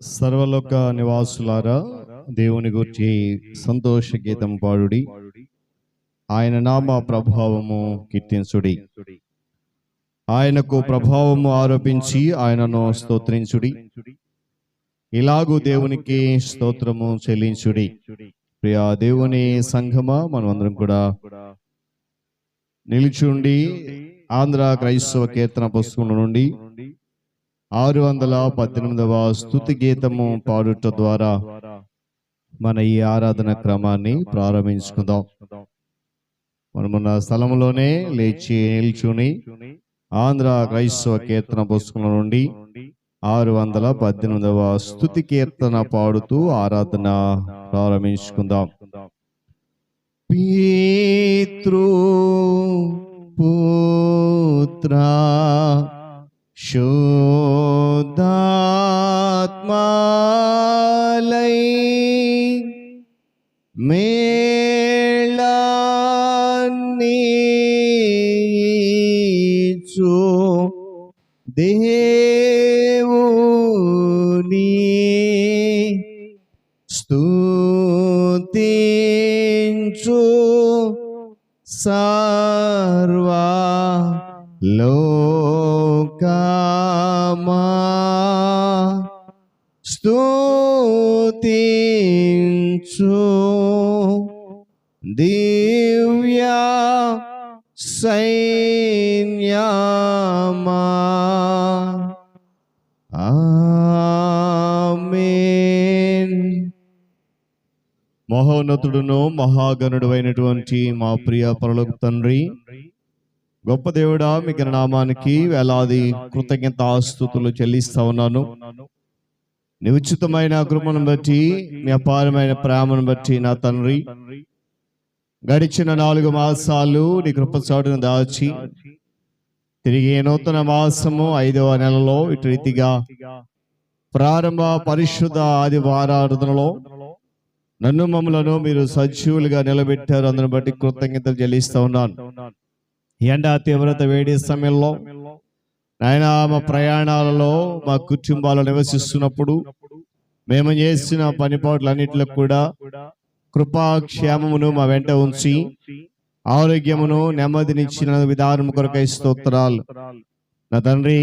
సర్వలోక నివాసులారా, దేవుని గురించి సంతోష గీతం పాడుడి, ఆయన నామ ప్రభావము కీర్తించుడి. ఆయనకు ప్రభావము ఆరోపించి ఆయనను స్తోత్రించుడి. ఇలాగూ దేవునికి స్తోత్రము చెల్లించుడి. ప్రియా దేవుని సంఘమా, మనమందరం కూడా నిలిచుండి ఆంధ్ర క్రైస్తవ కీర్తన పుస్తకం నుండి 618వ స్తుతి గీతము పాడుట ద్వారా మన ఈ ఆరాధన క్రమాన్ని ప్రారంభించుకుందాం. మనమున్న స్థలంలోనే లేచి నిల్చుని ఆంధ్ర క్రైస్తవ కీర్తన పుస్తకం నుండి 618వ స్తుతి కీర్తన పాడుతూ ఆరాధన ప్రారంభించుకుందాం. పితృ పుత్ర శుద్ధాత్మాలై మేళాన్నీచు దేవుని స్తుతించు సర్వా లోకమా స్తుతించు దివ్య సైన్యమా. ఆమేన్. మహోన్నతుడును మహాగణుడు అయినటువంటి మా ప్రియ పరలోక తండ్రి, గొప్ప దేవుడా, మీ నామానికి వేలాది కృతజ్ఞతాస్తుతులు చెల్లిస్తా ఉన్నాను. నీ ఉచితమైన కృపను బట్టి, మీ అపారమైన ప్రేమను బట్టి నా తండ్రి, గడిచిన 4 మాసాలు నీ కృపచాటును దాచి తిరిగి నూతన మాసము 5వ నెలలో ఇటు రీతిగా ప్రారంభ పరిశుద్ధ ఆదివారాధనలో నన్ను మమ్మలను మీరు సజీవులుగా నిలబెట్టారు. అందును బట్టి కృతజ్ఞతలు చెల్లిస్తా ఉన్నాను. ఎండా తీవ్రత వేడి సమయంలో నాయన, మా ప్రయాణాలలో మా కుటుంబాలు నివసిస్తున్నప్పుడు మేము చేసిన పనిపాట్లన్నింటిలో కూడా కృపాక్షేమమును మా వెంట ఉంచి ఆరోగ్యమును నెమ్మదినిచ్చిన విధానం కొరకై స్తోత్రాలు. నా తండ్రి,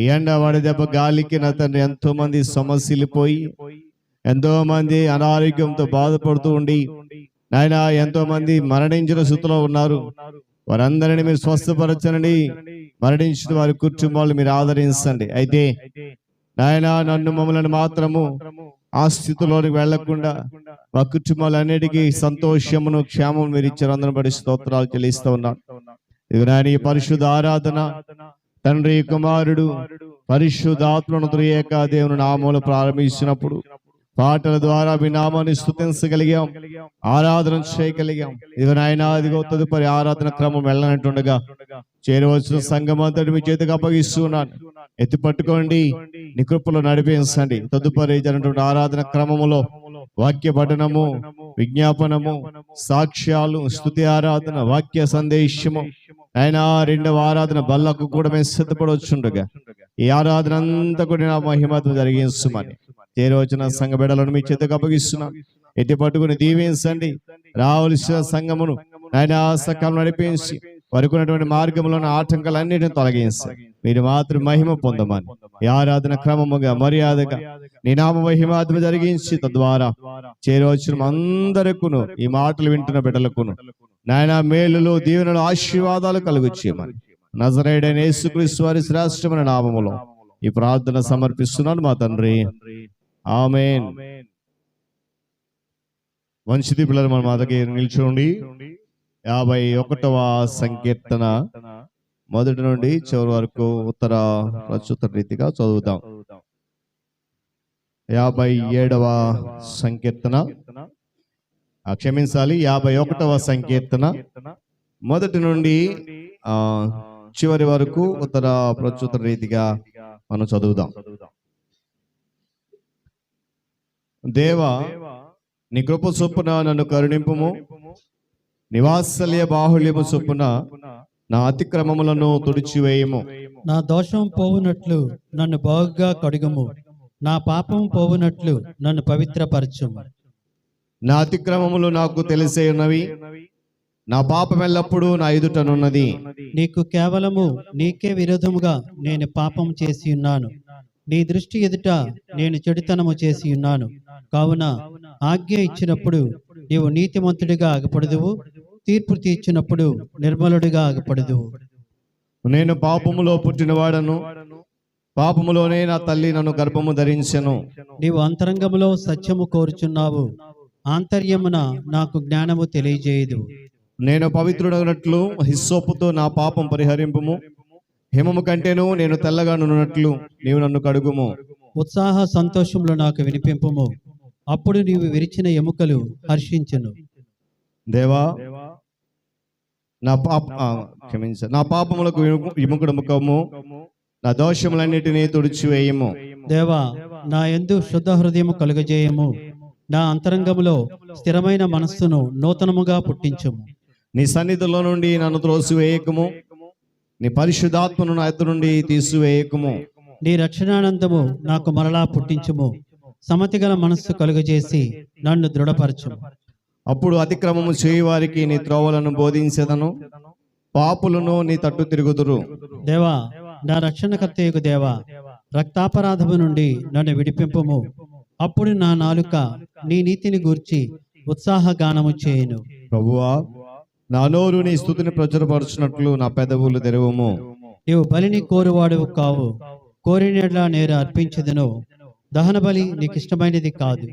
ఈ ఎండ వాడి దెబ్బ గాలికి నా తండ్రి ఎంతో మంది సమస్యలిపోయి, ఎంతో మంది అనారోగ్యంతో బాధపడుతూ ఉండి నాయన ఎంతో మంది మరణించిన స్థితిలో ఉన్నారు. వారందరినీ మీరు స్వస్థపరచండి. మరణించిన వారి కుటుంబాలు మీరు ఆదరించండి. అయితే నాయన, నన్ను మమ్మల్ని మాత్రము ఆ స్థితిలోనికి వెళ్లకుండా మా కుటుంబాలన్నిటికీ సంతోషమును క్షేమం మీరు ఇచ్చారు. అందరం బట్టి స్తోత్రాలు చెల్లిస్తూ ఉన్నాను. ఇది నాయన, ఈ పరిశుద్ధ ఆరాధన తండ్రి, కుమారుడు, పరిశుద్ధాత్మను త్రియేక దేవుని నామములో ప్రారంభించినప్పుడు పాటల ద్వారా మీ నామాన్ని స్తుతించగలిగాం, ఆరాధన చేయగలిగాం. ఇది నాయన, ఇదిగో తదుపరి ఆరాధన క్రమం వెళ్ళనట్టుండగా చేరవలసిన సంఘం అంతటి మీ చేతికి అప్పగిస్తున్నాను. ఎత్తి పట్టుకోండి, నీ కృపలో నడిపించండి. తదుపరి జరిగినటువంటి ఆరాధన క్రమములో వాక్య పఠనము, విజ్ఞాపనము, సాక్ష్యాలు, స్తుతి ఆరాధన, వాక్య సందేశము, ఆయన 2వ ఆరాధన బల్లకు కూడా మేము సిద్ధపడవచ్చుండగా ఈ ఆరాధన అంతా కూడా నా మహిమతో జరిగించుమని చేరవచ్చిన సంఘ బిడ్డలను మీ చేతికి అప్పగిస్తున్నాం. ఎత్తి పట్టుకుని దీవించండి. రావలసిన సంఘమును ఆయన సకాలం నడిపించి వరకున్నటువంటి మార్గంలోని ఆటంకాలన్నిటిని తొలగించండి. మీరు మాత్రం మహిమ పొందమని ఈ ఆరాధన క్రమముగా మర్యాదగా నీ నామ మహిమాత్మ జరిగించి తద్వారా చేరవచ్చిన అందరికును, ఈ మాటలు వింటున్న బిడ్డలకును నాయన మేలులు, దీవెనలు, ఆశీర్వాదాలు కలుగు చేయమని నజరేయుడైన యేసుక్రీస్తు వారి శ్రేష్టమైన నామములో ఈ ప్రార్థన సమర్పిస్తున్నాను మా తండ్రి. ఆమేన్. మంచిది పిల్లలు, మన మాతకి నిల్చోండి. 51వ సంకీర్తన మొదటి నుండి చివరి వరకు ఉత్తర ప్రస్తుత రీతిగా చదువుతాం. 57వ సంకీర్తన, క్షమించాలి, 51వ సంకీర్తన మొదటి నుండి చివరి వరకు ఉత్తర ప్రస్తుత రీతిగా మనం చదువుదాం. దేవా, నీ కృప చొప్పున నన్ను కరుణింపుము, నివాత్సల్య బాహుళ్యము చొప్పున నా అతిక్రమములను తుడిచివేయము. నా దోషం పోవునట్లు నన్ను బాగుగా కడుగుము, నా పాపం పోవునట్లు నన్ను పవిత్రపరచుము. నా అతిక్రమములు నాకు తెలిసే ఉన్నవి, నా పాపం ఎల్లప్పుడూ నా ఎదుటనున్నది. నీకు కేవలము నీకే విరోధముగా నేను పాపం చేసి ఉన్నాను. నీ దృష్టి ఎదుట నేను చెడుతనము చేసి ఉన్నాను. కావున ఆజ్ఞ ఇచ్చినప్పుడు నీవు నీతిమంతుడిగా ఆగపడదువు, తీర్పు తీర్చినప్పుడు నిర్మలుడిగా ఆగపడదువు. నేను పాపములో పుట్టినవాడను, పాపములోనే నా తల్లి నన్ను గర్భము ధరించెను. నీవు అంతరంగములో సత్యము కోరుచున్నావు, ఆంతర్యమున నాకు జ్ఞానము తెలియజేయదు. నేను పవిత్రుడగినట్లు హిస్సోపుతో నా పాపం పరిహరింపుము, హిమము కంటేను నేను తెల్లగా నున్నట్లు నీవు నన్ను కడుగుము. ఉత్సాహ సంతోషములు నాకు వినిపింపుము, అప్పుడు నీవు విరిచిన ఎముకలు హర్షించును. దేవా, నా నా పాపములకు విముఖుడు ముఖము, నా దోషములన్నిటినీ తుడిచివేయము. దేవా, నా యందు శుద్ధ హృదయము కలుగజేయము, నా అంతరంగములో స్థిరమైన మనస్సును నూతనముగా పుట్టించుము. నీ సన్నిధిలో నుండి నన్ను త్రోసివేయకము, నీ పరిశుద్ధాత్మను నా ఎద్దు నుండి తీసివేయకము. నీ రక్షణానందము నాకు మరలా పుట్టించుము, సమతిగల మనస్సు కలుగజేసి నన్ను దృఢపరచుము. అప్పుడు అతిక్రమము చేయువారికి నీ త్రోవలను బోధించెదను, పాపులను నీ తట్టు తిరుగుదురు. దేవా, నా రక్షణకర్తయగు దేవా, రక్తాపరాధము నుండి నన్ను విడిపింపుము. అప్పుడు నా నాలుక నీ నీతిని గూర్చి ఉత్సాహ గానము చేయును. ప్రభువా, నా నోరు నీ స్తుతిని ప్రచురపరచునట్లు నా పెదవులు తెరవము. నీవు బలిని కోరువాడువు కావు, కోరినట్లా నేను అర్పించదును. దహన బలి నీకు ఇష్టమైనది కాదు.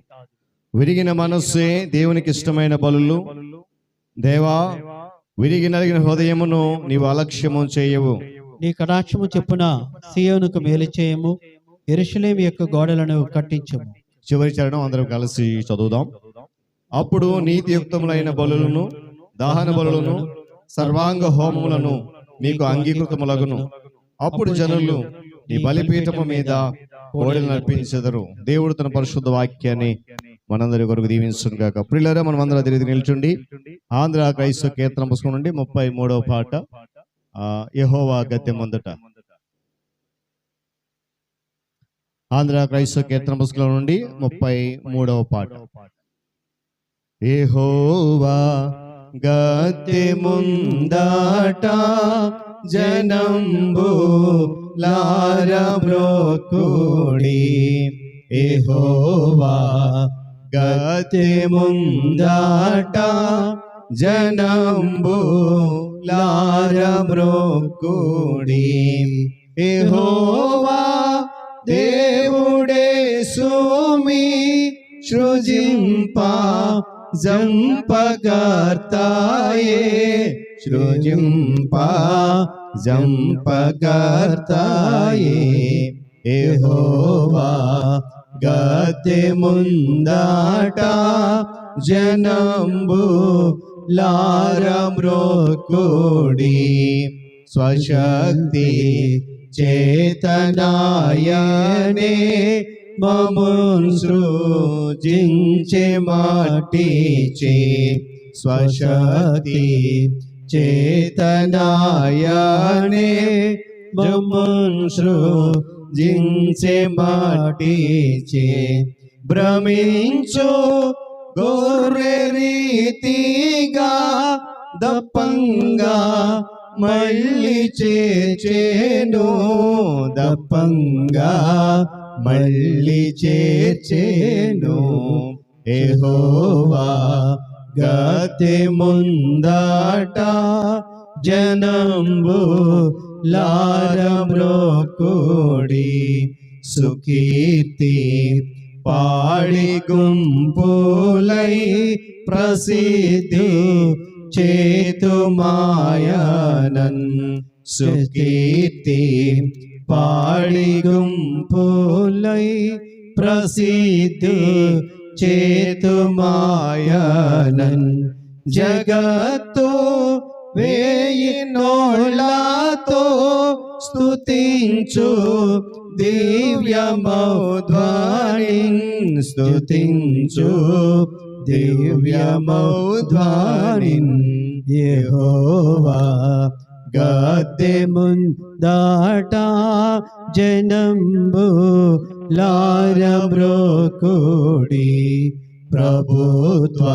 విరిగిన మనస్సే దేవునికి ఇష్టమైన బలులు. దేవా, విరిగి నలిగిన హృదయమును నీవు అలక్ష్యము చేయవు. నీ కటాక్షము చెప్పున సియోనుకు మేలు చేయము, యెరూషలేము యొక్క గోడలను కట్టించుము. చివరి చరణం అందరం కలిసి చదువుదాం. అప్పుడు నీతియుక్తములైన బలులను, దహన బలులను, సర్వాంగ హోమములను మీకు అంగీకృతములగును. అప్పుడు జనులు నీ బలిపీఠము మీద కోడెలు నర్పించెదరు. దేవుడు తన పరిశుద్ధ వాక్యాన్ని మనందరి కొరకు దీవించును గాక. ప్రియులారా, మనం అందరం తిరిగి నిల్చుండి ఆంధ్ర క్రైస్తవ కీర్తన పుస్తకం నుండి 33వ పాట, యెహోవా గద్దె ముందట. ఆంధ్ర క్రైస్తవ కీర్తన పుస్తకం నుండి 33వ పాట. యెహోవా గద్దె ముందట జనంబు లారబ్రోకుడి. యెహోవా గద్దె ముందట జనంబు లారబ్రోకుడి. యెహోవా దేవుడే సుమి సృజింప జంపకర్తాయే, సృజింప జంపకర్తాయే. యెహోవా గద్దె ముందట జనంబు లారబ్రోకుడి. స్వశక్తి చేతనాయనే మమున్ సృజించే మాటిచే. స్వశక్తి చేతనాయనే మమున్ సృజించే మాటిచే. భ్రమించు గొర్రె రీతిగా దప్పంగా మళ్ళీ చేర్చేను, దప్పంగా మళ్ళీ చేర్చేను. యెహోవా గద్దె ముందట జనంబు లారబ్రోకుడి. సుకీర్తి పాడి గుంపులై ప్రసిద్ధి చేతుమాయనన్. సుకీర్తి పాడి గుంపులై ప్రసిద్ధి చేతుమాయనన్. జగత్తు వేయి నోళ్ళతో స్తుతించు దివ్యమౌధ్వనిన్, స్తుతించు దివ్యమౌధ్వనిన్. యెహోవా గద్దె ముందాట జనంబు లారబ్రోకుడి ప్రభుత్వ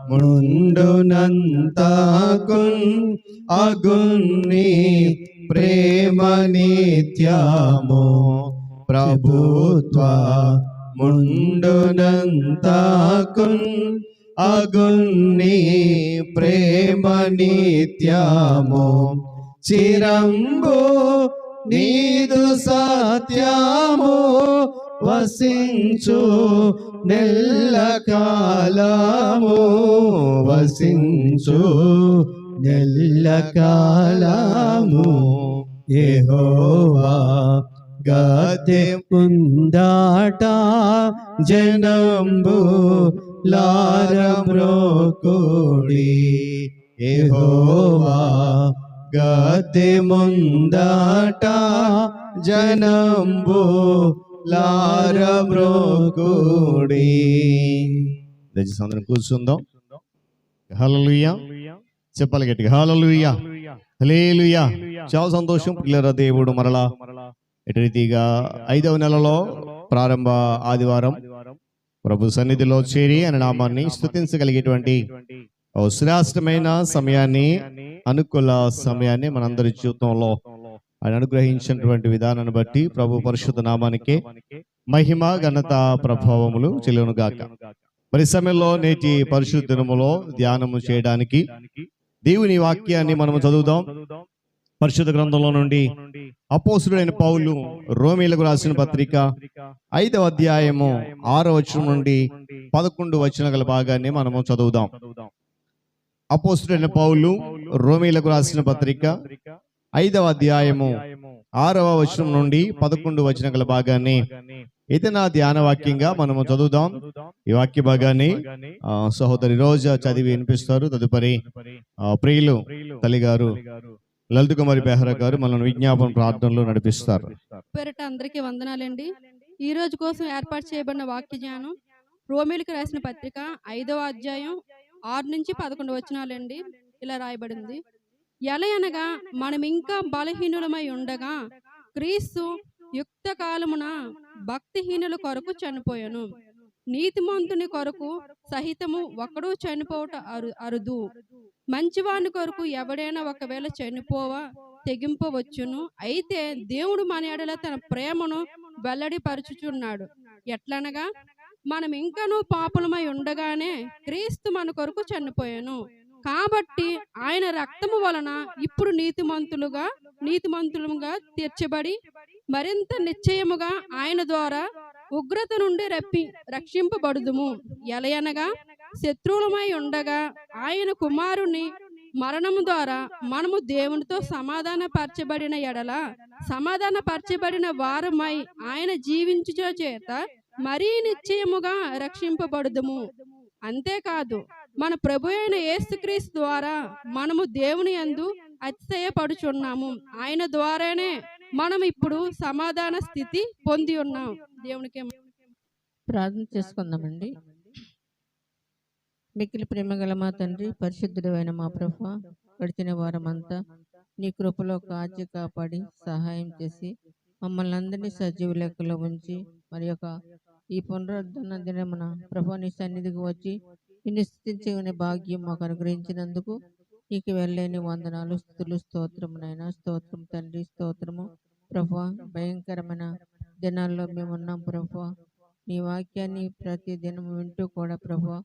ముండునంతకున్ అగున్ని ప్రేమ నిత్యము ప్రభుత్వ ముండునంతకున్ అగున్ని ప్రేమ నిత్యము చిరంబు నీదు సత్యము వసించు నెల్లకాలము వసించు నెల్లకాలము యెహోవా గద్దె ముందాట జనంబు లారబ్రోకుడి యెహోవా గద్దె ముందాట జనంబు లారబ్రోకుడి. దయచేసి అందరం కూర్చుందాం. హల్లెలూయా చెప్పాలి గట్టిగా, హల్లెలూయా హల్లెలూయా. చాలా సంతోషం పిల్లల దేవుడు మరలా ఎటు రీతిగా 5వ నెలలో ప్రారంభ ఆదివారం ప్రభు సన్నిధిలో చేరి ఆయన నామాన్ని స్తుతించగలిగేటువంటి ఓ శ్రేష్టమైన సమయాన్ని, అనుకూల సమయాన్ని మనందరి జీవితంలో ఆయన అనుగ్రహించినటువంటి విధానాన్ని బట్టి ప్రభు పరిశుద్ధ నామానికి మహిమ ఘనత ప్రభావములు చెల్లును గాక. మరి సమయంలో నేటి పరిశుద్ధ దినములో ధ్యానము చేయడానికి దేవుని వాక్యాన్ని మనము చదువుదాం. పరిశుద్ధ గ్రంథంలో నుండి అపోస్తుడైన పౌలు రోమీలకు రాసిన పత్రిక 5వ అధ్యాయము 6వ వచనం నుండి 11 వచనాల గల భాగాన్ని మనము చదువుదాం. అపోస్తుడైన పౌలు రోమీలకు రాసిన పత్రిక 5వ అధ్యాయము 6వ వచనం నుండి 11 వచనాల గల భాగాన్ని ఇది నా ధ్యాన వాక్యంగా మనము చదువుదాం. ఈ వాక్య భాగాన్ని సహోదరి రోజా చదివి వినిపిస్తారు. తదుపరి ప్రియులు తల్లి గారు లలిత కుమారి బెహ్రా గారు మనల్ని విజ్ఞాపన ప్రార్థనలో నడిపిస్తారు. పేరట అందరికీ వందనాలండి. ఈ రోజు కోసం ఏర్పాటు చేయబడిన వాక్య జ్ఞానం రోమీలకు రాసిన పత్రిక 5వ అధ్యాయం 6 నుంచి 11 వచనాలండి. ఇలా రాయబడింది. ఎలయనగా మనం ఇంకా బలహీనులమై ఉండగా క్రీస్తు యుక్త కాలమున భక్తిహీనుల కొరకు చనిపోయాను. నీతిమంతుని కొరకు సహితము ఒకడు చనిపోవట అరుదు. మంచివాని కొరకు ఎవడైనా ఒకవేళ చనిపోవా తెగింపవచ్చును. అయితే దేవుడు మన ఎడల తన ప్రేమను వెల్లడిపరుచుచున్నాడు. ఎట్లనగా మనం ఇంకనూ పాపులమై ఉండగానే క్రీస్తు మన కొరకు చనిపోయాను. కాబట్టి ఆయన రక్తము వలన ఇప్పుడు నీతిమంతులుగా తీర్చబడి మరింత నిశ్చయముగా ఆయన ద్వారా ఉగ్రత నుండి రక్షింపబడుదుము. ఎలయనగా శత్రువులమై ఉండగా ఆయన కుమారుని మరణము ద్వారా మనము దేవునితో సమాధానపరచబడిన ఎడల సమాధానపరచబడిన వారమై ఆయన జీవించుట చేత మరీ నిశ్చయముగా రక్షింపబడుదుము. అంతేకాదు మన ప్రభు అయిన యేసుక్రీస్తు ద్వారా మనము దేవుని యందు అతిశయపడుచున్నాము. ఆయన ద్వారానే మనం ఇప్పుడు సమాధాన స్థితి పొంది ఉన్నాం. దేవునికి ప్రార్థన చేసుకుందామండి. మిక్కిలి ప్రేమ గల మా తండ్రి, పరిశుద్ధుడైన మా ప్రభువా, గడిచిన వారమంతా నీ కృపలో కాచి కాపాడి సహాయం చేసి మమ్మల్ని అందరినీ సజీవ లెక్కలో ఉంచి మరి యొక్క ఈ పునరుద్ధరణ దినమున ప్రభు నీ సన్నిధికి వచ్చి నిన్ను స్తుతించే భాగ్యం మాకు అనుగ్రహించినందుకు నీకు వెళ్ళలేని వందనాలు, స్తుతులు, స్తోత్రమునైనా. స్తోత్రం తండ్రి, స్తోత్రము ప్రభువా. భయంకరమైన దినాల్లో మేము ఉన్నాం ప్రభువా. నీ వాక్యాన్ని ప్రతి దినం వింటూ కూడా ప్రభువా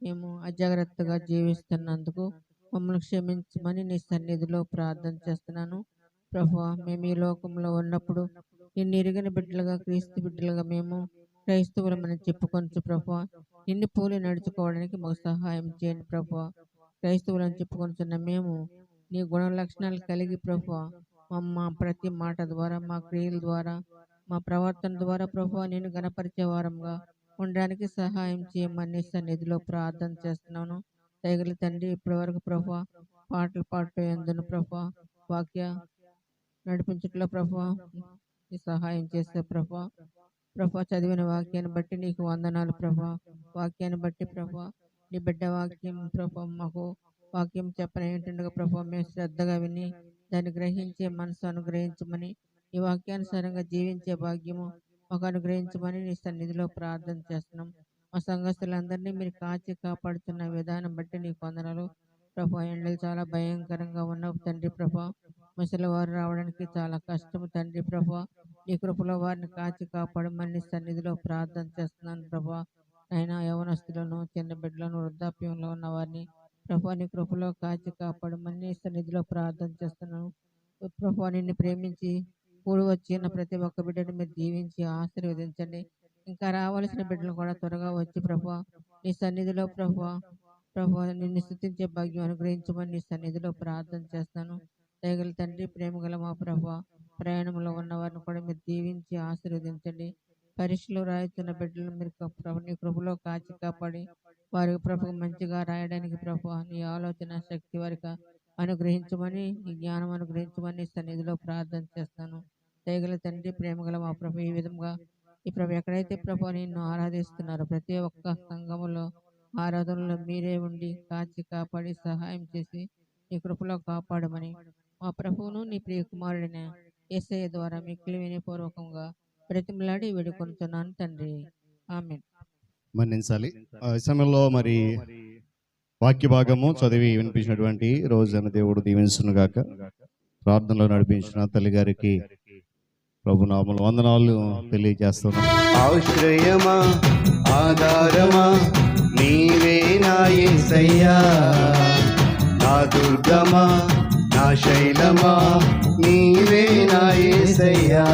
మేము అజాగ్రత్తగా జీవిస్తున్నందుకు మమ్మల్ని క్షమించమని నీ సన్నిధిలో ప్రార్థన చేస్తున్నాను ప్రభువా. మేము ఈ లోకంలో ఉన్నప్పుడు నిన్ను ఎరిగిన బిడ్డలుగా, క్రీస్తు బిడ్డలుగా మేము క్రైస్తవులమని చెప్పుకొనచ్చు ప్రభువా. నిన్ను పోలి నడుచుకోవడానికి మాకు సహాయం చేయండి ప్రభువా. క్రైస్తవులని చెప్పుకొనిచున్న మేము నీ గుణ లక్షణాలు కలిగి ప్రభువా మా ప్రతి మాట ద్వారా, మా క్రియల ద్వారా, మా ప్రవర్తన ద్వారా ప్రభువా నేను గణపరిచే వారంగా ఉండడానికి సహాయం చేయమని సన్నిధిలో ప్రార్థన చేస్తున్నాను. దయగల తండ్రి, ఇప్పటి వరకు ప్రభువా పాటలు పాడటం ఎందును ప్రభువా, వాక్య నడిపించట్లో ప్రభువా నీ సహాయం చేస్తే ప్రభువా. చదివిన వాక్యాన్ని బట్టి నీకు వందనాలు ప్రభువా. వాక్యాన్ని బట్టి ప్రభువా నీ బిడ్డ వాక్యం ప్రభువా మాకు వాక్యం చెప్పని ఏంటండగా ప్రభువా మేము శ్రద్ధగా విని దాన్ని గ్రహించే మనసు అనుగ్రహించమని, ఈ వాక్యానుసారంగా జీవించే భాగ్యము మాకు అనుగ్రహించమని నీ సన్నిధిలో ప్రార్థన చేస్తున్నాం. మా సంఘస్థులందరినీ మీరు కాచి కాపాడుతున్న విధానం బట్టి నీకు వందనాలు ప్రభా. ఎండలు చాలా భయంకరంగా ఉన్నావు తండ్రి ప్రభా. ముసలి వారు రావడానికి చాలా కష్టము తండ్రి ప్రభా. నీ కృపలో వారిని కాచి కాపాడమని నీ సన్నిధిలో ప్రార్థన చేస్తున్నాను ప్రభా. అయినా యవనస్తులను, చిన్న బిడ్డలను, వృద్ధాప్యంలో ఉన్న వారిని ప్రభా నీ కృపలో కాచి కాపాడమని నీ సన్నిధిలో ప్రార్థన చేస్తున్నాను ప్రభా. నిన్ను ప్రేమించి కూడి వచ్చిన ప్రతి ఒక్క బిడ్డను మీరు దీవించి ఆశీర్వదించండి. ఇంకా రావాల్సిన బిడ్డలు కూడా త్వరగా వచ్చి ప్రభా నీ సన్నిధిలో ప్రభా నిన్ను స్తుతించే భాగ్యం అనుగ్రహించమని నీ సన్నిధిలో ప్రార్థన చేస్తాను. దయగల తండ్రి, ప్రేమగల మా ప్రభా, ప్రయాణంలో ఉన్న వారిని కూడా మీరు దీవించి ఆశీర్వదించండి. పరీక్షలు రాయుతున్న బిడ్డలు మీరు నీ కృపలో కాచి కాపాడి వారి ప్రభు మంచిగా రాయడానికి ప్రభా నీ ఆలోచన శక్తి వారికి అనుగ్రహించమని, నీ జ్ఞానం అనుగ్రహించమని సన్నిధిలో ప్రార్థన చేస్తాను. దయగల తండ్రి, ప్రేమగల మా ప్రభు, ఈ విధంగా ఈ ప్రభు ఎక్కడైతే ప్రభు నిన్ను ఆరాధిస్తున్నారో ప్రతి ఒక్క సంఘములో ఆరాధనలో మీరే ఉండి కాచి కాపాడి సహాయం చేసి నీ కృపలో కాపాడమని మా ప్రభువును నీ ప్రియ కుమారుడైన యేసయ్య ద్వారా మిక్కిలి వినయపూర్వకంగా బ్రతిమలాడి వేడుకొనుచున్నాను తండ్రి. ఆమేన్. మన్నించాలి. ఈ సమయంలో మరి వాక్య భాగము చదివి వినిపించినటువంటి రోజైన దేవుడు దీవించును గాక. ప్రార్థనలో నడిపించిన తల్లి గారికి ప్రభునామములో వందనాలు తెలియజేస్తున్నాం. ఆశ్రయమా, ఆధారమా, నీవే నా యేసయ్యా. నా దుర్గమా, నా శైలమా, నీవే నా యేసయ్యా.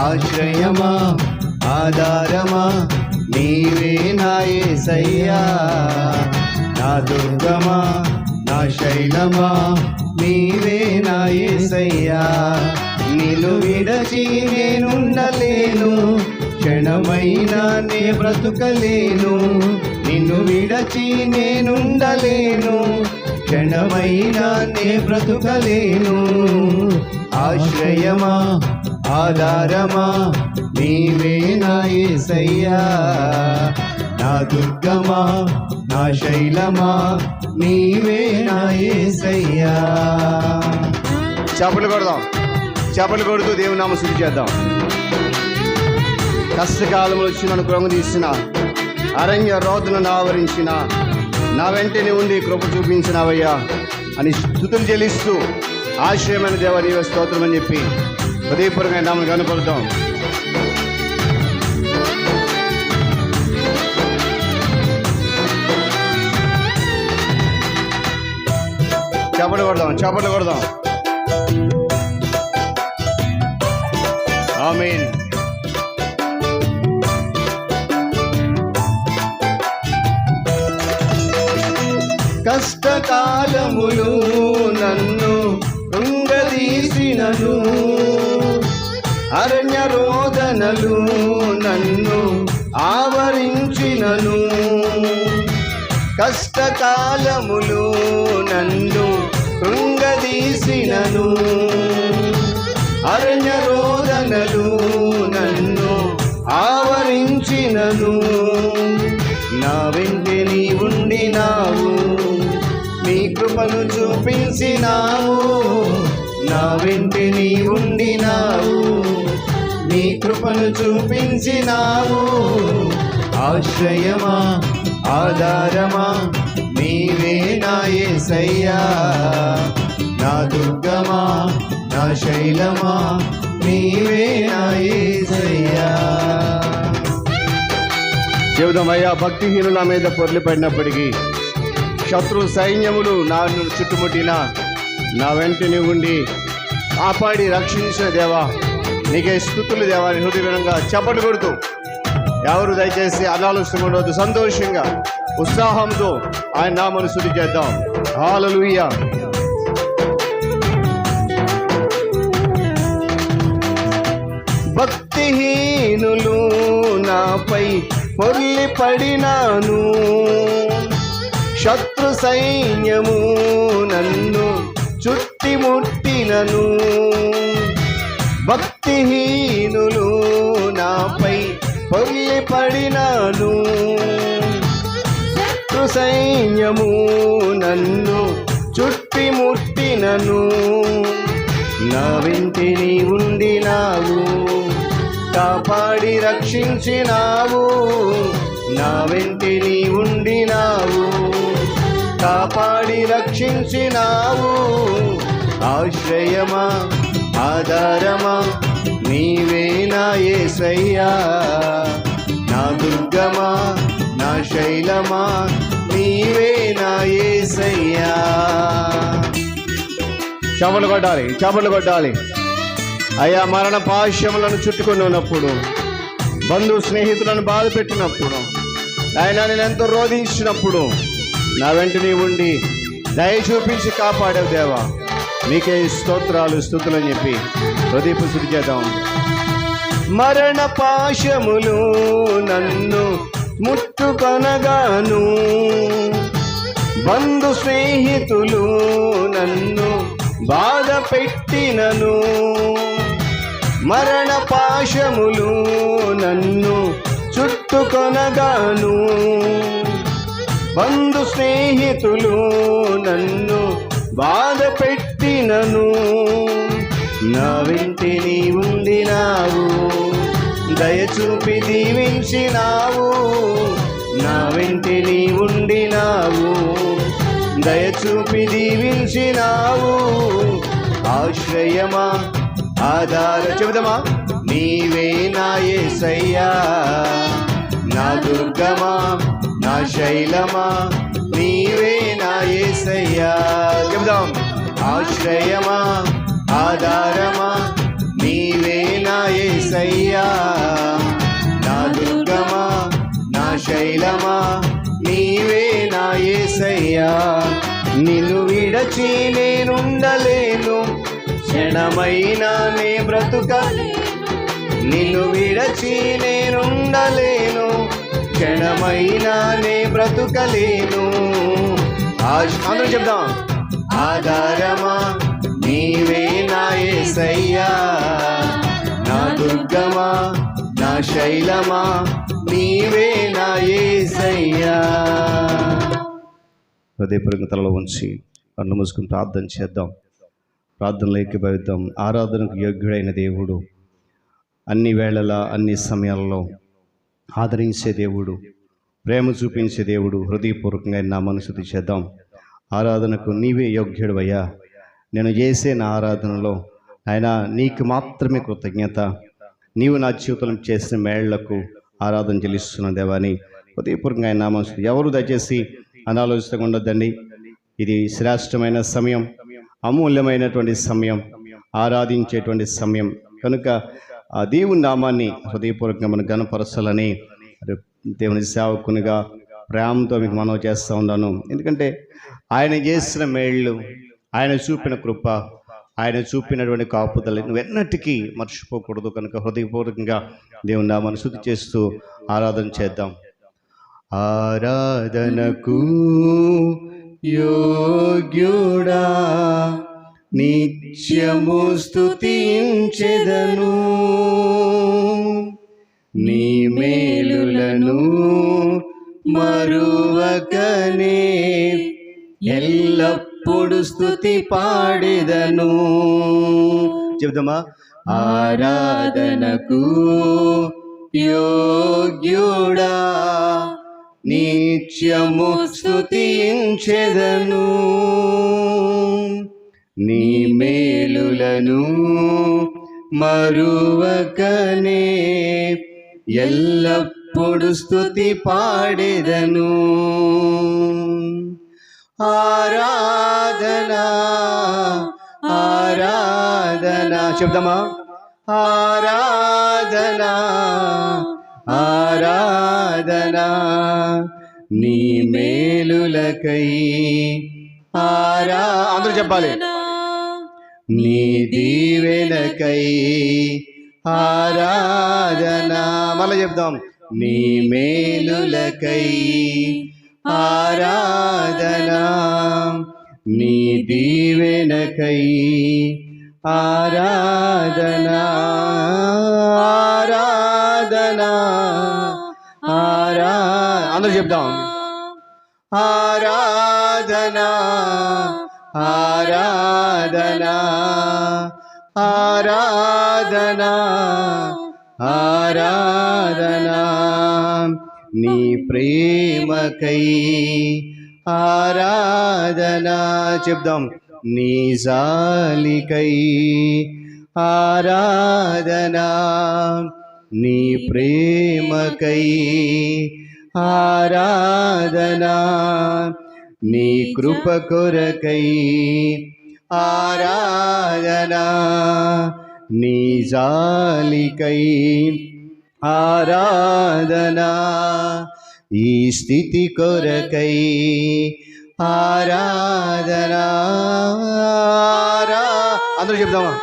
ఆశ్రయమా, ఆధారమా, నీవే నా యేసయ్యా. నా దుర్గమా, నా శైలమా, నీవే నా యేసయ్యా. నిన్ను విడచి నేనుండలేను, క్షణమైనా నే బ్రతుకలేను. నిన్ను విడచి నేనుండలేను, క్షణమైనా నే బ్రతుకలేను. ఆశ్రయమా, ఆధారమా, నీవే నా యేసయ్యా. నా దుర్గమా, నా శైలమా, నీవే నా యేసయ్యా. చేపలు కొడదాం, చేపలు కొడుతూ దేవుని నామ స్తుతి చేద్దాం. కష్టకాలంలో వచ్చి నన్ను కృంగ తీసిన, అరణ్య రోదనను ఆవరించిన, నా వెంటనే ఉండి కృప చూపించినవయ్యా అని స్తుతులు చెల్లిస్తూ ఆశ్రయమైన దేవ నీవే స్తోత్రం అని చెప్పి హృదయపూర్వకంగా నామను కనపడతాం. చేపలు కొడదాం, చేపలు కొడదాం. ఆమేన్. కష్టకాలములు నన్ను కృంగదీసినను, అరణ్య రోదనలు నన్ను ఆవరించినను. కష్టకాలములు నన్ను కృంగదీసినను, అరణ్య రోదనలు నన్ను ఆవరించినను. నా వెంటే నీ ఉండినావు, నీ కృపను చూపించినావు. నా వెంటే నీ ఉండినావు, నీ కృపను చూపించినావు. ఆశ్రయమా, ఆధారమా, నీవే నా యేసయ్యా. నా దుర్గమా, నా శైలమా, నీవే నా యేసయ్యా. చెబుదామయ్యా, భక్తిహీనుల మీద పొర్లిపడినప్పటికీ, శత్రు సైన్యములు నన్ను చుట్టుముట్టిన, నా వెంటనే ఉండి కాపాడి రక్షించిన దేవా నీకే స్తుతులు దేవా. హృదయంగా చప్పట్లు కొడుతూ ఎవరు దయచేసి అనాలోచన ఉండవద్దు, సంతోషంగా ఉత్సాహంతో ఆయన నామను స్తుతి చేద్దాం. హల్లెలూయా. భక్తిహీనులు నాపై పొర్లి పడినాను, శత్రు సైన్యము నన్ను చుట్టిముట్టినను. భక్తిహీనులు నాపై పొర్లి పడినాను, శత్రు సైన్యము నన్ను చుట్టి ఊపిరి ముట్టినను నా వెంటిని ఉండినావు, కాపాడి రక్షించినావు. నా వెంటిని ఉండినావు, కాపాడి రక్షించినావు. ఆశ్రయమా ఆధారమా నీవే నా యేసయ్యా, నా దుర్గమా నా శైలమా నీవే నా యేసయ్యా. చపలు కొట్టాలి, చపలు కొట్టాలి. అయ్యా, మరణ పాశములను చుట్టుకొని ఉన్నప్పుడు, బంధు స్నేహితులను బాధ పెట్టినప్పుడు, ఆయన నేను ఎంతో రోధించినప్పుడు నా వెంట నీ ఉండి దయ చూపించి కాపాడావు దేవా. నీకే స్తోత్రాలు స్తుతులని చెప్పి హృదయపు స్తుతి చేద్దాం. మరణ పాశములు నన్ను ముట్టుకొనగాను, బంధు స్నేహితులు నన్ను బాధ పెట్టినను. మరణ పాశములు నన్ను చుట్టుకొనగాను, బంధు స్నేహితులు నన్ను బాధ పెట్టినను. నా వెంటిని ఉండినావు, దయచూపి దీవించినావు. నా వెంటిని ఉండినావు, దయచూపి దీవించినావు. ఆశ్రయమా ఆధార చెబుదమా నీవే నా యేసయ్యా, నా దుర్గమా నా శైలమా నీవే నా యేసయ్యా. చెబుదాం. ఆశ్రయమా ఆధారమా నీవే నా యేసయ్యా, నా దుర్గమా నా శైలమా నీవే నా యేసయ్యా. నిన్ను విడచి నేనుండలేను, క్షణమైనా నే బ్రతుకలేను. నిన్ను విడచి నేనుండలేను, క్షణమైనా నే బ్రతుకలేను. అందరూ చెప్దాం. ఆధారమా నీవే నా యేసయ్యా, నా దుర్గమా నా శైలమా నీవే నా యేసయ్యా. హృదయపూర్వక తలలో ఉంచి కళ్ళు మూసుకుని ప్రార్థన చేద్దాం. ప్రార్థనలో ఏకీభవిద్దాం. ఆరాధనకు యోగ్యుడైన దేవుడు, అన్ని వేళలా అన్ని సమయాల్లో ఆదరించే దేవుడు, ప్రేమ చూపించే దేవుడు, హృదయపూర్వకంగా నా మనసుది చేద్దాం. ఆరాధనకు నీవే యోగ్యుడు అయ్యా. నేను చేసే నా ఆరాధనలో ఆయన నీకు మాత్రమే కృతజ్ఞత. నీవు నా జీవితంలో చేసిన మేళ్లకు ఆరాధన చెల్లిస్తున్న దేవాని హృదయపూర్వకంగా నా మనసు. ఎవరు దయచేసి అనాలోచితంగా ఉండొద్దండి. ఇది శ్రేష్టమైన సమయం, అమూల్యమైనటువంటి సమయం, ఆరాధించేటువంటి సమయం కనుక ఆ దేవుని నామాన్ని హృదయపూర్వకంగా మనం గణపరచాలని దేవుని సేవకునిగా ప్రేమతో మీకు మనవి చేస్తూ ఉన్నాను. ఎందుకంటే ఆయన చేసిన మేళ్ళు, ఆయన చూపిన కృప, ఆయన చూపినటువంటి కాపుదల నువ్వెన్నటికీ మర్చిపోకూడదు. కనుక హృదయపూర్వకంగా దేవుని నామాన్ని స్తుతి చేస్తూ ఆరాధన చేద్దాం. ఆరాధనకు యోగ్యుడా నిత్యము స్తుతించెదను, నీ మేలులను మరువకనే ఎల్లప్పుడు స్తుతి పాడెదను. చెబుదామా. ఆరాధనకు యోగ్యుడా నిత్యము స్తుతించెదను, నీ మేలులను మరువకనే ఎల్లప్పుడు స్తుతి పాడెదను. ఆరాధనా ఆరాధనా చెప్దామా. ఆరాధనా ఆరాధనా నీ మేలులకై అందరూ చెప్పాలి. నీ దీవెనకై ఆరాధనా. మళ్ళీ చెప్దాం. నీ మేలులకై ఆరాధనా, నీ దీవెనకై ఆరాధనా. ఆరాధనా అందరూ చెప్దాం. ఆరాధనా ఆరాధనా ఆరాధనా ఆరాధనా నీ ప్రేమకై ఆరాధనా చెప్దాం నీ జాలికై ఆరాధనా నీ ప్రేమకై ఆరాధనా నీ కృప కొరకై ఆరాధనా నీ జాలికై ఆరాధనా ఈ స్థితి కొరకై ఆరాధనా అందరూ చెప్దామా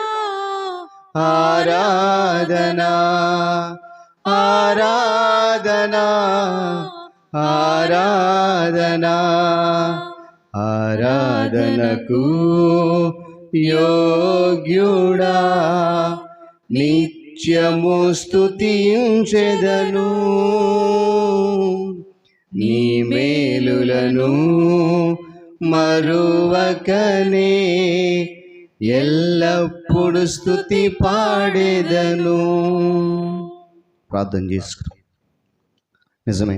ఆరాధనా ఆరాధనా ఆరాధనా ఆరాధనకు యోగ్యుడా నిత్యము స్తుతించెదను నీ మేలులను మరువకనే ఎల్లప్పుడు స్తుతి పాడేదను. ప్రార్థన చేసుకున్నాం. నిజమే,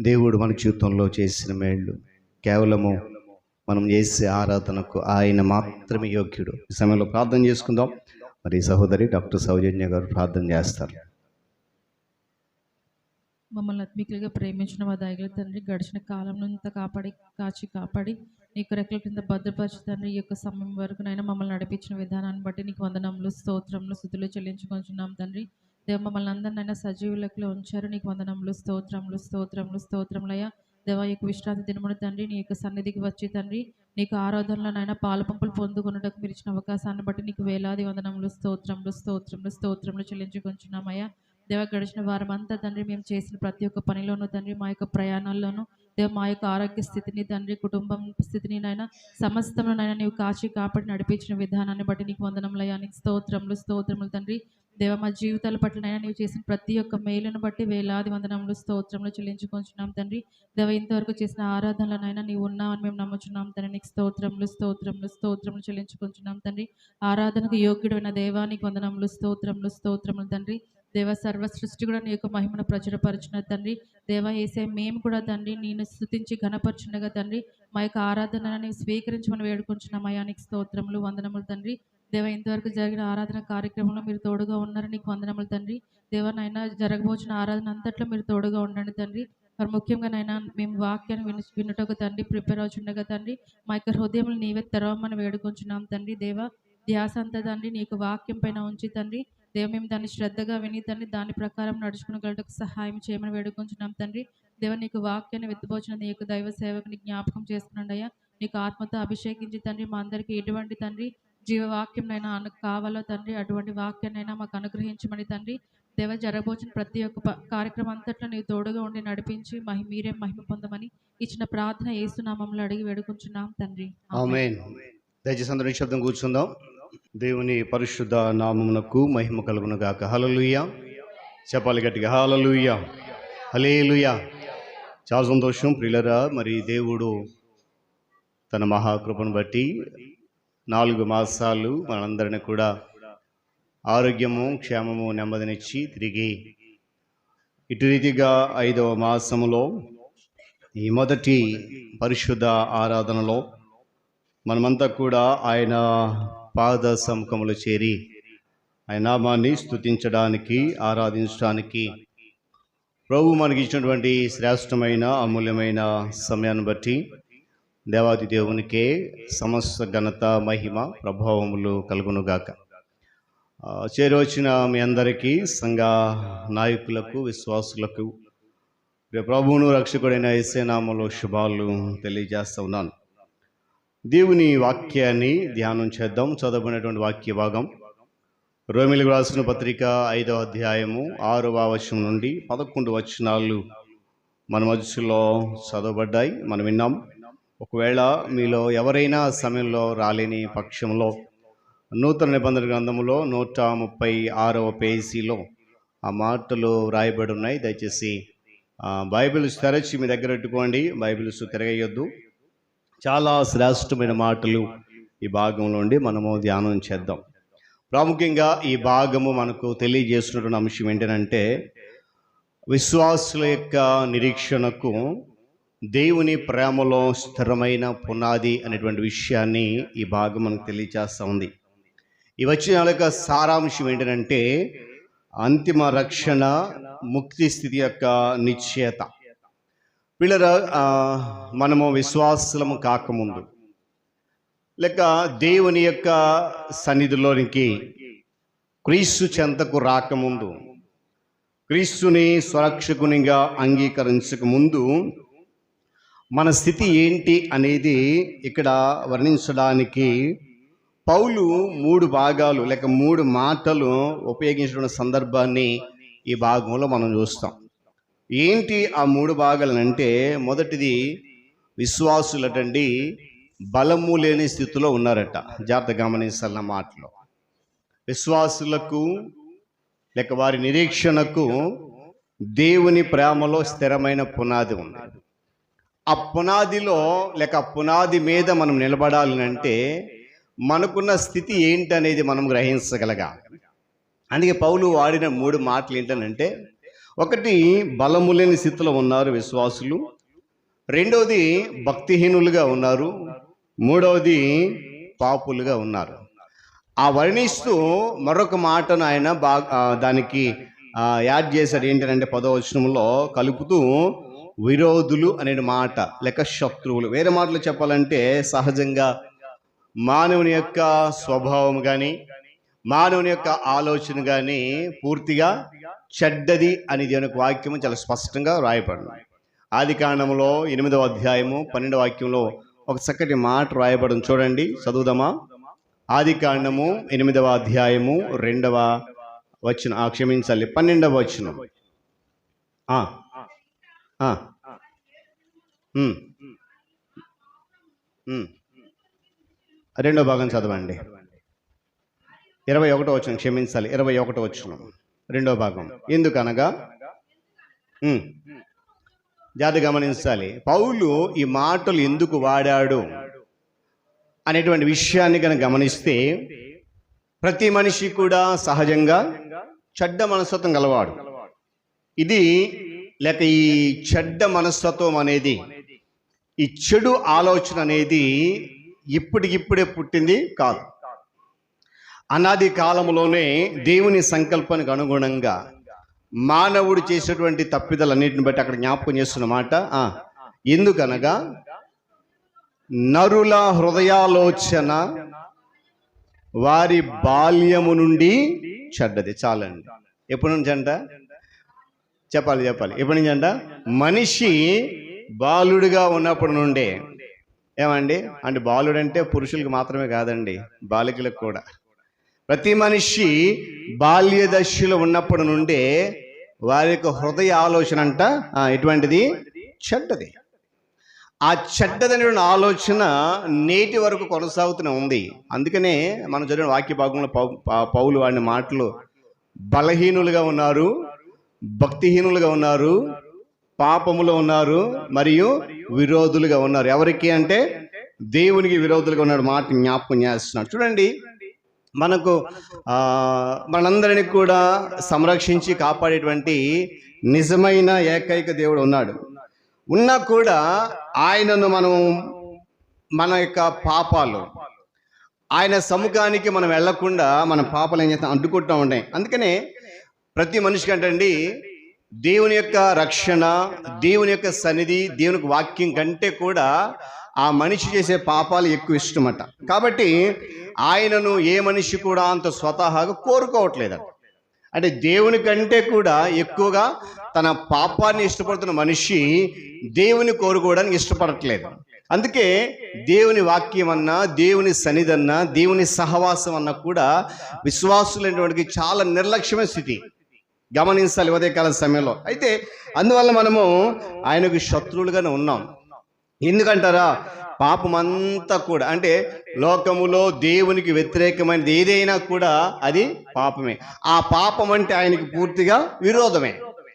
దేవుడు మన జీవితంలో చేసిన మేళ్ళు కేవలము మనం చేసే ఆరాధనకు ఆయన మాత్రమే యోగ్యుడు. ఈ సమయంలో ప్రార్థన చేసుకుందాం. మరి సహోదరి డాక్టర్ సౌజన్య గారు ప్రార్థన చేస్తారు. మమ్మల్ని ఆత్మీకులుగా ప్రేమించిన మా దయగల తండ్రి, గడిచిన కాలం అంతా కాపాడి నీకు రెక్కల కింద భద్రపరిచి తండ్రి, ఈ యొక్క సమయం వరకు నైనా మమ్మల్ని నడిపించిన విధానాన్ని బట్టి నీకు వందనములు, స్తోత్రములు, స్తుతులు చెల్లించుకుంటున్నాం తండ్రి. దేవ మమ్మల్ని అందరినైనా సజీవ లెక్కలో ఉంచారు. నీకు వందనములు, స్తోత్రములు, స్తోత్రములు, స్తోత్రములయ్యా. దేవ యొక్క విశ్రాంతి దినమున తండ్రి నీ యొక్క సన్నిధికి వచ్చి తండ్రి నీకు ఆరాధనలోనైనా పాలు పంపులు పొందుకున్నటకు మీరు ఇచ్చిన అవకాశాన్ని బట్టి నీకు వేలాది వందనములు, స్తోత్రములు, స్తోత్రములు, స్తోత్రములు చెల్లించుకుంటున్నామయ్యా. దేవ గడిచిన వారం అంతా తండ్రి మేము చేసిన ప్రతి ఒక్క పనిలోనూ తండ్రి, మా యొక్క ప్రయాణాల్లోనూ దేవ మా యొక్క ఆరోగ్య స్థితిని తండ్రి, కుటుంబం స్థితిని నైనా సమస్తంలోనైనా నీవు కాపాడి నడిపించిన విధానాన్ని బట్టి నీకు వందనములయ్యా. నీకు స్తోత్రములు, స్తోత్రములు తండ్రి. దేవ మా జీవితాల పట్లనైనా నీవు చేసిన ప్రతి ఒక్క మేలును బట్టి వేలాది వందనములు, స్తోత్రములు చెల్లించుకుంటున్నాం తండ్రి. దేవ ఇంతవరకు చేసిన ఆరాధనలనైనా నీవు ఉన్నావని మేము నమ్ముచున్నాం తండ్రి. నీకు స్తోత్రములు, స్తోత్రములు, స్తోత్రములు చెల్లించుకుంటున్నాం తండ్రి. ఆరాధనకు యోగ్యుడైన దేవానికి వందనములు, స్తోత్రములు, స్తోత్రములు తండ్రి. దేవ సర్వ సృష్టి కూడా నీ యొక్క మహిమను ప్రచురపరచిన తండ్రి. దేవ యేసే మేము కూడా తండ్రి నేను స్తుతించి ఘనపరచుండగా తండ్రి మా యొక్క ఆరాధనను నీవు స్వీకరించమని వేడుకుంటున్నాం. అయానికి స్తోత్రములు, వందనములు తండ్రి. దేవ ఇంతవరకు జరిగిన ఆరాధన కార్యక్రమంలో మీరు తోడుగా ఉన్నారు, నీకు వందనములు తండ్రి. దేవనైనా జరగబోచిన ఆరాధన అంతట్లో మీరు తోడుగా ఉండండి తండ్రి. మరి ముఖ్యంగా నైనా మేము వాక్యాన్ని వినుటకు తండ్రి ప్రిపేర్ అవుతుండగా తండ్రి మా యొక్క హృదయములు నీవే తెరవమని వేడుకుంటున్నాం తండ్రి. దేవ ధ్యాస అంతా తండ్రి నీకు వాక్యం పైన ఉంచి తండ్రి. దేవ మేము దాన్ని శ్రద్ధగా విని తండ్రి దాని ప్రకారం నడుచుకునగలటకు సహాయం చేయమని వేడుకుంటున్నాం తండ్రి. దేవ నీకు వాక్యాన్ని వెతుపోచిన నీ యొక్క దైవ సేవకుని జ్ఞాపకం చేసుకున్నాడు అయ్యా. నీకు ఆత్మతో అభిషేకించి తండ్రి మా అందరికీ ఎటువంటి తండ్రి జీవవాక్యంనైనా కావాలో తండ్రి అటువంటి వాక్యాన్నైనా మాకు అనుగ్రహించమని తండ్రి. దేవ జరగబోచిన ప్రతి ఒక్క కార్యక్రమం అంతట్లో నీవు తోడుగా ఉండి నడిపించి మీరే మహిమ పొందమని ఇచ్చిన ప్రార్థన యేసునామములో అడిగి వేడుకుంటున్నాం తండ్రి. ఆమేన్. దయచేసి అందరూ నిశ్శబ్దం కూర్చుందాం. దేవుని పరిశుద్ధ నామమునకు మహిమ కలుగును గాక. హల్లెలూయా. చెప్పాలి గట్టిగా, హల్లెలూయా, హల్లెలూయా. చాలా సంతోషం ప్రియులరా. మరి దేవుడు తన మహాకృపను బట్టి 4 మాసాలు మనందరిని కూడా ఆరోగ్యము, క్షేమము, నెమ్మదినిచ్చి తిరిగి ఇటు రీతిగా 5వ మాసములో ఈ మొదటి పరిశుద్ధ ఆరాధనలో మనమంతా కూడా ఆయన పాద సముఖములో చేరి ఆయన నామాన్ని స్తుతించడానికి, ఆరాధించడానికి ప్రభు మనకి ఇచ్చినటువంటి శ్రేష్టమైన అమూల్యమైన సమయాన్ని బట్టి దేవాది దేవునికే సమస్త ఘనత, మహిమ, ప్రభావములు కలుగునుగాక. చేరవచ్చిన మీ అందరికీ, సంఘ నాయకులకు, విశ్వాసులకు ప్రభువును రక్షకుడైన యేసే నామములో శుభాలు తెలియజేస్తూ ఉన్నాను. దేవుని వాక్యాన్ని ధ్యానం చేద్దాం. చదవబడినటువంటి వాక్య భాగం రోమీయులకు రాసిన పత్రిక 5వ అధ్యాయము 6వ వచనం నుండి 11 వచనాలు మన మధ్యలో చదవబడ్డాయి, మనం విన్నాం. ఒకవేళ మీలో ఎవరైనా సమయంలో రాలేని పక్షంలో నూతన నిబంధన గ్రంథములో 136వ పేజీలో ఆ మాటలు రాయబడి ఉన్నాయి. దయచేసి బైబిల్స్ తెరచి మీ దగ్గర పెట్టుకోండి. బైబిల్స్ తిరగేయొద్దు. చాలా శ్రేష్టమైన మాటలు ఈ భాగంలో నుండి మనము ధ్యానం చేద్దాం. ప్రాముఖ్యంగా ఈ భాగము మనకు తెలియజేస్తున్నటువంటి అంశం ఏంటంటే విశ్వాసుల యొక్క నిరీక్షణకు దేవుని ప్రేమలో స్థిరమైన పునాది అనేటువంటి విషయాన్ని ఈ భాగం మనకు తెలియజేస్తూ ఉంది. ఈ వచ్చిన యొక్క సారాంశం ఏంటంటే అంతిమ రక్షణ, ముక్తి స్థితి యొక్క నిశ్చయత. వీళ్ళ మనము విశ్వాసులము కాకముందు లేక దేవుని యొక్క సన్నిధిలోనికి క్రీస్తు చెంతకు రాకముందు, క్రీస్తుని స్వరక్షకునిగా అంగీకరించక ముందు మన స్థితి ఏంటి అనేది ఇక్కడ వర్ణించడానికి పౌలు 3 భాగాలు లేక 3 మాటలు ఉపయోగించిన సందర్భాన్ని ఈ భాగంలో మనం చూస్తాం. ఏంటి ఆ 3 భాగాలు అంటే, మొదటిది విశ్వాసులటండి బలము లేని స్థితిలో ఉన్నారట. జాగ్రత్త గమనించాలన్న మాటలో విశ్వాసులకు లేక వారి నిరీక్షణకు దేవుని ప్రేమలో స్థిరమైన పునాది ఉంది. ఆ పునాదిలో లేక పునాది మీద మనం నిలబడాలి అంటే మనకున్న స్థితి ఏంటనేది మనం గ్రహించగలగాలి. అందుకే పౌలు వాడిన 3 మాటలు ఏంటనంటే, ఒకటి బలము లేని స్థితిలో ఉన్నారు విశ్వాసులు, రెండవది భక్తిహీనులుగా ఉన్నారు, మూడవది పాపులుగా ఉన్నారు. ఆ వర్ణిస్తూ మరొక మాటను ఆయన దానికి యాడ్ చేశాడు. ఏంటంటే 10వ వచనంలో కలుపుతూ విరోధులు అనే మాట లేక శత్రువులు. వేరే మాటలు చెప్పాలంటే సహజంగా మానవుని యొక్క స్వభావం కానీ మానవుని యొక్క ఆలోచన కానీ పూర్తిగా చెడ్డది అని దేవుని వాక్యము చాలా స్పష్టంగా రాయబడింది. ఆదికాండములో 8వ అధ్యాయము 12వ వాక్యంలో ఒక చక్కటి మాట రాయబడింది. చూడండి, చదువుదామా. ఆదికాండము 8వ అధ్యాయము 2వ వచనం, క్షమించాలి 12వ వచనం. రెండో భాగం చదవండి. 21వ వచనం, క్షమించాలి 21వ వచనం, రెండో భాగం. ఎందుకనగా జాగ్రత్త గమనించాలి. పౌలు ఈ మాటలు ఎందుకు వాడాడు అనేటువంటి విషయాన్ని కనుక గమనిస్తే, ప్రతి మనిషి కూడా సహజంగా చెడ్డ మనస్తత్వం గలవాడు. ఇది లేక ఈ చెడ్డ మనస్తత్వం అనేది, ఈ చెడు ఆలోచన అనేది ఇప్పటికిప్పుడే పుట్టింది కాదు. అనాది కాలంలోనే దేవుని సంకల్పానికి అనుగుణంగా మానవుడు చేసేటువంటి తప్పిదలన్నిటిని బట్టి అక్కడ జ్ఞాపకం చేస్తున్న మాట, ఎందుకనగా నరుల హృదయాలోచన వారి బాల్యము నుండి చెడ్డది. చాలండి. ఎప్పటి నుంచి అంట చెప్పాలి ఎప్పటి నుంచి అంట? మనిషి బాలుడిగా ఉన్నప్పటి నుండే. ఏమండి అంటే బాలుడు అంటే పురుషులకు మాత్రమే కాదండి, బాలికలకు కూడా. ప్రతి మనిషి బాల్య దశలో ఉన్నప్పటి నుండే వారి యొక్క హృదయ ఆలోచన అంట ఎటువంటిది? చెడ్డది. ఆ చెడ్డదైన ఆలోచన నేటి వరకు కొనసాగుతూనే ఉంది. అందుకనే మనం చదివిన వాక్య భాగంలో పౌలు వాడిన మాటలు, బలహీనులుగా ఉన్నారు, భక్తిహీనులుగా ఉన్నారు, పాపములో ఉన్నారు, మరియు విరోధులుగా ఉన్నారు. ఎవరికి అంటే దేవునికి విరోధులుగా ఉన్నాడు మాట జ్ఞాపకం చేస్తున్నాడు. చూడండి, మనకు మనందరినీ కూడా సంరక్షించి కాపాడేటువంటి నిజమైన ఏకైక దేవుడు ఉన్నాడు. ఉన్నా కూడా ఆయనను మనం మన యొక్క పాపాలు ఆయన సముఖానికి మనం వెళ్లకుండా మన పాపాలు ఏం చేస్తాం? అడ్డుకుంటూ ఉంటాయి. అందుకనే ప్రతి మనిషికి అంటండి దేవుని యొక్క రక్షణ, దేవుని యొక్క సన్నిధి, దేవునికి వాక్యం కంటే కూడా ఆ మనిషి చేసే పాపాలు ఎక్కువ ఇష్టమట. కాబట్టి ఆయనను ఏ మనిషి కూడా అంత స్వతహాగా కోరుకోవట్లేదట. అంటే దేవుని కంటే కూడా ఎక్కువగా తన పాపాన్ని ఇష్టపడుతున్న మనిషి దేవుని కోరుకోవడానికి ఇష్టపడట్లేదు. అందుకే దేవుని వాక్యం అన్నా, దేవుని సన్నిధి అన్నా, దేవుని సహవాసం అన్నా కూడా విశ్వాసులైనటువంటి చాలా నిర్లక్ష్యమైన స్థితి గమనించాలి ఉదయకాల సమయంలో. అయితే అందువల్ల మనము ఆయనకు శత్రువులుగానే ఉన్నాం. ఎందుకంటారా? పాపమంతా కూడా అంటే లోకములో దేవునికి వ్యతిరేకమైనది ఏదైనా కూడా అది పాపమే. ఆ పాపం అంటే ఆయనకి పూర్తిగా విరోధమే.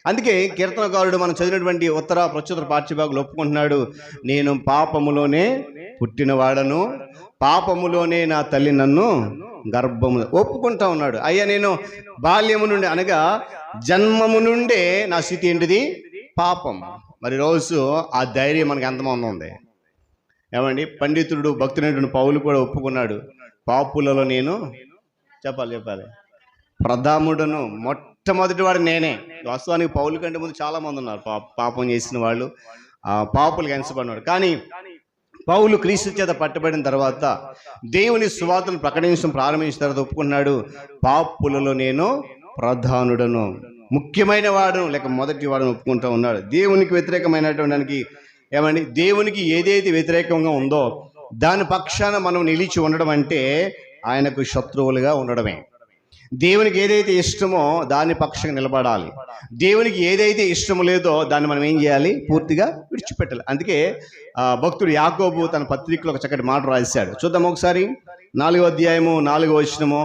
అందుకే కీర్తనకారుడు మనం చదివినటువంటి ప్రచుర పాఠ్యభాగంలో ఒప్పుకుంటున్నాడు, నేను పాపములోనే పుట్టినవాడను, పాపములోనే నా తల్లి నన్ను గర్భము ఒప్పుకుంటా ఉన్నాడు. అయ్యా నేను బాల్యము నుండి అనగా జన్మము నుండే నా స్థితి ఏంటిది? పాపం. మరి రోజు ఆ ధైర్యం మనకి ఎంతమంది ఉంది? ఏమండి, పండితుడు భక్తుడైనటువంటి పౌలు కూడా ఒప్పుకున్నాడు, పాపులలో నేను చెప్పాలి ప్రథముడను, మొట్టమొదటి వాడు నేనే. వాస్తవానికి పౌలు కంటే ముందు చాలా మంది ఉన్నారు పాపం చేసిన వాళ్ళు, పాపులుగా ఎంచబడినాడు. కానీ పౌలు క్రీస్తు చేత పట్టబడిన తర్వాత దేవుని సువార్తను ప్రకటించడం ప్రారంభించిన తర్వాత ఒప్పుకున్నాడు, పాపులలో నేను ప్రధానుడను, ముఖ్యమైన వాడును, లేక మొదటి వాడును ఒప్పుకుంటూ ఉన్నాడు. దేవునికి వ్యతిరేకమైనటువంటి ఏమండి, దేవునికి ఏదైతే వ్యతిరేకంగా ఉందో దాని పక్షాన మనం నిలిచి ఉండడం అంటే ఆయనకు శత్రువులుగా ఉండడమే. దేవునికి ఏదైతే ఇష్టమో దాని పక్షంగా నిలబడాలి. దేవునికి ఏదైతే ఇష్టం లేదో దాన్ని మనం ఏం చేయాలి? పూర్తిగా విడిచిపెట్టాలి. అందుకే భక్తుడు యాకోబు తన పత్రికలో ఒక చక్కటి మాట రాశాడు. చూద్దాం ఒకసారి. 4వ అధ్యాయము 4వ వచనము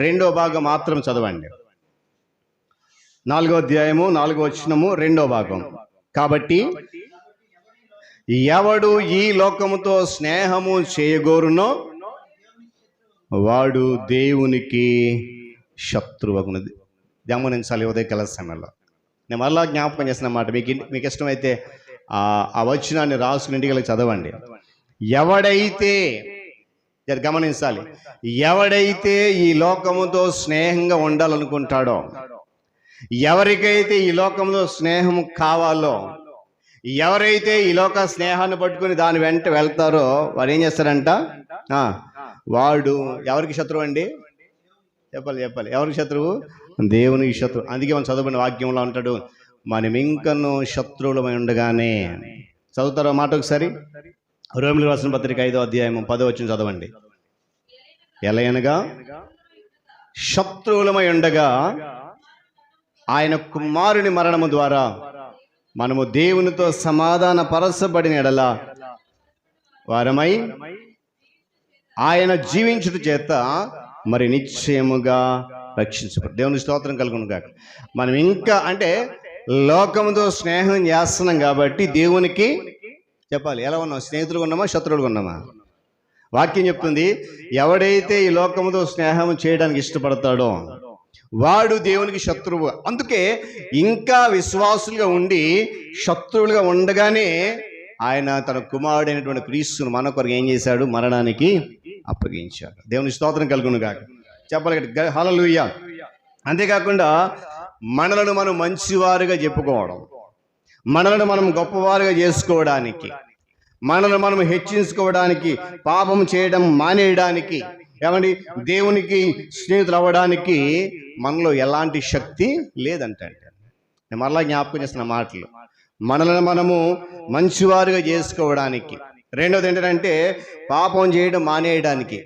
2వ భాగం మాత్రం చదవండి. 4వ అధ్యాయము 4వ వచనము 2వ భాగం. కాబట్టి ఎవడు ఈ లోకముతో స్నేహము చేయగోరునో వాడు దేవునికి శత్రువగునది. గమనించాలి. ఉదయకాల సమయంలో నేను మరలా జ్ఞాపకం చేసిన మాట, మీకు ఇష్టమైతే ఆ వచనాన్ని రాసుకుని ఇంటికి చదవండి. ఎవడైతే, గమనించాలి, ఎవడైతే ఈ లోకముతో స్నేహంగా ఉండాలనుకుంటాడో, ఎవరికైతే ఈ లోకంలో స్నేహం కావాలో, ఎవరైతే ఈ లోక స్నేహాన్ని పట్టుకుని దాని వెంట వెళ్తారో వాడు ఏం చేస్తారంట? వాడు ఎవరికి శత్రువు అండి? చెప్పాలి. ఎవరికి శత్రువు? దేవునికి శత్రువు. అందుకే మనం చదువుకున్న వాక్యంలో అంటాడు, మనం ఇంకను శత్రువులమై ఉండగానే. చదువుతారో మాట ఒకసారి. రోమిలికి రాసిన పత్రిక 5వ అధ్యాయం 10వ వచనం చదవండి. ఎలయనగా శత్రువులమై ఉండగా ఆయన కుమారుని మరణము ద్వారా మనము దేవునితో సమాధాన పరచబడిన ఎడల వారమై ఆయన జీవించుట చేత మరి నిశ్చయముగా రక్షించబడి. దేవుని స్తోత్రం కలుగును గాక. మనం ఇంకా అంటే లోకముతో స్నేహం చేస్తున్నాం కాబట్టి దేవునికి చెప్పాలి ఎలా ఉన్నాం? స్నేహితులుగా ఉన్నామా, శత్రువులుగా ఉన్నామా? వాక్యం చెప్తుంది, ఎవడైతే ఈ లోకముతో స్నేహం చేయడానికి ఇష్టపడతాడో వాడు దేవునికి శత్రువు. అందుకే ఇంకా విశ్వాసులుగా ఉండి శత్రువులుగా ఉండగానే ఆయన తన కుమారుడైనటువంటి క్రీస్తును మన కొరకు ఏం చేశాడు? మరణానికి అప్పగించాడు. దేవుని స్తోత్రం కలుగును గాక. చెప్పాలి హల్లెలూయా. అంతేకాకుండా మనలను మనం మంచివారుగా చెప్పుకోవడం, మనలను మనం గొప్పవారుగా చేసుకోవడానికి, మనల్ని మనం హెచ్చించుకోవడానికి, పాపం చేయడం మానేయడానికి, ఏమండి దేవునికి స్నేహితులు అవ్వడానికి మనలో ఎలాంటి శక్తి లేదంటే. నేను మరలా జ్ఞాపకం చేసిన మాటలు, మనల్ని మనము మంచివారుగా చేసుకోవడానికి, రెండోది ఏంటంటే పాపం చేయడం మానేయడానికి,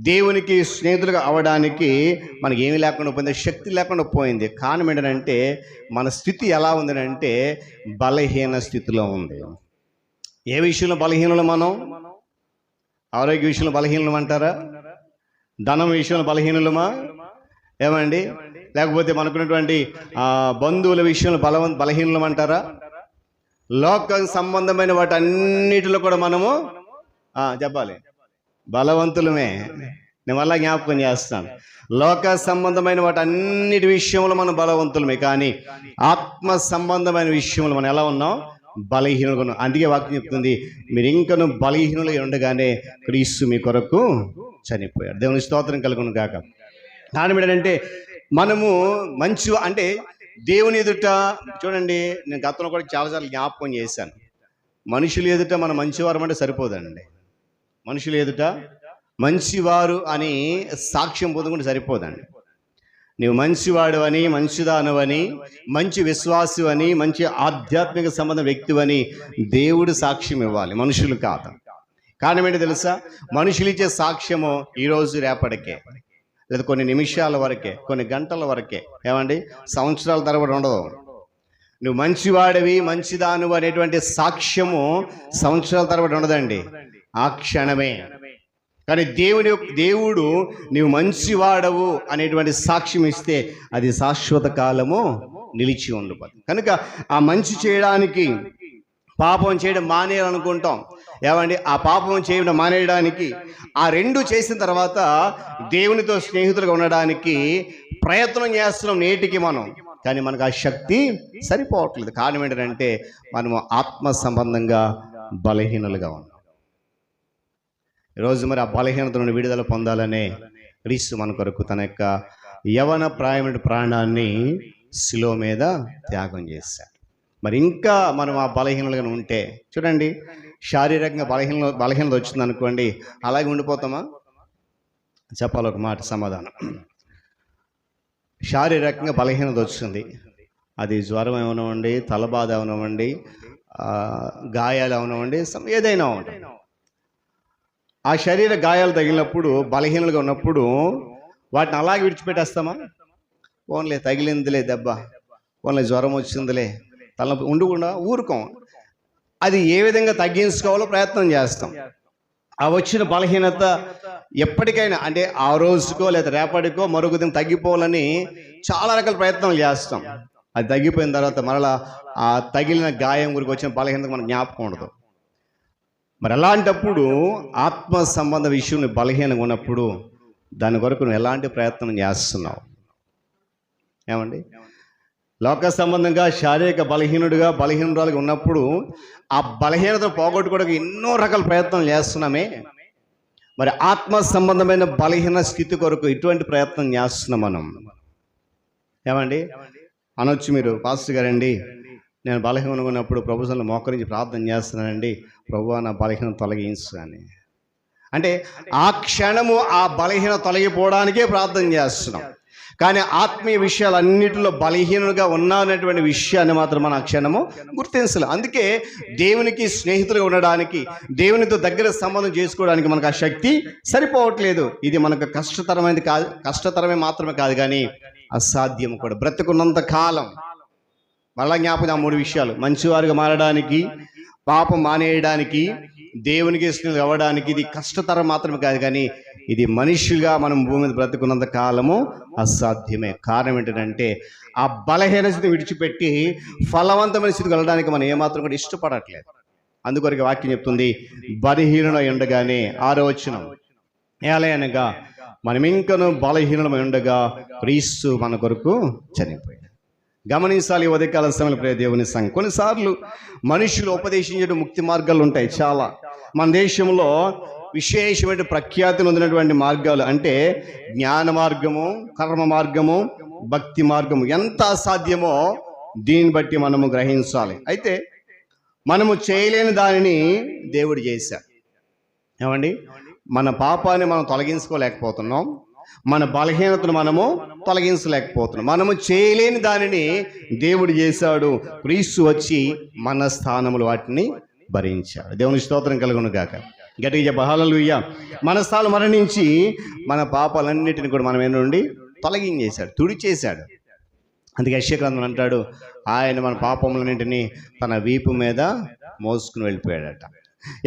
దేవునికి స్నేహితులుగా అవ్వడానికి మనకి ఏమీ లేకుండా పోయింది, శక్తి లేకుండా పోయింది. కారణం ఏంటంటే మన స్థితి ఎలా ఉందంటే బలహీన స్థితిలో ఉంది. ఏ విషయంలో బలహీనులు? మనం ఆరోగ్య విషయంలో బలహీనులు అంటారా? ధనం విషయంలో బలహీనులమా? ఏమండి? లేకపోతే మనకున్నటువంటి బంధువుల విషయంలో బలహీనులం అంటారా? లోక సంబంధమైన వాటి అన్నిటిలో కూడా మనము చెప్పాలి బలవంతులమే. నేను మళ్ళా జ్ఞాపకం చేస్తాను, లోక సంబంధమైన వాటి అన్నిటి విషయంలో మనం బలవంతులమే, కానీ ఆత్మ సంబంధమైన విషయంలో మనం ఎలా ఉన్నాం? బలహీనులుగా ఉన్నాం. అందుకే వాక్యం చెప్తుంది, మీరు ఇంకను బలహీనులుగా ఉండగానే క్రీస్తు మీ కొరకు చనిపోయాడు. దేవుని స్తోత్రం కలుగును గాక. కారణం ఏంటంటే మనము మంచి అంటే దేవుని ఎదుట చూడండి, నేను గతంలో కూడా చాలాసార్లు జ్ఞాపకం చేశాను, మనుషులు ఎదుట మనం మంచివారు అంటే సరిపోదండి. మనుషులు ఎదుట మంచివారు అని సాక్ష్యం పొందుకుంటే సరిపోదండి. నువ్వు మంచివాడు అని, మంచిదానవని, మంచి విశ్వాసు అని, మంచి ఆధ్యాత్మిక సంబంధం వ్యక్తివని దేవుడు సాక్ష్యం ఇవ్వాలి, మనుషులు కాదు. కారణం ఏంటో తెలుసా? మనుషులు ఇచ్చే సాక్ష్యము ఈరోజు రేపటికే, లేదా కొన్ని నిమిషాల వరకే, కొన్ని గంటల వరకే, ఏమండి సంవత్సరాల తరబడి ఉండదు. నువ్వు మంచివాడివి, మంచిదాను అనేటువంటి సాక్ష్యము సంవత్సరాల తరబడి ఉండదండి, ఆ క్షణమే. కానీ దేవుడు నీవు మంచివాడవు అనేటువంటి సాక్ష్యం ఇస్తే అది శాశ్వత కాలము నిలిచి ఉండిపోతుంది. కనుక ఆ మంచి చేయడానికి పాపం చేయడం మానేయాలనుకుంటాం. ఏమండి ఆ పాపం చేయడం మానేయడానికి, ఆ రెండు చేసిన తర్వాత దేవునితో స్నేహితులుగా ఉండడానికి ప్రయత్నం చేస్తున్నాం నేటికి మనం. కానీ మనకు ఆ శక్తి సరిపోవట్లేదు. కారణం ఏంటంటే మనము ఆత్మ సంబంధంగా బలహీనులుగా ఉన్నాం. ఈరోజు మరి ఆ బలహీనత నుండి విడుదల పొందాలనే క్రీస్తు మన కొరకు తన యొక్క యవన ప్రాయమైన ప్రాణాన్ని శిలువ మీద త్యాగం చేశాడు. మరి ఇంకా మనం ఆ బలహీనలుగా ఉంటే చూడండి, శారీరకంగా బలహీనత వచ్చింది అనుకోండి, అలాగే ఉండిపోతామా? చెప్పాలి ఒక మాట సమాధానం. శారీరకంగా బలహీనత వచ్చింది, అది జ్వరం ఏమనివ్వండి, తలబాధ ఏమనివ్వండి, గాయాలు ఏమనివ్వండి, ఏదైనా ఉంటుంది. ఆ శరీర గాయాలు తగిలినప్పుడు, బలహీనలుగా ఉన్నప్పుడు వాటిని అలాగే విడిచిపెట్టేస్తామా? ఓన్లీ తగిలిందిలే దెబ్బ, ఓన్లీ జ్వరం వచ్చిందిలే, తలనొప్పి ఉండకుండా ఊరుకోం. అది ఏ విధంగా తగ్గించుకోవాలో ప్రయత్నం చేస్తాం. ఆ వచ్చిన బలహీనత ఎప్పటికైనా అంటే ఆ రోజుకో లేదా రేపటికో మరొక దిన తగ్గిపోవాలని చాలా రకాల ప్రయత్నాలు చేస్తాం. అది తగ్గిపోయిన తర్వాత మరలా ఆ తగిలిన గాయం గురికి వచ్చిన బలహీనత మనకు జ్ఞాపకం ఉండదు. మరి అలాంటప్పుడు ఆత్మ సంబంధ విషయం బలహీనంగా ఉన్నప్పుడు దాని కొరకు నువ్వు ఎలాంటి ప్రయత్నం చేస్తున్నావు? ఏమండి, లోక సంబంధంగా శారీరక బలహీనురాలుగా ఉన్నప్పుడు ఆ బలహీనతను పోగొట్టుకోవడానికి ఎన్నో రకాల ప్రయత్నాలు చేస్తున్నామే. మరి ఆత్మ సంబంధమైన బలహీన స్థితి కొరకు ఇటువంటి ప్రయత్నం చేస్తున్నాం మనం. ఏమండి అనొచ్చు మీరు, పాస్టర్ గారండి నేను బలహీనంగా ఉన్నప్పుడు ప్రభుత్వంలో మోకరించి ప్రార్థన చేస్తున్నానండి, ప్రభువా నా బలహీనం తొలగించు అని. అంటే ఆ క్షణము ఆ బలహీనం తొలగిపోవడానికే ప్రార్థన చేస్తున్నాం. కానీ ఆత్మీయ విషయాలన్నిటిలో బలహీనంగా ఉన్నానటువంటి విషయాన్ని మాత్రం మన క్షణము గుర్తించలేదు. అందుకే దేవునికి స్నేహితులుగా ఉండడానికి, దేవునితో దగ్గర సంబంధం చేసుకోవడానికి మనకు ఆ శక్తి సరిపోవట్లేదు. ఇది మనకు కష్టతరమే మాత్రమే కాదు, కానీ అసాధ్యం కూడా. బ్రతుకున్నంత కాలం మళ్ళా జ్ఞాపకం ఆ 3 విషయాలు: మంచివారుగా మారడానికి, పాపం మానేయడానికి, దేవునికి స్నేహితులు అవ్వడానికి ఇది కష్టతరం మాత్రమే కాదు, కానీ ఇది మనిషిగా మనం భూమి మీద బ్రతుకున్నంత కాలము అసాధ్యమే. కారణం ఏంటంటే ఆ బలహీన స్థితిని విడిచిపెట్టి ఫలవంతమైన స్థితికి వెళ్ళడానికి మనం ఏమాత్రం కూడా ఇష్టపడట్లేదు. అందుకొరకు వాక్యం చెప్తుంది, బలహీనులై ఉండగానే 6వ వచనం, ఏలయనగా మనం ఇంకను బలహీనులమై ఉండగా క్రీస్తు మన కొరకు చనిపోయాడు. గమనించాలి ఉదయకాల సమయంలో ప్రియ దేవుని సంఘం. కొన్నిసార్లు మనుషులు ఉపదేశించే ముక్తి మార్గాలు ఉంటాయి చాలా. మన దేశంలో విశేషమైన ప్రఖ్యాతి పొందినటువంటి మార్గాలు అంటే జ్ఞాన మార్గము, కర్మ మార్గము, భక్తి మార్గము. ఎంత అసాధ్యమో దీన్ని బట్టి మనము గ్రహించాలి. అయితే మనము చేయలేని దానిని దేవుడు చేశాడు. ఏమండి, మన పాపాన్ని మనం తొలగించుకోలేకపోతున్నాం, మన బలహీనతను మనము తొలగించలేకపోతున్నాం. మనము చేయలేని దానిని దేవుడు చేశాడు. క్రీస్తు వచ్చి మన స్థానములు వాటిని భరించాడు. దేవుని స్తోత్రం కలుగును గాక. గట్టిగా చెప్ప హల్లెలూయా. మన స్థానం మరణించి మన పాపాలన్నిటిని కూడా మనం నుండి తొలగించేశాడు, తుడిచేశాడు. అందుకే యెషయా గ్రంథం అంటాడు, ఆయన మన పాపములన్నింటినీ తన వీపు మీద మోసుకుని వెళ్ళిపోయాడట.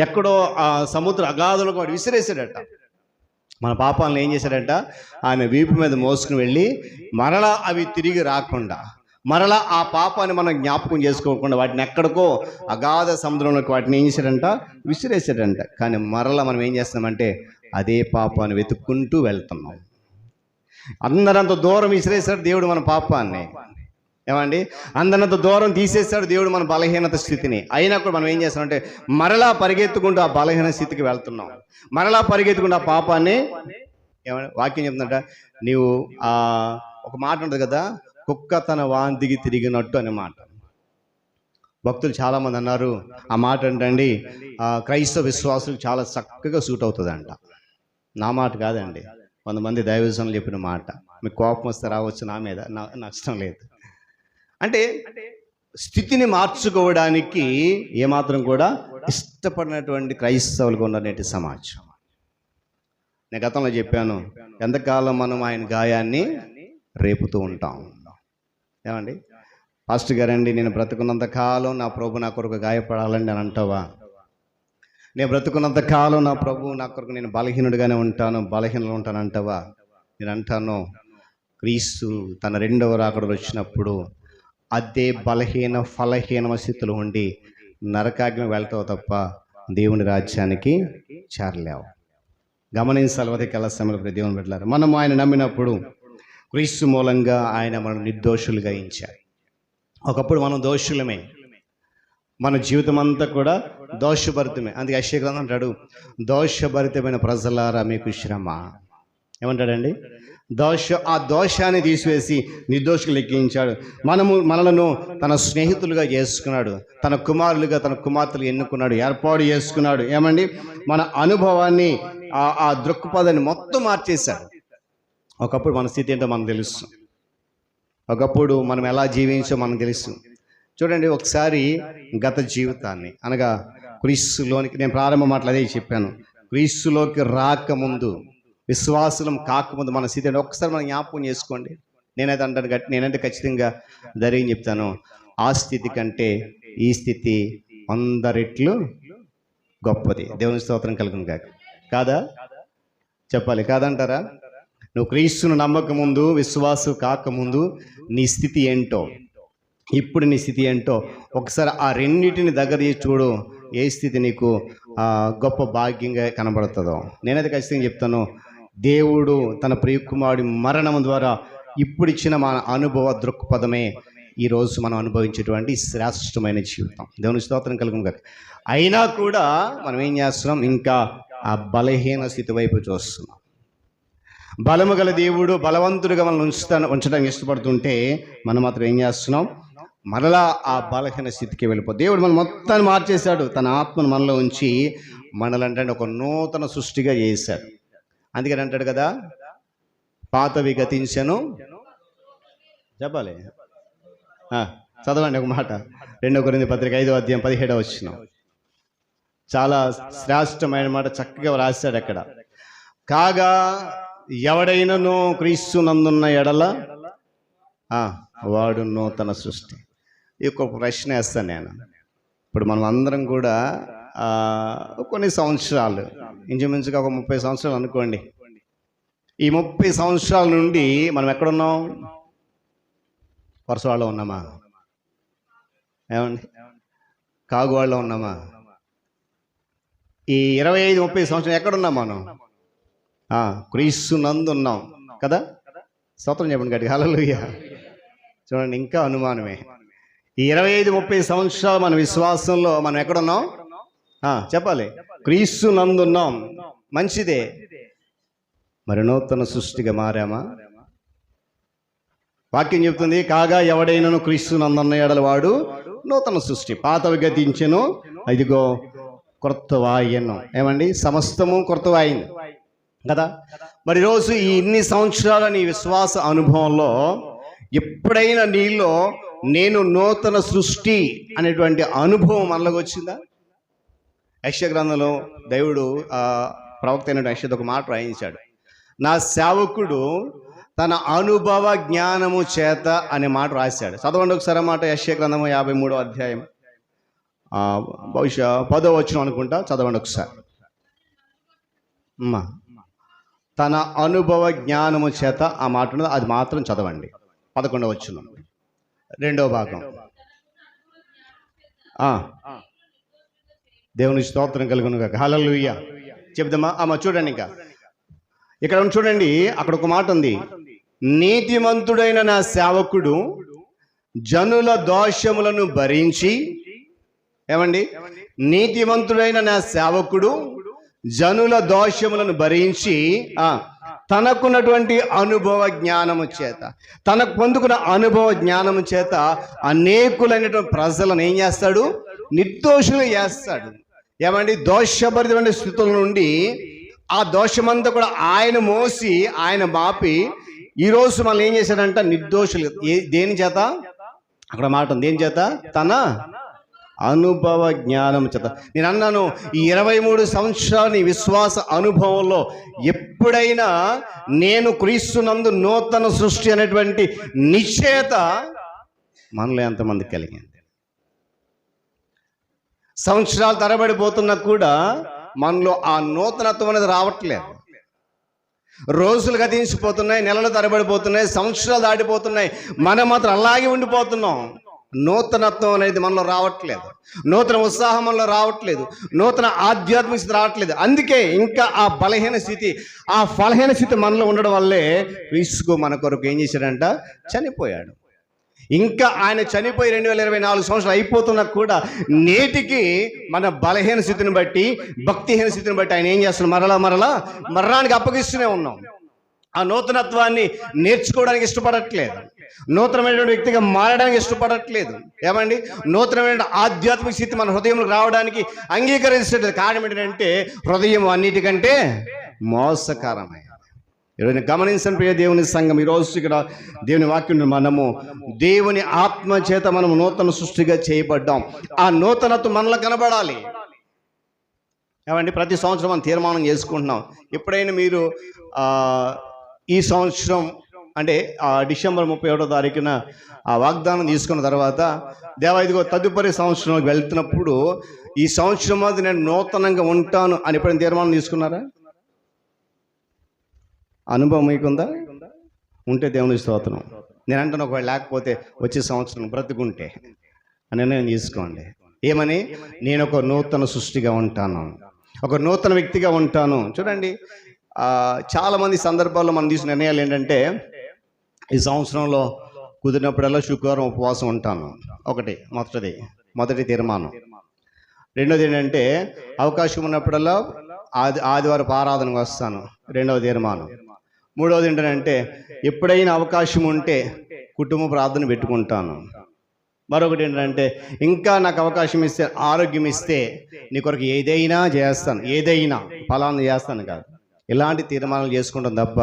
ఎక్కడో ఆ సముద్ర అగాధంలో వాడు విసిరేసాడట. మన పాపాలను ఏం చేశాడంట? ఆయన వీపు మీద మోసుకుని వెళ్ళి మరలా అవి తిరిగి రాకుండా, మరలా ఆ పాపాన్ని మనం జ్ఞాపకం చేసుకోకుండా వాటిని ఎక్కడికో అగాధ సముద్రంలోకి వాటిని ఏం చేశాడంట? విసిరేసాడంట. కానీ మరలా మనం ఏం చేస్తున్నామంటే అదే పాపాన్ని వెతుక్కుంటూ వెళ్తున్నాం. అందరంత దూరం విసిరేశాడు దేవుడు మన పాపాన్ని. ఏమండి, అందరంత దూరం తీసేశాడు దేవుడు మన బలహీనత స్థితిని. అయినా కూడా మనం ఏం చేస్తామంటే మరలా పరిగెత్తుకుంటూ ఆ బలహీన స్థితికి వెళ్తున్నాం, మరలా పరిగెత్తుకుంటూ ఆ పాపాన్ని. ఏమంటే వాక్యం చెప్తుందంట, నీవు ఒక మాట ఉంటుంది కదా, కుక్క తన వాంతికి తిరిగినట్టు అనే మాట. భక్తులు చాలామంది అన్నారు ఆ మాట ఏంటండి, క్రైస్తవ విశ్వాసులకు చాలా చక్కగా సూట్ అవుతుందంట. నా మాట కాదండి, 100 మంది దైవజనులు చెప్పిన మాట. మీకు కోపం వస్తే రావచ్చు, నా మీద నష్టం లేదు. అంటే స్థితిని మార్చుకోవడానికి ఏమాత్రం కూడా ఇష్టపడినటువంటి క్రైస్తవులుగా ఉన్న నేటి సమాజం. నేను గతంలో చెప్పాను, ఎంతకాలం మనం ఆయన గాయాన్ని రేపుతూ ఉంటాం. ఏమండి, పాస్టర్ గారండి నేను బ్రతుకున్నంత కాలం నా ప్రభు నా కొరకు గాయపడాలని నేను అంటావా? నేను బ్రతుకున్నంత కాలం నా ప్రభు నా కొరకు నేను బలహీనుడిగానే బలహీనలు ఉంటాను అంటావా? నేను అంటాను, క్రీస్తు తన 2వ రాకడలో వచ్చినప్పుడు అదే ఫలహీన స్థితిలో ఉండి నరకాగ్ని వెళ్తావు తప్ప దేవుని రాజ్యానికి చేరలేవు. గమనించాలి ఉదయకాల సమయంలో దేవుని బిడ్డలారా, మనం ఆయన నమ్మినప్పుడు క్రీస్తు మూలంగా ఆయన మనం నిర్దోషులుగా ఎంచారు. ఒకప్పుడు మనం దోషులమే, మన జీవితం అంతా కూడా దోషభరితమే. అందుకే యెషయా గ్రంథం అంటాడు, దోషభరితమైన ప్రజలారా మీకు శ్రమ. ఏమంటాడండి? ఆ దోషాన్ని తీసివేసి నిర్దోషులు లెక్కించాడు. మనలను తన స్నేహితులుగా చేసుకున్నాడు, తన కుమారులుగా తన కుమార్తెలు ఎన్నుకున్నాడు, ఏర్పాటు చేసుకున్నాడు. ఏమండి? మన అనుభవాన్ని ఆ దృక్పథాన్ని మొత్తం మార్చేశాడు. ఒకప్పుడు మన స్థితి ఏంటో మనకు తెలుసు, ఒకప్పుడు మనం ఎలా జీవించో మనకు తెలుసు. చూడండి ఒకసారి గత జీవితాన్ని, అనగా క్రీస్తులోనికి, నేను ప్రారంభ మాటలు అదే చెప్పాను, క్రీస్తులోకి రాకముందు, విశ్వాసం కాకముందు మన స్థితి ఒక్కసారి మనం జ్ఞాపకం చేసుకోండి. నేనంటే ఖచ్చితంగా ధైర్యం చెప్తాను, ఆ స్థితి కంటే ఈ స్థితి 100 రెట్లు గొప్పది. దేవుని స్తోత్రం కలుగును గాక. కాదా? చెప్పాలి, కాదంటారా? నువ్వు క్రీస్తును నమ్మకముందు, విశ్వాసం కాకముందు నీ స్థితి ఏంటో, ఇప్పుడు నీ స్థితి ఏంటో ఒకసారి ఆ రెండింటిని దగ్గర చూడు. ఏ స్థితి నీకు గొప్ప భాగ్యంగా కనబడుతుందో. నేనైతే ఖచ్చితంగా చెప్తాను, దేవుడు తన ప్రియకుమారుడి మరణం ద్వారా ఇప్పుడు ఇచ్చిన మన అనుభవ దృక్పథమే ఈరోజు మనం అనుభవించేటువంటి శ్రేష్టమైన జీవితం. దేవుని స్తోత్రం కలుగును గాక. అయినా కూడా మనం ఏం చేస్తున్నాం? ఇంకా ఆ బలహీన స్థితి వైపు చూస్తున్నాం. బలము గల దేవుడు బలవంతుడిగా మనం ఉంచడానికి ఇష్టపడుతుంటే మనం మాత్రం ఏం చేస్తున్నాం? మరలా ఆ బలహీన స్థితికి వెళ్ళిపో. దేవుడు మనం మొత్తాన్ని మార్చేశాడు. తన ఆత్మను మనలో ఉంచి మనలంటే ఒక నూతన సృష్టిగా చేశాడు. అందుకని అంటాడు కదా, పాతవి గతించెను. చెప్పాలి, చదవండి ఒక మాట. 2 కొరింథీ పత్రిక 5వ అధ్యాయం 17వ వచనం. చాలా శ్రేష్టమైన మాట చక్కగా రాశాడు అక్కడ. కాగా ఎవడైనను క్రీస్తునందున్న ఎడల వాడు నూతన సృష్టి. ఈ ఒక ప్రశ్న వేస్తాను నేను. ఇప్పుడు మనం అందరం కూడా కొన్ని సంవత్సరాలు, ఇంచుమించుగా ఒక 30 సంవత్సరాలు అనుకోండి. ఈ 30 సంవత్సరాల నుండి మనం ఎక్కడున్నాం? వరుసవాళ్ళలో ఉన్నామా? ఏమండి? కాగువాళ్ళలో ఉన్నామా? ఈ 25-30 సంవత్సరాలు ఎక్కడున్నాం మనం? క్రీస్తునందు ఉన్నాం కదా. స్తోత్రం చెప్పండి గట్టిగా, హల్లెలూయా. చూడండి, ఇంకా అనుమానమే. ఈ 25-30 సంవత్సరాలు మన విశ్వాసంలో మనం ఎక్కడున్నాం? చెప్పాలి, క్రీస్తునందు ఉన్నాం. మంచిదే. మరి నూతన సృష్టిగా మారామా? వాక్యం చెప్తుంది, కాగా ఎవడైనను క్రీస్తునందున్న ఎడల వాడు నూతన సృష్టి, పాతవి గతించెను, ఇదిగో క్రొత్తవాయెను. ఏమండి? సమస్తము క్రొత్తవాయింది కదా. మరి రోజు ఈ ఇన్ని సంవత్సరాల నీ విశ్వాస అనుభవంలో ఎప్పుడైనా నీలో నేను నూతన సృష్టి అనేటువంటి అనుభవం మనలోకి వచ్చిందా? యెషయా గ్రంథంలో దేవుడు ప్రవక్త అయిన యెషయా ఒక మాట రాయించాడు, నా సేవకుడు తన అనుభవ జ్ఞానము చేత అనే మాట రాశాడు. చదవండి ఒకసారి మాట. యెషయా గ్రంథము 53వ అధ్యాయం బహుశా 10వ వచనం అనుకుంటా. చదవండి ఒకసారి. తన అనుభవ జ్ఞానము చేత ఆ మాట ఉన్నది, అది మాత్రం చదవండి. 11వ వచనం 2వ భాగం. దేవుని స్తోత్రం కలుగును గాక, హల్లెలూయా. చెప్దామా? చూడండి, ఇంకా ఇక్కడ చూడండి, అక్కడ ఒక మాట ఉంది, నీతిమంతుడైన నా సేవకుడు జనుల దోషములను భరించి. ఏమండి? నీతిమంతుడైన నా సేవకుడు జనుల దోషములను భరించి తనకున్నటువంటి అనుభవ జ్ఞానము చేత, తనకు పొందుకున్న అనుభవ జ్ఞానము చేత అనేకులైనటువంటి ప్రజలను ఏం చేస్తాడు? నిర్దోషులు చేస్తాడు. ఏమండి? దోషభరితమైన స్థితుల నుండి ఆ దోషమంతా కూడా ఆయన మోసి, ఆయన మాపి ఈరోజు మనం ఏం చేశాడంట? నిర్దోషులు. దేని చేత? అక్కడ మాట ఉంది, దేని చేత? తన అనుభవ జ్ఞానం చేత. నేను అన్నాను, ఈ 23 సంవత్సరాల విశ్వాస అనుభవంలో ఎప్పుడైనా నేను క్రీస్తునందు నూతన సృష్టి అనేటువంటి నిశ్చయత మనలో ఎంతమంది కలిగింది? సంవత్సరాలు తరబడిపోతున్నా కూడా మనలో ఆ నూతనత్వం అనేది రావట్లేదు. రోజులు గతించిపోతున్నాయి, నెలలు తరబడిపోతున్నాయి, సంవత్సరాలు దాటిపోతున్నాయి, మనం మాత్రం అలాగే ఉండిపోతున్నాం. నూతనత్వం అనేది మనలో రావట్లేదు, నూతన ఉత్సాహం మనలో రావట్లేదు, నూతన ఆధ్యాత్మిక స్థితి రావట్లేదు. అందుకే ఇంకా ఆ బలహీన స్థితి, ఆ ఫలహీన స్థితి మనలో ఉండడం వల్లే క్రీస్తు మన కొరకు ఏం చేశాడంట, చనిపోయాడు. ఇంకా ఆయన చనిపోయి 2024 సంవత్సరాలు అయిపోతున్నా కూడా నేటికి మన బలహీన స్థితిని బట్టి, భక్తిహీన స్థితిని బట్టి ఆయన ఏం చేస్తున్నాడు, మరలా మరణానికి అప్పగిస్తూనే ఉన్నాం. ఆ నూతనత్వాన్ని నేర్చుకోవడానికి ఇష్టపడట్లేదు, నూతనమైనటువంటి వ్యక్తిగా మారడానికి ఇష్టపడట్లేదు. ఏమండి, నూతనమైన ఆధ్యాత్మిక స్థితి మన హృదయంలోకి రావడానికి అంగీకరించట్లేదు. కారణం ఏంటంటే హృదయం అన్నిటికంటే మోసకరమైన. ఈరోజు గమనించండి ప్రియ దేవుని సంఘం, ఈరోజు ఇక్కడ దేవుని వాక్యం, మనము దేవుని ఆత్మ చేత మనము నూతన సృష్టిగా చేయబడ్డాం. ఆ నూతనత్వం మనలో కనబడాలి. ఏమండి, ప్రతి సంవత్సరం మనం తీర్మానం చేసుకుంటున్నాం. ఎప్పుడైనా మీరు ఈ సంవత్సరం అంటే డిసెంబర్ 31వ తారీఖున ఆ వాగ్దానం తీసుకున్న తర్వాత, దేవా ఇదిగో తదుపరి సంవత్సరంలోకి వెళ్తున్నప్పుడు ఈ సంవత్సరం అది నేను నూతనంగా ఉంటాను అని ఎప్పుడైనా తీర్మానం తీసుకున్నారా? అనుభవం మీకుందా? ఉంటే దేవుని స్తోత్రం. నేను అంటాను, ఒకవేళ లేకపోతే వచ్చే సంవత్సరం బ్రతుకుంటే అని నేను తీసుకోండి. ఏమని? నేను ఒక నూతన సృష్టిగా ఉంటాను, ఒక నూతన వ్యక్తిగా ఉంటాను. చూడండి, చాలామంది సందర్భాల్లో మనం తీసుకున్న నిర్ణయాలు ఏంటంటే, ఈ సంవత్సరంలో కుదిరినప్పుడల్లా శుక్రవారం ఉపవాసం ఉంటాను, మొదటి తీర్మానం. రెండోది ఏంటంటే, అవకాశం ఉన్నప్పుడల్లా ఆదివారం ఆరాధనకు వస్తాను, రెండవ తీర్మానం. మూడవది ఏంటంటే, ఎప్పుడైనా అవకాశం ఉంటే కుటుంబ ప్రార్థన పెట్టుకుంటాను. మరొకటి ఏంటంటే, ఇంకా నాకు అవకాశం ఇస్తే, ఆరోగ్యం ఇస్తే నీ కొరకు ఏదైనా చేస్తాను, ఏదైనా ఫలాన్ని చేస్తాను కాదు. ఇలాంటి తీర్మానాలు చేసుకుంటాం తప్ప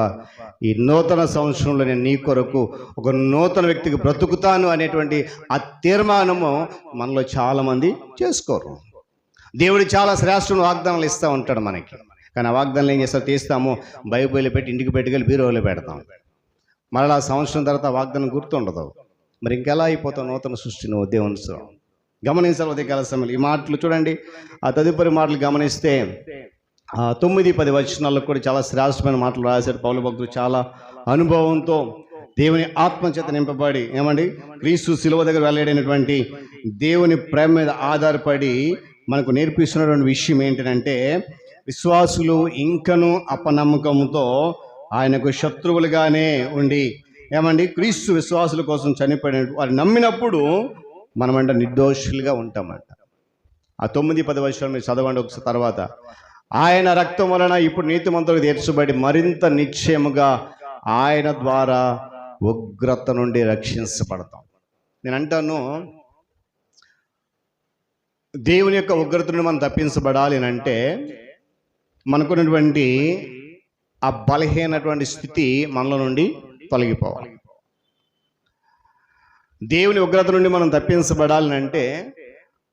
ఈ నూతన సంవత్సరంలో నేను నీ కొరకు ఒక నూతన వ్యక్తికి బ్రతుకుతాను అనేటువంటి ఆ తీర్మానము మనలో చాలామంది చేసుకోరు. దేవుడు చాలా శ్రేష్ఠమైన వాగ్దానాలు ఇస్తూ ఉంటాడు మనకి, కానీ ఆ వాగ్దానాలు ఏం చేస్తాం, తీస్తాము, బైబిల్ పెట్టి ఇంటికి పెట్టుకెళ్ళి బీరువాలో పెడతాం. మరలా సంవత్సరం తర్వాత వాగ్దానం గుర్తుండదు. మరి ఇంకెలా అయిపోతాం నూతన సృష్టిని దేవునితో? గమనించాలి ఉదయకాల సమయంలో ఈ మాటలు చూడండి. ఆ తదుపరి మాటలు గమనిస్తే 9-10 వచనాల్లో కూడా చాలా శ్రేష్టమైన మాటలు రాశాడు పౌలు భక్తుడు. చాలా అనుభవంతో దేవుని ఆత్మచేత నింపబడి, ఏమండి, క్రీస్తు శిలువ దగ్గర వెళ్ళేటటువంటి దేవుని ప్రేమ మీద ఆధారపడి మనకు నేర్పిస్తున్నటువంటి విషయం ఏంటంటే, విశ్వాసులు ఇంకను అపనమ్మకంతో ఆయనకు శత్రువులుగానే ఉండి, ఏమండి, క్రీస్తు విశ్వాసుల కోసం చనిపోయిన వారు నమ్మినప్పుడు మనమంట నిర్దోషులుగా ఉంటామంట. ఆ 9-10 వచనాలు మీరు చదవండి ఒకసారి. తర్వాత, ఆయన రక్తం వలన ఇప్పుడు నీతిమంతులకు తీర్చబడి మరింత నిశ్చయముగా ఆయన ద్వారా ఉగ్రత నుండి రక్షించబడతాం. నేను అంటాను, దేవుని యొక్క ఉగ్రత నుండి మనం తప్పించబడాలి అని అంటే మనకున్నటువంటి ఆ బలహీనటువంటి స్థితి మనలో నుండి తొలగిపోవాలి. దేవుని ఉగ్రత నుండి మనం తప్పించబడాలి అంటే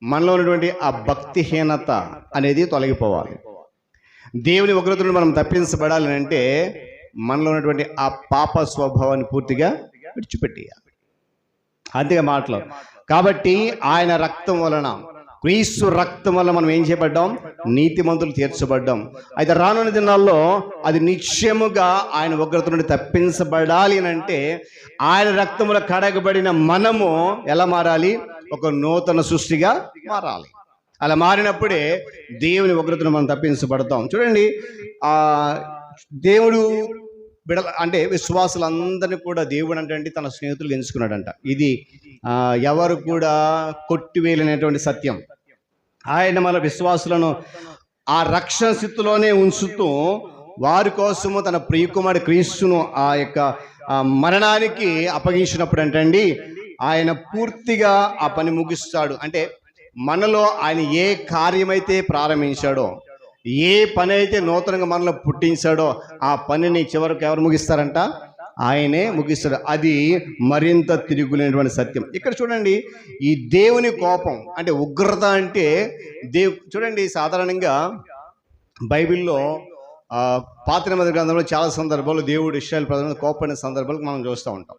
మనలో ఉన్నటువంటి ఆ భక్తిహీనత అనేది తొలగిపోవాలి. దేవుని ఉగ్రత నుండి మనం తప్పించబడాలి అంటే మనలో ఉన్నటువంటి ఆ పాప స్వభావాన్ని పూర్తిగా విడిచిపెట్టేయాలి. అంతేగా మాటలు. కాబట్టి ఆయన రక్తం వలన, క్రీస్తు రక్తం వల్ల మనం ఏం చేయబడ్డాం, నీతిమంతులు తీర్చబడ్డాం. అయితే రానున్న దినాల్లో అది నిశ్చయముగా ఆయన ఉగ్రత నుండి తప్పించబడాలి అని అంటే ఆయన రక్తములో కడగబడిన మనము ఎలా మారాలి, ఒక నూతన సృష్టిగా మారాలి. అలా మారినప్పుడే దేవుని ఉగ్రతను మనం తప్పించబడతాం. చూడండి, దేవుడు అంటే విశ్వాసులందరినీ కూడా దేవుడు అంటే తన స్నేహితులు ఎంచుకున్నాడంట. ఇది ఎవరు కూడా కొట్టివేయలేనటువంటి సత్యం. ఆయన మన విశ్వాసులను ఆ రక్షణ స్థితిలోనే ఉంచుతూ వారి కోసము తన ప్రియకుమారుడు క్రీస్తును ఆ యొక్క మరణానికి అప్పగించినప్పుడు అంటండి, ఆయన పూర్తిగా ఆ పని ముగిస్తాడు. అంటే మనలో ఆయన ఏ కార్యమైతే ప్రారంభించాడో, ఏ పని అయితే నూతనంగా మనలో పుట్టించాడో ఆ పనిని చివరికి ఎవరు ముగిస్తారంట, ఆయనే ముగిస్తాడు. అది మరింత తిరుగులేనటువంటి సత్యం. ఇక్కడ చూడండి, ఈ దేవుని కోపం అంటే ఉగ్రత అంటే చూడండి, సాధారణంగా బైబిల్లో పాత నిబంధన గ్రంథంలో చాలా సందర్భాలు దేవుడు ఇశ్రాయేలు ప్రజలను కోపడిన సందర్భాలు మనం చూస్తూ ఉంటాం.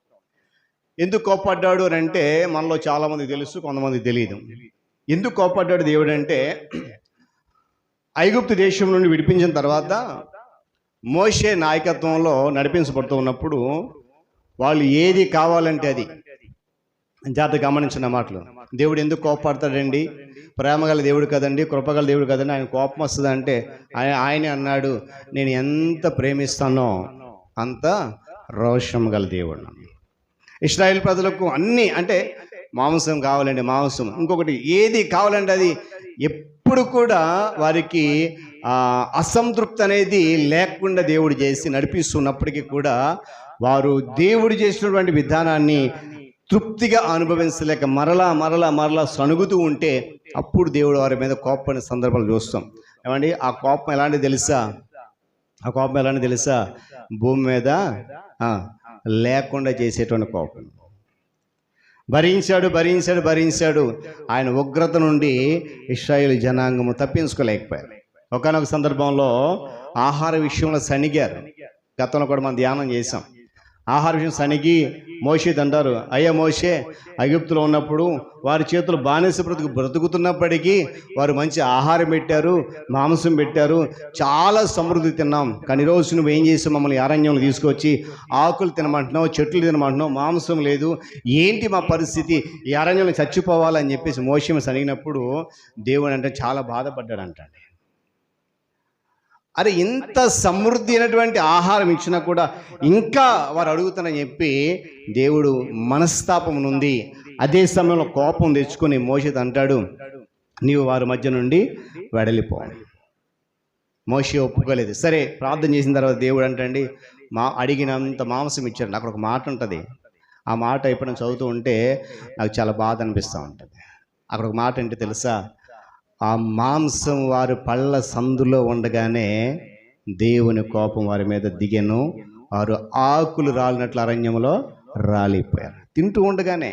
ఎందుకు కోపడ్డాడు అని అంటే మనలో చాలామంది తెలుసు, కొంతమంది తెలియదు. ఎందుకు కోపడ్డాడు దేవుడు అంటే, ఐగుప్తు దేశం నుండి విడిపించిన తర్వాత మోషే నాయకత్వంలో నడిపించబడుతూ ఉన్నప్పుడు వాళ్ళు ఏది కావాలంటే అది, జాగ్రత్త గమనించిన మాటలు. దేవుడు ఎందుకు కోపపడతాడండి? ప్రేమగల దేవుడు కదండి, కృపగల దేవుడు కదండి. ఆయన కోపం వస్తుంది అంటే ఆయనే అన్నాడు, నేను ఎంత ప్రేమిస్తానో అంత రోషం గల దేవుడు. ఇశ్రాయేల్ ప్రజలకు అన్నీ అంటే మాంసం కావాలండి, మాంసం, ఇంకొకటి ఏది కావాలంటే అది ఎప్పుడు కూడా వారికి అసంతృప్తి అనేది లేకుండా దేవుడు చేసి నడిపిస్తున్నప్పటికీ కూడా వారు దేవుడు చేసినటువంటి విధానాన్ని తృప్తిగా అనుభవించలేక మరలా మరలా మరలా సణుగుతూ ఉంటే అప్పుడు దేవుడు వారి మీద కోపమైన సందర్భాలు చూస్తాం. ఏమండి, ఆ కోపం ఎలాంటిది తెలుసా? ఆ కోపం ఎలాంటిది తెలుసా? భూమి మీద లేకుండా చేసేటువంటి కోపం. భరించాడు భరించాడు భరించాడు. ఆయన ఉగ్రత నుండి ఇశ్రాయేలు జనాంగము తప్పించుకోలేకపోయారు. ఒకానొక సందర్భంలో ఆహార విషయంలో సణిగారు. గతంలో కూడా మనం ధ్యానం చేసాం. ఆహార విషయం సణిగి మోషేది అంటారు, అయ్యా మోషే, ఐగుప్తులో ఉన్నప్పుడు వారి చేతులు బానిస బ్రతుకుతున్నప్పటికీ వారు మంచి ఆహారం పెట్టారు, మాంసం పెట్టారు, చాలా సమృద్ధి తిన్నాం. కానీ ఈరోజు నువ్వు ఏం చేసావు? మమ్మల్ని అరణ్యంలో తీసుకొచ్చి ఆకులు తినమంటున్నావు, చెట్లు తినమంటున్నావు, మాంసం లేదు, ఏంటి మా పరిస్థితి? ఈ అరణ్యంలో చచ్చిపోవాలని చెప్పేసి మోషే సణిగినప్పుడు దేవుడు అంటే చాలా బాధపడ్డాడంట. అరే, ఇంత సమృద్ధి అయినటువంటి ఆహారం ఇచ్చినా కూడా ఇంకా వారు అడుగుతారని చెప్పి దేవుడు మనస్తాపం నుండి అదే సమయంలో కోపం తెచ్చుకొని మోషేతో అంటాడు, నీవు వారి మధ్య నుండి వెడలిపో. మోషే ఒప్పుకోలేదు. సరే, ప్రార్థన చేసిన తర్వాత దేవుడు అంటండి, అడిగినంత మాంసం ఇచ్చాడు. అక్కడ ఒక మాట ఉంటుంది. ఆ మాట ఎప్పుడైనా చదువుతూ ఉంటే నాకు చాలా బాధ అనిపిస్తూ ఉంటుంది. అక్కడ ఒక మాట ఏంటి తెలుసా? ఆ మాంసం వారి పళ్ళ సందులో ఉండగానే దేవుని కోపం వారి మీద దిగెను, వారు ఆకులు రాలినట్లు అరణ్యంలో రాలిపోయారు. తింటూ ఉండగానే.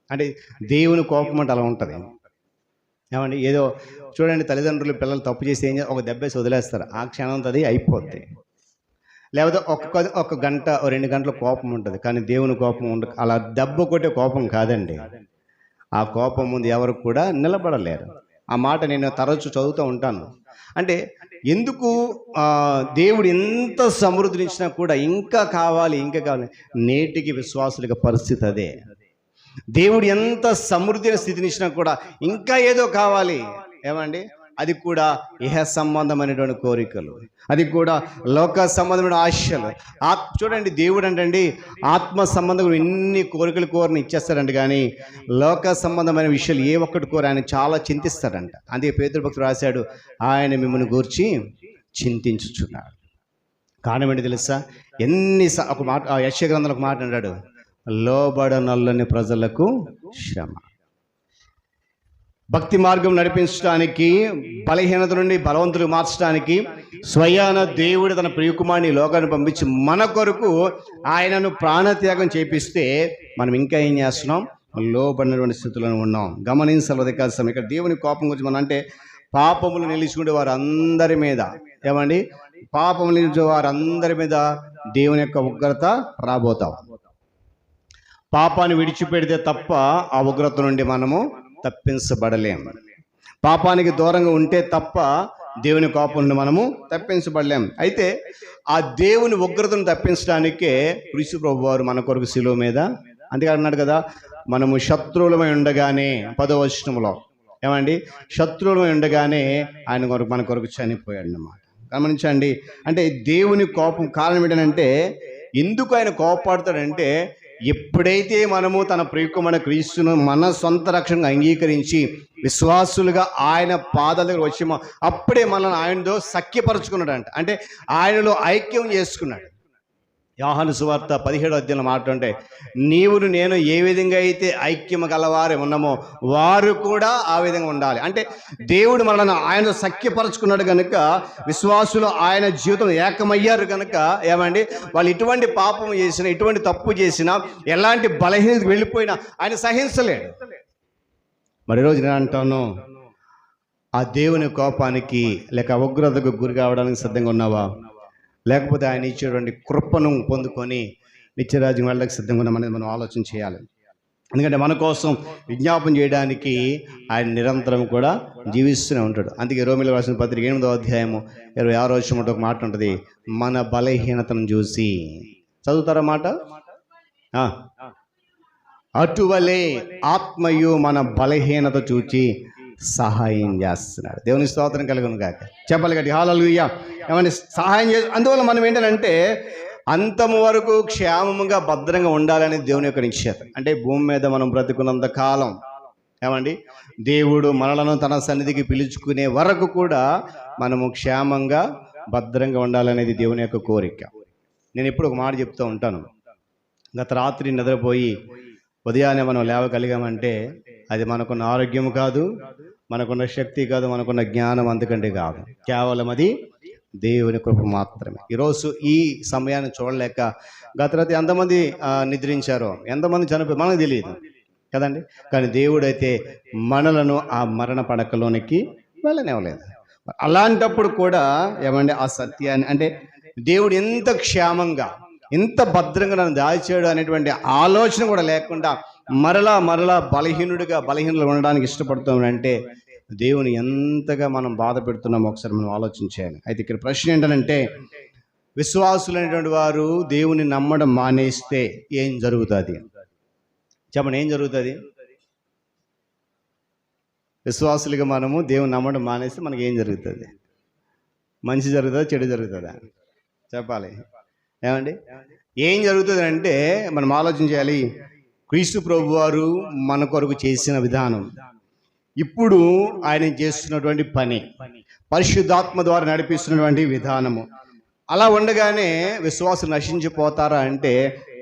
అంటే దేవుని కోపం అంటే అలా ఉంటుంది. ఏమండి, ఏదో చూడండి, తల్లిదండ్రులు పిల్లలు తప్పు చేసి ఏం ఒక దెబ్బేసి వదిలేస్తారు, ఆ క్షణం అది అయిపోద్ది. లేకపోతే ఒక గంట 2 గంటల కోపం ఉంటుంది, కానీ దేవుని కోపం ఉండదు. అలా దెబ్బ కొట్టే కోపం కాదండి. ఆ కోపం ముందు ఎవరు కూడా నిలబడలేరు. ఆ మాట నేను తరచు చదువుతూ ఉంటాను. అంటే ఎందుకు దేవుడు ఎంత సమృద్ధినిచ్చినా కూడా ఇంకా కావాలి, ఇంకా కావాలి. నేటికి విశ్వాసుల పరిస్థితి అదే. దేవుడు ఎంత సమృద్ధిని స్థితినిచ్చినా కూడా ఇంకా ఏదో కావాలి. ఏమండి, అది కూడా ఇహ సంబంధమైనటువంటి కోరికలు, అది కూడా లోక సంబంధమైన ఆశలు. చూడండి, దేవుడు అంటండి ఆత్మ సంబంధం ఎన్ని కోరికలు కోరిని ఇచ్చేస్తాడంట, కానీ లోక సంబంధమైన విషయాలు ఏ ఒక్కటి కోరి ఆయన చాలా చింతిస్తాడంట. అందుకే పేతురు భక్తుడు రాశాడు, ఆయన మిమ్మల్ని గూర్చి చింతించుచున్నాడు. కారణం ఏంటి తెలుసా? ఒక మాట యెషయా గ్రంథంలో ఒక మాట అన్నాడు, లోబడనొల్లని ప్రజలకు శ్రమ. భక్తి మార్గం నడిపించడానికి, బలహీనత నుండి బలవంతులు మార్చడానికి స్వయాన దేవుడు తన ప్రియకుమారుని లోకాన్ని పంపించి మన కొరకు ఆయనను ప్రాణత్యాగం చేపిస్తే మనం ఇంకా ఏం చేస్తున్నాం? లోబడినటువంటి స్థితిలో ఉన్నాం. గమనించాలి కాదు. ఇక్కడ దేవుని కోపం గురించి మనం అంటే పాపములు నిలుచుకుంటే వారందరి మీద, ఏమండి, పాపములు నిలిచే వారందరి మీద దేవుని యొక్క ఉగ్రత రాబోతాం. పాపాన్ని విడిచిపెడితే తప్ప ఆ ఉగ్రత నుండి మనము తప్పించబడలేము. పాపానికి దూరంగా ఉంటే తప్ప దేవుని కోపం నుండి మనము తప్పించబడలేం. అయితే ఆ దేవుని ఉగ్రతను తప్పించడానికే క్రీస్తు ప్రభువు వారు మన కొరకు శిలువ మీద, అందుకే అన్నాడు కదా, మనము శత్రువులమై ఉండగానే 10వ వచనంలో, ఏమండి, శత్రువులమై ఉండగానే ఆయన కొరకు మన కొరకు చనిపోయాడు అన్నమాట. గమనించండి, అంటే దేవుని కోపం కారణం ఏంటంటే, ఎందుకు ఆయన కోపపడతాడంటే, ఎప్పుడైతే మనము తన ప్రియకుమారుని క్రీస్తును మన సొంత రక్షణగా అంగీకరించి విశ్వాసులుగా ఆయన పాదాల దగ్గర వచ్చామో అప్పుడే మనల్ని ఆయనతో సఖ్యపరుచుకున్నాడంట. అంటే ఆయనలో ఐక్యం చేసుకున్నాడు. యోహాను సువార్త 17వ అధ్యాయంలో మాట్లాడుతుంటే, నీవును నేను ఏ విధంగా అయితే ఐక్యము గలవారే ఉన్నామో వారు కూడా ఆ విధంగా ఉండాలి. అంటే దేవుడు మనల్ని ఆయన సఖ్యపరచుకున్నాడు కనుక విశ్వాసులు ఆయన జీవితం ఏకమయ్యారు కనుక, ఏమండి, వాళ్ళు ఇటువంటి పాపం చేసినా, ఇటువంటి తప్పు చేసినా, ఎలాంటి బలహీనతకు వెళ్ళిపోయినా ఆయన సహించలేడు. మరి ఈరోజు నేను అంటాను, ఆ దేవుని కోపానికి లేక ఉగ్రతకు గురి కావడానికి సిద్ధంగా ఉన్నావా? లేకపోతే ఆయన ఇచ్చేటువంటి కృపను పొందుకొని నిత్యరాజ్యం వెళ్ళడానికి సిద్ధంగా ఉన్నామనేది మనం ఆలోచన చేయాలి. ఎందుకంటే మన కోసం విజ్ఞాపన చేయడానికి ఆయన నిరంతరం కూడా జీవిస్తూనే ఉంటాడు. అందుకే రోమీయులకు రాసిన పత్రిక 8వ అధ్యాయము 26వ వచనంలో ఒక మాట ఉంటుంది, మన బలహీనతను చూసి. చదువుతారా మాట? అటువలే ఆత్మయు మన బలహీనత చూచి సహాయం చేస్తున్నాడు. దేవుని స్తోత్రం కలుగును గాక. చెప్పాలి గట్టి హల్లెలూయా. ఏమంటే సహాయం అందువల్ల మనం ఏంటంటే అంతము వరకు క్షేమముగా భద్రంగా ఉండాలని దేవుని యొక్క నిశ్చయత. అంటే భూమి మీద మనం బ్రతుకున్నంత కాలం ఏమండి దేవుడు మనలను తన సన్నిధికి పిలుచుకునే వరకు కూడా మనము క్షేమంగా భద్రంగా ఉండాలనేది దేవుని యొక్క కోరిక. నేను ఎప్పుడు ఒక మాట చెప్తూ ఉంటాను. గత రాత్రి నిద్రపోయి ఉదయాన్నే మనం లేవగలిగామంటే అది మనకున్న ఆరోగ్యం కాదు, మనకున్న శక్తి కాదు, మనకున్న జ్ఞానం అంతకంటే కాదు. కేవలం అది దేవుని కృప మాత్రమే. ఈరోజు ఈ సమయాన్ని చూడలేక గత రాత్రి ఎంతమంది నిద్రించారో, ఎంతమంది చనిపోయి మనకు తెలియదు కదండి. కానీ దేవుడైతే మనలను ఆ మరణ పడకలోనికి వెళ్ళనివ్వలేదు. అలాంటప్పుడు కూడా ఏమంటే ఆ సత్యాన్ని అంటే దేవుడు ఎంత క్షేమంగా ఎంత భద్రంగా నన్ను దాచాడు అనేటువంటి ఆలోచన కూడా లేకుండా మరలా బలహీనులు ఉండడానికి ఇష్టపడుతున్నాడంటే దేవుని ఎంతగా మనం బాధ పెడుతున్నామో ఒకసారి మనం ఆలోచించాలి. అయితే ఇక్కడ ప్రశ్న ఏంటంటే విశ్వాసులైనటువంటి వారు దేవుని నమ్మడం మానేస్తే ఏం జరుగుతుంది? చెప్పండి, ఏం జరుగుతుంది? విశ్వాసులుగా మనము దేవుని నమ్మడం మానేస్తే మనకి ఏం జరుగుతుంది? మంచి జరుగుతుందా, చెడు జరుగుతుందా? చెప్పాలి. ఏమండి ఏం జరుగుతుంది అంటే మనం ఆలోచించాలి. క్రీస్తు ప్రభు వారు మన కొరకు చేసిన విధానం, ఇప్పుడు ఆయన చేస్తున్నటువంటి పని, పరిశుద్ధాత్మ ద్వారా నడిపిస్తున్నటువంటి విధానము, అలా ఉండగానే విశ్వాసం నశించిపోతారా అంటే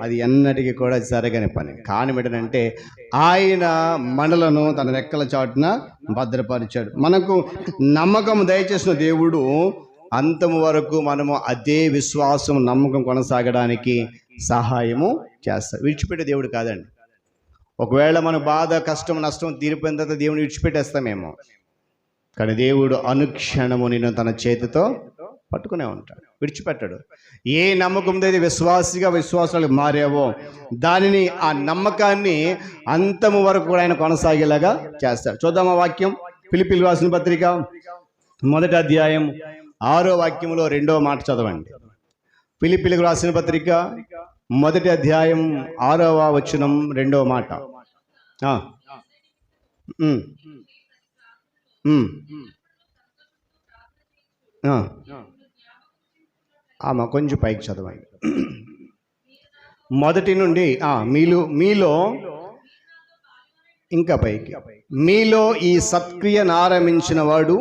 అది ఎన్నటికీ కూడా జరగని పని. కారణం ఏంటంటే ఆయన మనలను తన రెక్కల చాటున భద్రపరిచాడు. మనకు నమ్మకం దయచేసిన దేవుడు అంతము వరకు మనము అదే విశ్వాసం నమ్మకం కొనసాగడానికి సహాయము చేస్తాడు. విడిచిపెట్టే దేవుడు కాదండి. ఒకవేళ మన బాధ కష్టం నష్టం తీరిపోయిన తర్వాత దేవుని విడిచిపెట్టేస్తామేమో, కానీ దేవుడు అనుక్షణము నిన్ను తన చేతితో పట్టుకునే ఉంటాడు, విడిచిపెట్టాడు. ఏ నమ్మకంతో అయితే విశ్వాసాలకు మారావో దానిని ఆ నమ్మకాన్ని అంతము వరకు కూడా ఆయన కొనసాగేలాగా చేస్తాడు. చూద్దామా వాక్యం? ఫిలిప్పీయులకు రాసిన పత్రిక 1వ అధ్యాయం 6వ వాక్యంలో 2వ మాట చదవండి. ఫిలిప్పీయులకు రాసిన పత్రిక 1వ అధ్యాయం 6వ వచనం 2వ మాట. కొంచెం పైకి చదవండి. మొదటి నుండి మీలో ఇంకా పైకి. మీలో ఈ సత్క్రియను ఆరంభించిన వాడు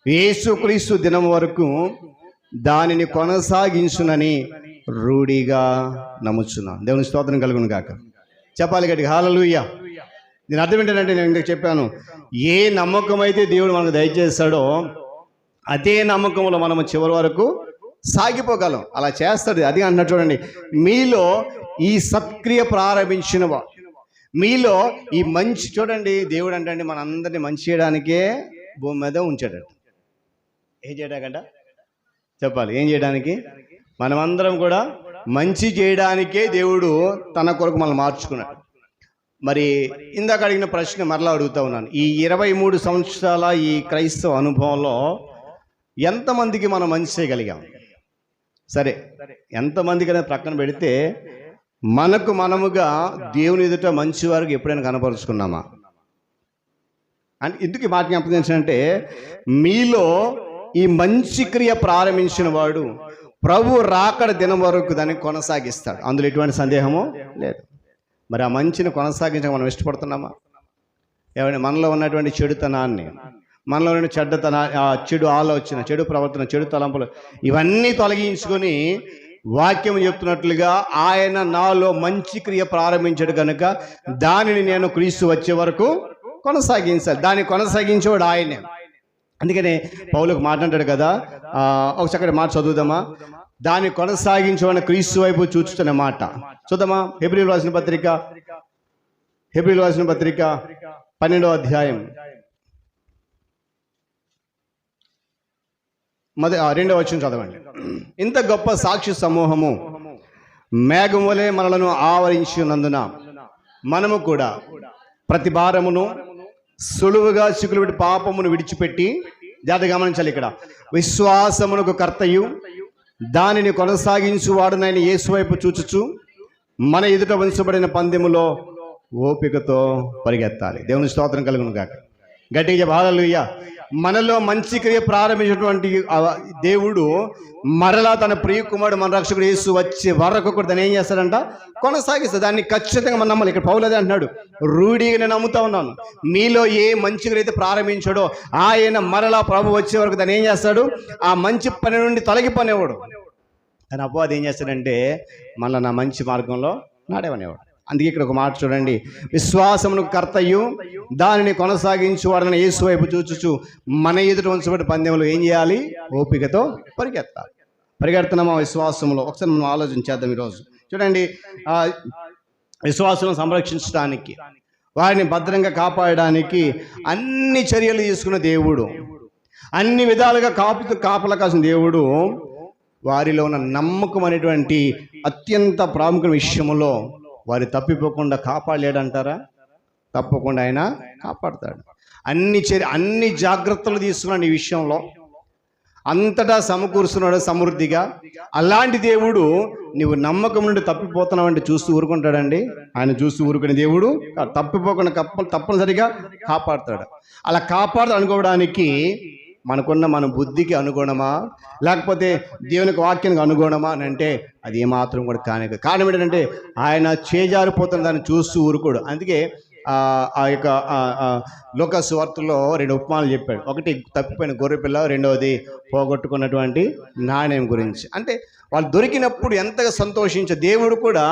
యేసుక్రీస్తు దినం వరకు దానిని కొనసాగించునని రూఢిగా నమ్ముచున్నాను. దేవుని స్తోత్రం కలుగును గాక. చెప్పాలి గట్టిగా హల్లెలూయా. దీని అర్థం ఏంటంటే నేను ఇందాక చెప్పాను, ఏ నమ్మకం అయితే దేవుడు మనకు దయచేస్తాడో అదే నమ్మకంలో మనము చివరి వరకు సాగిపోగలం. అలా చేస్తాడు. అది అన్నట్టు చూడండి, మీలో ఈ సత్క్రియ ప్రారంభించిన వాడు, మీలో ఈ మంచి, చూడండి దేవుడు అంటే మన అందరినీ మంచి చేయడానికే భూమి మీద ఉంచాడట. ఏం చేయడానికంట? చెప్పాలి, ఏం చేయడానికి? మనమందరం కూడా మంచి చేయడానికే దేవుడు తన కొరకు మనం మార్చుకున్నాడు. మరి ఇందాక అడిగిన ప్రశ్న మరలా అడుగుతా ఉన్నాను. ఈ 23 సంవత్సరాల ఈ క్రైస్తవ అనుభవంలో ఎంతమందికి మనం మంచి చేయగలిగాం? సరే, ఎంతమందికి అనేది ప్రక్కన పెడితే మనకు మనముగా దేవుని ఎదుట మంచి వారికి ఎప్పుడైనా కనపరుచుకున్నామా అంటే ఎందుకు మాట జ్ఞాపకం అంటే మీలో ఈ మంచి క్రియ ప్రారంభించిన వాడు ప్రభు రాకడ దినం వరకు దాన్ని కొనసాగిస్తాడు. అందులో ఎటువంటి సందేహము లేదు. మరి ఆ మంచిని కొనసాగించక మనం ఇష్టపడుతున్నామా? ఏమైనా మనలో ఉన్నటువంటి చెడుతనాన్ని, మనలో ఉన్న చెడు ఆలోచన, చెడు ప్రవర్తన, చెడు తలంపులు ఇవన్నీ తొలగించుకొని వాక్యం చెప్తున్నట్లుగా ఆయన నాలో మంచి క్రియ ప్రారంభించాడు కనుక దానిని నేను క్రీస్తు వచ్చే వరకు కొనసాగించాలి. దాన్ని కొనసాగించేవాడు ఆయనే. అందుకనే పౌలుకు మాట్లాడాడు కదా, ఒక చక్కటి మాట చదువుదామా? దాన్ని కొనసాగించేవాడిని క్రీస్తు వైపు చూచుతున్న మాట చూద్దామా? హెబ్రీయులకు రాసిన పత్రిక 12వ అధ్యాయం 2వ వచనం చదవండి. ఇంత గొప్ప సాక్షి సమూహము మేఘం వలె మనలను ఆవరించి ఉన్నందున మనము కూడా ప్రతి భారమును సులువుగా చిక్కులు పెట్టి పాపమును విడిచిపెట్టి, జాగ్రత్తగా గమనించాలి ఇక్కడ, విశ్వాసమునకు కర్తయు దానిని కొనసాగించువాడునైన యేసు వైపు చూచుచు మన ఎదుట ఉంచబడిన పందెములో ఓపికతో పరిగెత్తాలి. దేవుని స్తోత్రం కలుగును గాక. గట్టిగా చెప్పు హల్లెలూయా. మనలో మంచి క్రియ ప్రారంభించినటువంటి దేవుడు మరలా తన ప్రియ కుమారుడు మన రక్షకుడు యేసు వచ్చే వరకు కూడా దాన్ని ఏం చేస్తాడంట, కొనసాగిస్తాడు. దాన్ని ఖచ్చితంగా మనం నమ్మాలి. ఇక్కడ పౌలు అదే అంటున్నాడు, రూఢిగా నేను నమ్ముతా ఉన్నాను, మీలో ఏ మంచి క్రియ అయితే ప్రారంభించాడో ఆయన మరలా ప్రభు వచ్చే వరకు దాన్ని ఏం చేస్తాడు, ఆ మంచి పని నుండి తొలగిపోనేవాడు. కానీ అపవాది ఏం చేస్తాడంటే మళ్ళీ నా మంచి మార్గంలో నాడేవనేవాడు. అందుకే ఇక్కడ ఒక మాట చూడండి, విశ్వాసమును కర్తయు దానిని కొనసాగించువాడని యేసు వైపు చూచుచు మన ఎదుట ఉంచబడి పందెంలో ఏం చేయాలి, ఓపికతో పరిగెత్తాలి. పరిగెడుతున్నామా విశ్వాసంలో? ఒకసారి మనం ఆలోచించేద్దాం. ఈరోజు చూడండి, విశ్వాసం సంరక్షించడానికి, వారిని భద్రంగా కాపాడడానికి అన్ని చర్యలు తీసుకున్న దేవుడు, అన్ని విధాలుగా కాపలా కాసిన దేవుడు వారిలో ఉన్న నమ్మకం అనేటువంటి అత్యంత ప్రాముఖ్యమైన విషయంలో వారి తప్పిపోకుండా కాపాడలేడంటారా? తప్పకుండా ఆయన కాపాడతాడు. అన్ని జాగ్రత్తలు తీసుకున్నాడు ఈ విషయంలో, అంతటా సమకూరుస్తున్నాడు సమృద్ధిగా. అలాంటి దేవుడు నువ్వు నమ్మకం నుండి తప్పిపోతున్నావు అంటే చూస్తూ ఊరుకుంటాడండి? ఆయన చూస్తూ ఊరుకునే దేవుడు తప్పిపోకుండా తప్పనిసరిగా కాపాడుతాడు. అలా అనుకోవడానికి మనకున్న మన బుద్ధికి అనుగుణమా, లేకపోతే దేవునికి వాక్యానికి అనుగుణమా అని అంటే అది ఏమాత్రం కూడా కారణం ఏంటంటే ఆయన చేజారిపోతున్న దాన్ని చూస్తూ ఊరుకోడు. అందుకే ఆ యొక్క లూకాసు వార్తలో 2 ఉపమానాలు చెప్పాడు. ఒకటి తప్పిపోయిన గొర్రెపిల్ల, రెండవది పోగొట్టుకున్నటువంటి నాణ్యం గురించి. అంటే వాళ్ళు దొరికినప్పుడు ఎంతగా సంతోషించే దేవుడు కూడా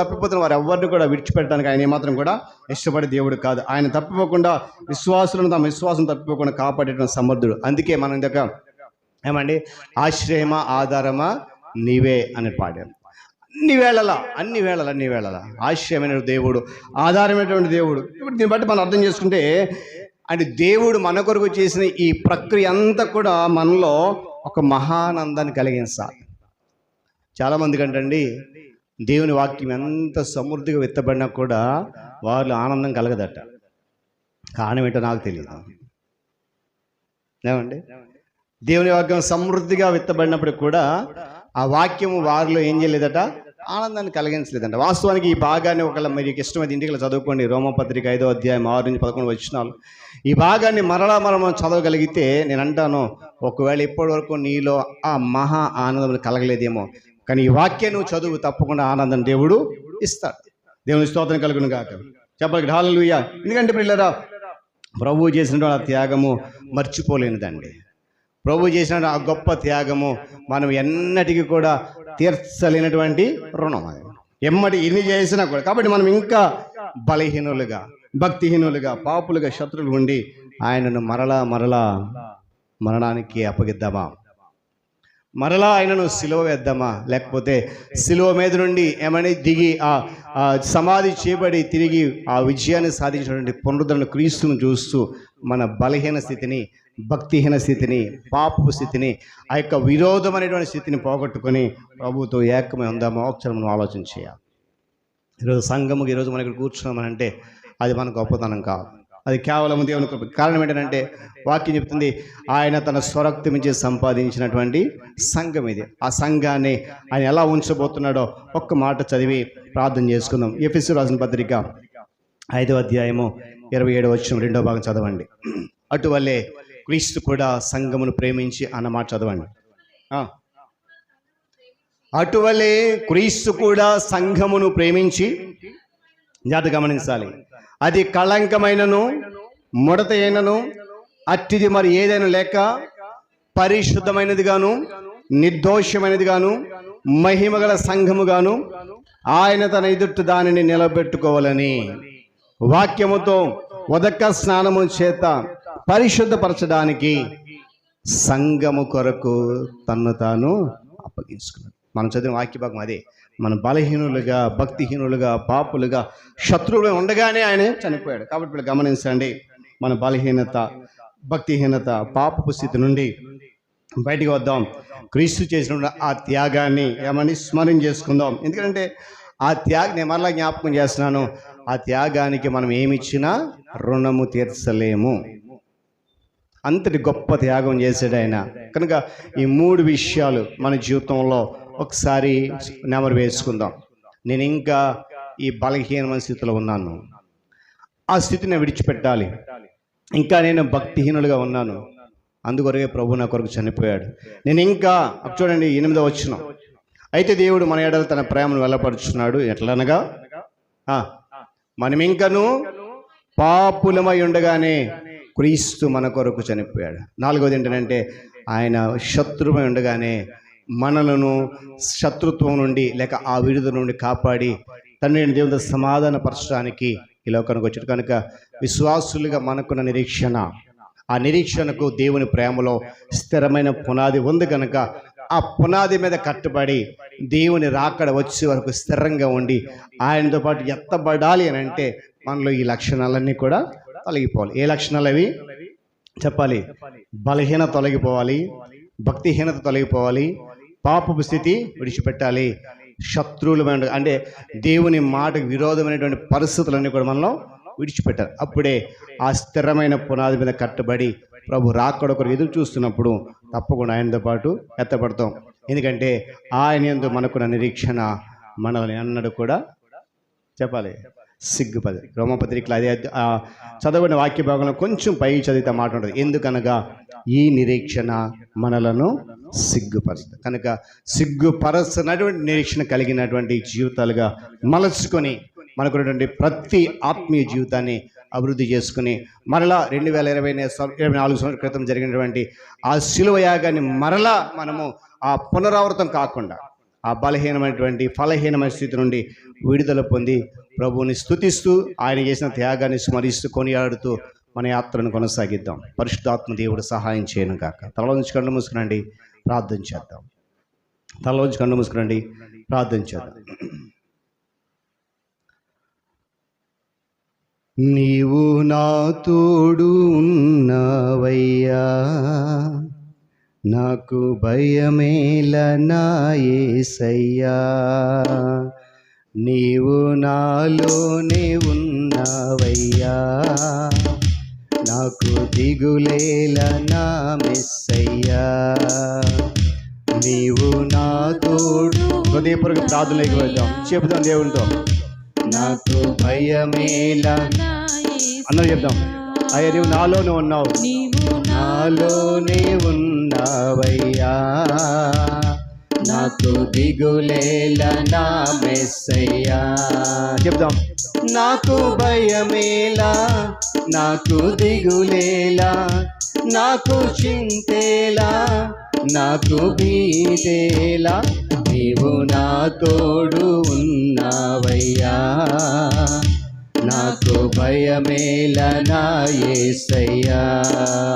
తప్పిపోతున్న వారు ఎవరిని కూడా విడిచిపెట్టడానికి ఆయన ఏమాత్రం కూడా ఇష్టపడే దేవుడు కాదు. ఆయన తప్పిపోకుండా విశ్వాసులను తమ విశ్వాసం తప్పిపోకుండా కాపాడేటువంటి సమర్థుడు. అందుకే మనం ఇందాక ఏమండి, ఆశ్రయమా ఆధారమా నీవే అని పాడాం. అన్ని వేళలా ఆశ్రయమైన దేవుడు, ఆధారమైనటువంటి దేవుడు. ఇప్పుడు దీన్ని బట్టి మనం అర్థం చేసుకుంటే అంటే దేవుడు మన కొరకు చేసిన ఈ ప్రక్రియ అంతా కూడా మనలో ఒక మహానందాన్ని కలిగించాలి. చాలామంది కంటండి దేవుని వాక్యం ఎంత సమృద్ధిగా విత్తబడినా కూడా వాళ్ళు ఆనందం కలగదట. కారణం ఏంటో నాకు తెలియదు. ఏమండి, దేవుని వాక్యం సమృద్ధిగా విత్తబడినప్పుడు కూడా ఆ వాక్యము వారిలో ఏం చేయలేదట, ఆనందాన్ని కలిగించలేదంట. వాస్తవానికి ఈ భాగాన్ని ఒకళ్ళ మీకు ఇష్టమైతే ఇంటికి చదువుకోండి. రోమపత్రిక 5వ అధ్యాయం 6-11 వచనాలు. ఈ భాగాన్ని మరలా చదవగలిగితే నేను అంటాను, ఒకవేళ ఇప్పటి వరకు నీలో ఆ మహా ఆనందం కలగలేదేమో, కానీ ఈ వాక్యం నువ్వు చదువు, తప్పకుండా ఆనందం దేవుడు ఇస్తాడు. దేవుని స్తోత్రం కలుగును గాక. చెప్పాలి హల్లెలూయా. ఎందుకంటే పిల్లరా, ప్రభువు చేసినటువంటి ఆ త్యాగము మర్చిపోలేనిదండి. ప్రభు చేసిన ఆ గొప్ప త్యాగము మనం ఎన్నటికీ కూడా తీర్చలేనటువంటి రుణం. ఎమ్మటి ఇన్ని చేసినా కూడా. కాబట్టి మనం ఇంకా బలహీనులుగా, భక్తిహీనులుగా, పాపులుగా, శత్రువులు ఉండి ఆయనను మరలా మరణానికి అప్పగిద్దామా? మరలా ఆయనను సిలువ వేద్దామా? లేకపోతే సిలువ మీద నుండి ఏమని దిగి ఆ సమాధి చేయబడి తిరిగి ఆ విజయాన్ని సాధించినటువంటి పునరుద్ధరణ క్రీస్తును చూస్తూ మన బలహీన స్థితిని, భక్తిహీన స్థితిని, పాపపు స్థితిని, ఆ యొక్క విరోధమైనటువంటి స్థితిని పోగొట్టుకొని ప్రభుతో ఏకమై ఉందామో ఒకసారి మనం ఆలోచన చేయాలి. ఈరోజు సంఘముకి ఈరోజు మనం ఇక్కడ కూర్చున్నామనంటే అది మన గొప్పతనం కాదు, అది కేవలం దేవుని కృప. కారణం ఏంటంటే వాక్యం చెప్తుంది, ఆయన తన స్వరక్తి నుంచి సంపాదించినటువంటి సంఘం ఇది. ఆ సంఘాన్ని ఆయన ఎలా ఉంచబోతున్నాడో ఒక్క మాట చదివి ప్రార్థన చేసుకుందాం. ఎఫెసీయులకు రాసిన పత్రిక 5వ అధ్యాయము 27వ వచనం 2వ భాగం చదవండి. అటువల్లే క్రీస్తు కూడా సంఘమును ప్రేమించి అన్న మాట చదవండి. అటువలే క్రీస్తు కూడా సంఘమును ప్రేమించి, జాగ్రత్తగా గమనించాలి, అది కళంకమైనను ముడత అయినను అట్టిది మరి ఏదైనా లేక పరిశుద్ధమైనది గాను నిర్దోషమైనది గాను మహిమగల సంఘము గాను ఆయన తన ఎదుట దానిని నిలబెట్టుకోవాలని వాక్యముతో ఉదక స్నానము చేత పరిశుద్ధపరచడానికి సంఘము కొరకు తన్ను తాను అప్పగించుకున్నాడు. మనం చదివిన వాక్య భాగం అదే. మన బలహీనులుగా, భక్తిహీనులుగా, పాపులుగా, శత్రువులు ఉండగానే ఆయన చనిపోయాడు. కాబట్టి ఇప్పుడు గమనించండి, మన బలహీనత, భక్తిహీనత, పాపపు స్థితి నుండి బయటికి వద్దాం. క్రీస్తు చేసిన ఆ త్యాగాన్ని ఏమని స్మరణ చేసుకుందాం. ఎందుకంటే ఆ నేను మరలా జ్ఞాపకం చేస్తున్నాను, ఆ త్యాగానికి మనం ఏమిచ్చినా రుణము తీర్చలేము. అంతటి గొప్ప త్యాగం చేశాడు ఆయన. కనుక ఈ 3 విషయాలు మన జీవితంలో ఒకసారి నెమరు వేసుకుందాం. నేను ఇంకా ఈ బలహీనమైన స్థితిలో ఉన్నాను, ఆ స్థితిని విడిచిపెట్టాలి, ఇంకా నేను భక్తిహీనులుగా ఉన్నాను, అందుకొరకే ప్రభు నా కొరకు చనిపోయాడు. నేను ఇంకా చూడండి 8వ వచనం, అయితే దేవుడు మన ఎడల తన ప్రేమను వెల్లపరుచున్నాడు, ఎట్లనగా మనం ఇంకను పాపులమై ఉండగానే క్రీస్తు మన కొరకు చనిపోయాడు. 4వది ఏంటంటే ఆయన శత్రువై ఉండగానే మనలను శత్రుత్వం నుండి లేక ఆ విడుదల నుండి కాపాడి తండ్రి దేవునితో సమాధానపరచడానికి ఈ లోకానికి వచ్చాడు. కనుక విశ్వాసులుగా మనకున్న నిరీక్షణ, ఆ నిరీక్షణకు దేవుని ప్రేమలో స్థిరమైన పునాది ఉంది. కనుక ఆ పునాది మీద కట్టుబడి దేవుని రాకడ వచ్చే వరకు స్థిరంగా ఉండి ఆయనతో పాటు ఎత్తబడాలి అని అంటే మనలో ఈ లక్షణాలన్నీ కూడా తొలగిపోవాలి. ఏ లక్షణాలు అవి చెప్పాలి? బలహీనత తొలగిపోవాలి, భక్తిహీనత తొలగిపోవాలి, పాపపు స్థితి విడిచిపెట్టాలి, శత్రువులమైన అంటే దేవుని మాటకు విరోధమైనటువంటి పరిస్థితులన్నీ కూడా మనలో విడిచిపెట్టాలి. అప్పుడే ఆ స్థిరమైన పునాది మీద కట్టుబడి ప్రభు రాకడ కొరకు ఎదురు చూస్తున్నప్పుడు తప్పకుండా ఆయనతో పాటు ఎత్తపడతాం. ఎందుకంటే ఆయన యందు మనకున్న నిరీక్షణ మనల్ని అన్నడు కూడా చెప్పాలి సిగ్గుపది. రోమపత్రికలో అదే చదవని వాక్య భాగంలో కొంచెం పై చదివితే మాట ఉంటుంది, ఎందుకనగా ఈ నిరీక్షణ మనలను సిగ్గుపరుస్తుంది. కనుక సిగ్గుపరచినటువంటి నిరీక్షణ కలిగినటువంటి జీవితాలుగా మలచుకొని మనకున్నటువంటి ప్రతి ఆత్మీయ జీవితాన్ని అభివృద్ధి చేసుకుని మరలా 2024 సంవత్సరాల క్రితం జరిగినటువంటి ఆ శిలువ యాగాన్ని మరలా మనము ఆ పునరావృతం కాకుండా ఆ బలహీనమైనటువంటి ఫలహీనమైన స్థితి నుండి విడుదల పొంది ప్రభువుని స్తుతిస్తూ ఆయన చేసిన త్యాగాన్ని స్మరిస్తూ కొనియాడుతూ మన యాత్రను కొనసాగిద్దాం. పరిశుద్ధాత్మ దేవుడు సహాయం చేయను కాక. తలలోంచి కళ్ళు మూసుకునండి, ప్రార్థన చేద్దాం. తలలోంచి కళ్ళు మూసుకునండి, ప్రార్థన చేద్దాం. నీవు నా తోడు ఉన్నవయ్యా, నాకు భయమేల నా యేసయ్యా, నీవు నాలోనే ఉన్నవయ్యా, నాకు దిగులేల నా మెస్సయ్యా, నీవు నా తోడు. హృదయపూర్వక ప్రార్థనలోకి వెళ్దాం, చెబుదాం దేవునితో. నాకు భయమేల అందరూ చెప్దాం. అయ్యా నీవు నాలోనే ఉన్నావు, నాలోనే ఉన్నావయ్యా, నాకు దిగులేల నా మెస్సయ్యా. చెప్దాం. నాకు భయమేలా, నాకు దిగులేలా, నాకు చింతేలా, నాకు భీతేలా, నీవు నా తోడు ఉన్నావయ్యా, నాకు భయమేల నా యేసయ్యా.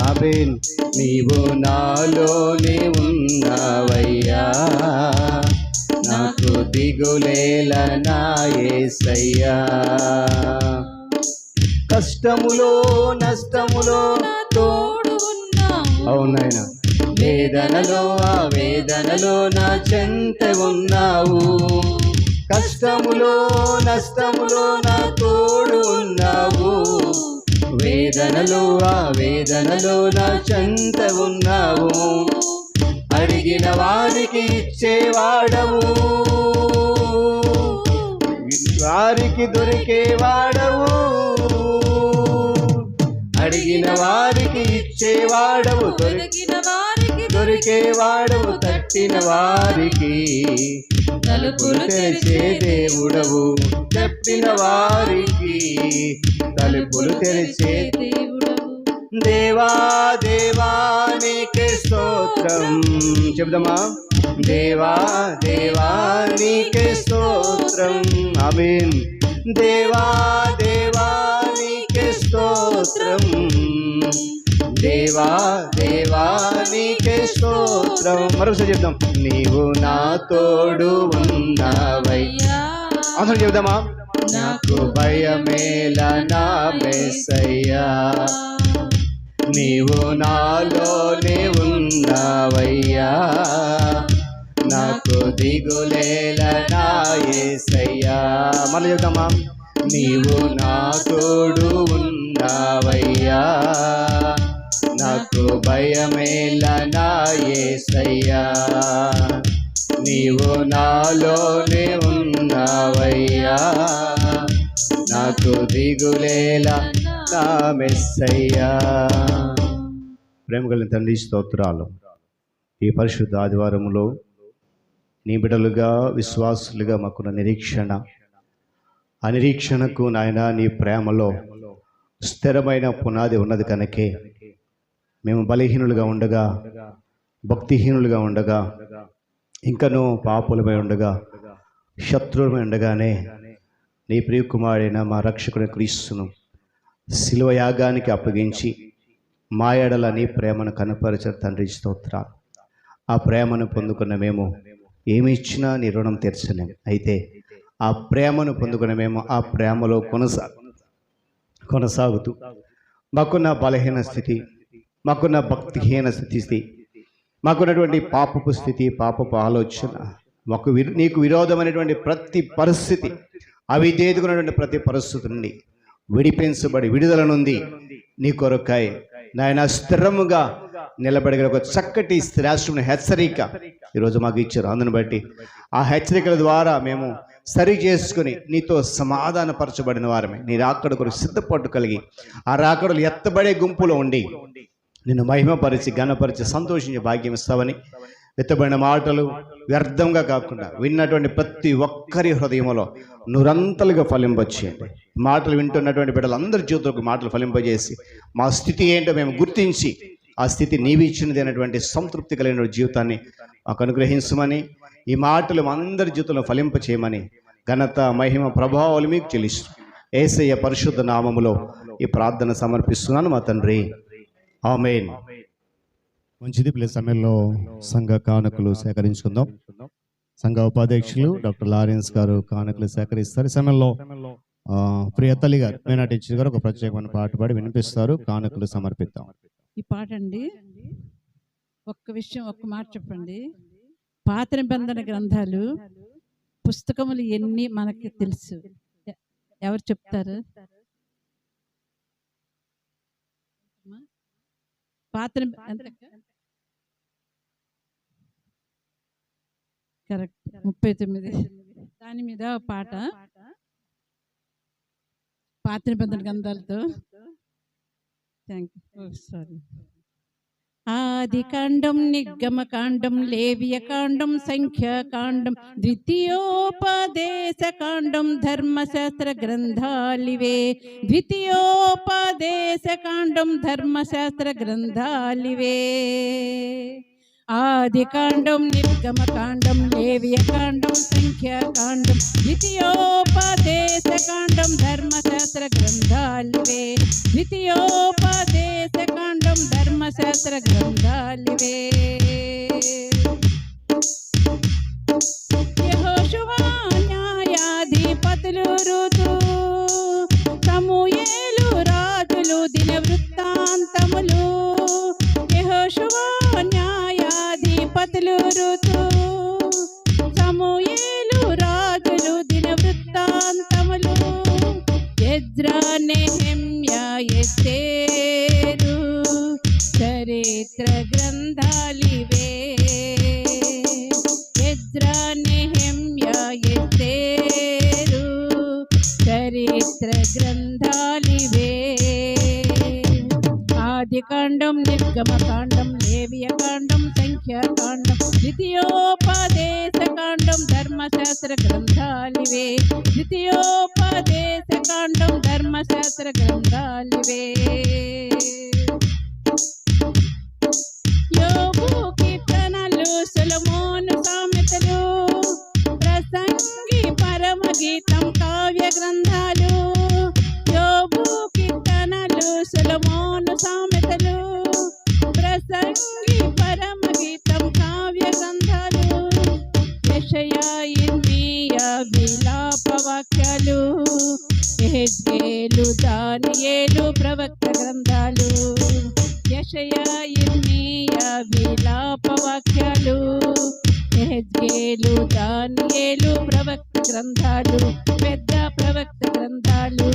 ఆమేన్. నీవు నాలోనే ఉన్నావయ్యా, నాకు దిగులేల నా యేసయ్యా. కష్టములో నష్టములో తోడు ఉన్నావు, అవునాయనా. వేదనలో ఆ వేదనలో నా చెంత ఉన్నావు, కష్టములో నష్టములో నా తోడు ఉన్నావు, వేదనలో ఆ వేదనలో నా చెంత ఉన్నావు, అడిగిన వారికి ఇచ్చేవాడవు, వారికి దొరికేవాడవు, అడిగిన వారికి ఇచ్చేవాడవు, దొరికేవాడవు, తట్టిన వారికి తలుపులు తెరిచే దేవుడవు, చెప్పిన వారికి తలుపులు తెరిచే దేవుడవు. దేవా దేవా నీకే స్తోత్రం. చెప్దామా? దేవా దేవా నీకే స్తోత్రం. ఆమేన్. దేవా దేవా నీకే స్తోత్రం, దేవా దేవా నీకే స్తోత్రం. మరొకసారి చెప్దాం. నీవు నా తోడు ఉన్నావయ్యా. అందరం చెప్దామా? నాకు భయమేల నా మెస్సయ్యా, నీవు నాలోనే ఉన్నావయ్యా, నాకు దిగులేల నా యేసయ్యా. మళ్ళీ చెప్దామా? నీవు నా తోడు ఉన్నావయ్యా, నాకు భయమేల నా యేసయ్యా. నీవు నాలోనే ఉన్నావయ్యా, నాకు దిగులేలా నా మెస్సయ్యా. ప్రేమ కలిగిన తండ్రి స్తోత్రాలు. ఈ పరిశుద్ధ ఆదివారంలో నీ బిడ్డలుగా విశ్వాసులుగా మాకున్న నిరీక్షణ, ఆ నిరీక్షణకు నాయన నీ ప్రేమలో స్థిరమైన పునాది ఉన్నది కనుకే మేము బలహీనులుగా ఉండగా, భక్తిహీనులుగా ఉండగా, ఇంకనూ పాపులమై ఉండగా, శత్రువులమై ఉండగానే నీ ప్రియకుమారుడైన మా రక్షకుని క్రీస్తును శిలువ యాగానికి అప్పగించి మా ఎడల నీ ప్రేమను కనపరిచిన తండ్రి స్తోత్రాలు. ఆ ప్రేమను పొందుకున్న మేము ఏమి ఇచ్చినా నీ రుణం తీర్చలేము. అయితే ఆ ప్రేమను పొందుకున్న మేము ఆ ప్రేమలో కొనసాగుతూ మాకున్న బలహీన స్థితి, మాకున్న భక్తిహీన స్థితి, మాకున్నటువంటి పాపపు స్థితి, పాపపు ఆలోచన, మాకు నీకు విరోధమైనటువంటి ప్రతి పరిస్థితి, అవిధేయతకున్నటువంటి ప్రతి పరిస్థితి నుండి విడిపించబడి విడుదల నుండి నీ కొరకాయ నాయన స్థిరముగా నిలబడగల ఒక చక్కటి శ్రేష్టమైన హెచ్చరిక ఈరోజు మాకు ఇచ్చారు. అందును బట్టి ఆ హెచ్చరికల ద్వారా మేము సరి చేసుకుని నీతో సమాధానపరచబడిన వారమే నీ రాకడ కొరకు సిద్ధపట్టు కలిగి ఆ రాకడలు ఎత్తబడే గుంపులో ఉండి నిన్ను మహిమపరిచి ఘనపరిచి సంతోషించే భాగ్యం ఇస్తావని, ఎత్తబడిన మాటలు వ్యర్థంగా కాకుండా విన్నటువంటి ప్రతి ఒక్కరి హృదయంలో నురంతలుగా ఫలింపచేయండి. మాటలు వింటున్నటువంటి బిడ్డలందరి జీవితంలో మాటలు ఫలింపజేసి మా స్థితి ఏంటో మేము గుర్తించి ఆ స్థితి నీవి ఇచ్చినది అనేటువంటి సంతృప్తి కలిగిన జీవితాన్ని మాకు అనుగ్రహించమని, ఈ మాటలు అందరి జీవితంలో ఫలింపచేయమని ఘనత మహిమ ప్రభావాలు మీకు చెల్లిస్తూ యేసయ్య పరిశుద్ధ నామములో ఈ ప్రార్థన సమర్పిస్తున్నాను మా తండ్రి, ఆమేన్. మంచిది. ప్లస్ సమయంలో సంఘ కానుకలు సేకరించుకుందాం. సంఘ ఉపాధ్యక్షులు డాక్టర్ లారెన్స్ గారు కానుకలు సేకరిస్తారు. ఈ సమయంలో ప్రియతల్లి గారు, మేనాటి గారు ఒక ప్రత్యేకమైన పాట పాడి వినిపిస్తారు. కానుకలు సమర్పిద్దాం. ఈ పాట అండి, ఒక్క విషయం, ఒక్క మాట చెప్పండి. పాత నిబంధన గ్రంథాలు పుస్తకములు ఎన్ని మనకి తెలుసు? ఎవరు చెప్తారు? పాత కరెక్ట్ 39. దాని మీద పాట పాత నిబంధన గ్రంథాలతో. Thank you. సారీ. ఆది కాండం, నిగమ కాండం, లేవియ కాండం, సంఖ్యాకాండం, ద్వితీయోపదేశ కాండం, ధర్మశాస్త్ర గ్రంథాలివే. ద్వితీయోపదేశ కాండం, ధర్మశాస్త్ర గ్రంథాలివే. ఆది కాండం, నిర్గమ కాండం, లేవియ కాండం, సంఖ్యాకాండం, ద్వితీయోపదేశ కాండం, ధర్మశాస్త్ర గ్రంథాలివే. ద్వితీయోపదేశ కాండం, ధర్మశాస్త్ర గ్రంథాలివే. యెహోషువ న్యాయాధిపతులు, ఋతు సమూయేలు రాజులు, దిన వృత్తాంతములు. యెహోషువ న్యాయాధిపతులు, ఋతు సమూయేలు రాజులు, దిన వృత్తాంతములు. ఎజ్రా, నెహెమ్యా, ఎస్తేరు చరిత్ర గ్రంథాలివే. ఎజ్రా, నెహెమ్యా, ఎస్తేరు చరిత్ర గ్రంథాలివే. ఆది కాండం, నిర్గమ కాండం, లేవియ కాండం, సంఖ్యాకాండం, ద్వితీయోపదేశ కాండం, ధర్మశాస్త్ర గ్రంథాలివే. ద్వితీయోపదేశ కాండం, ధర్మశాస్త్ర గ్రంథాలివే. యోబు కీర్తనలు, సొలొమోను సామెతలు, ప్రసంగి, పరమగీతం, కావ్య గ్రంథాలు. యోబు కీర్తనలు, సొలొమోను సామెతలు, ప్రసంగి, పరమగీతం, కావ్య గ్రంథాలు. యెషయా, ఇర్మీయా, విలాప వాక్యాలు. యెహెజ్కేలు, దానియేలు, ప్రవక్త గ్రంథాలు. యెషయా, ఇర్మీయా, విలాప వాక్యాలు. యెహెజ్కేలు, దానియేలు, ప్రవక్త గ్రంథాలు, పెద్ద ప్రవక్త గ్రంథాలు.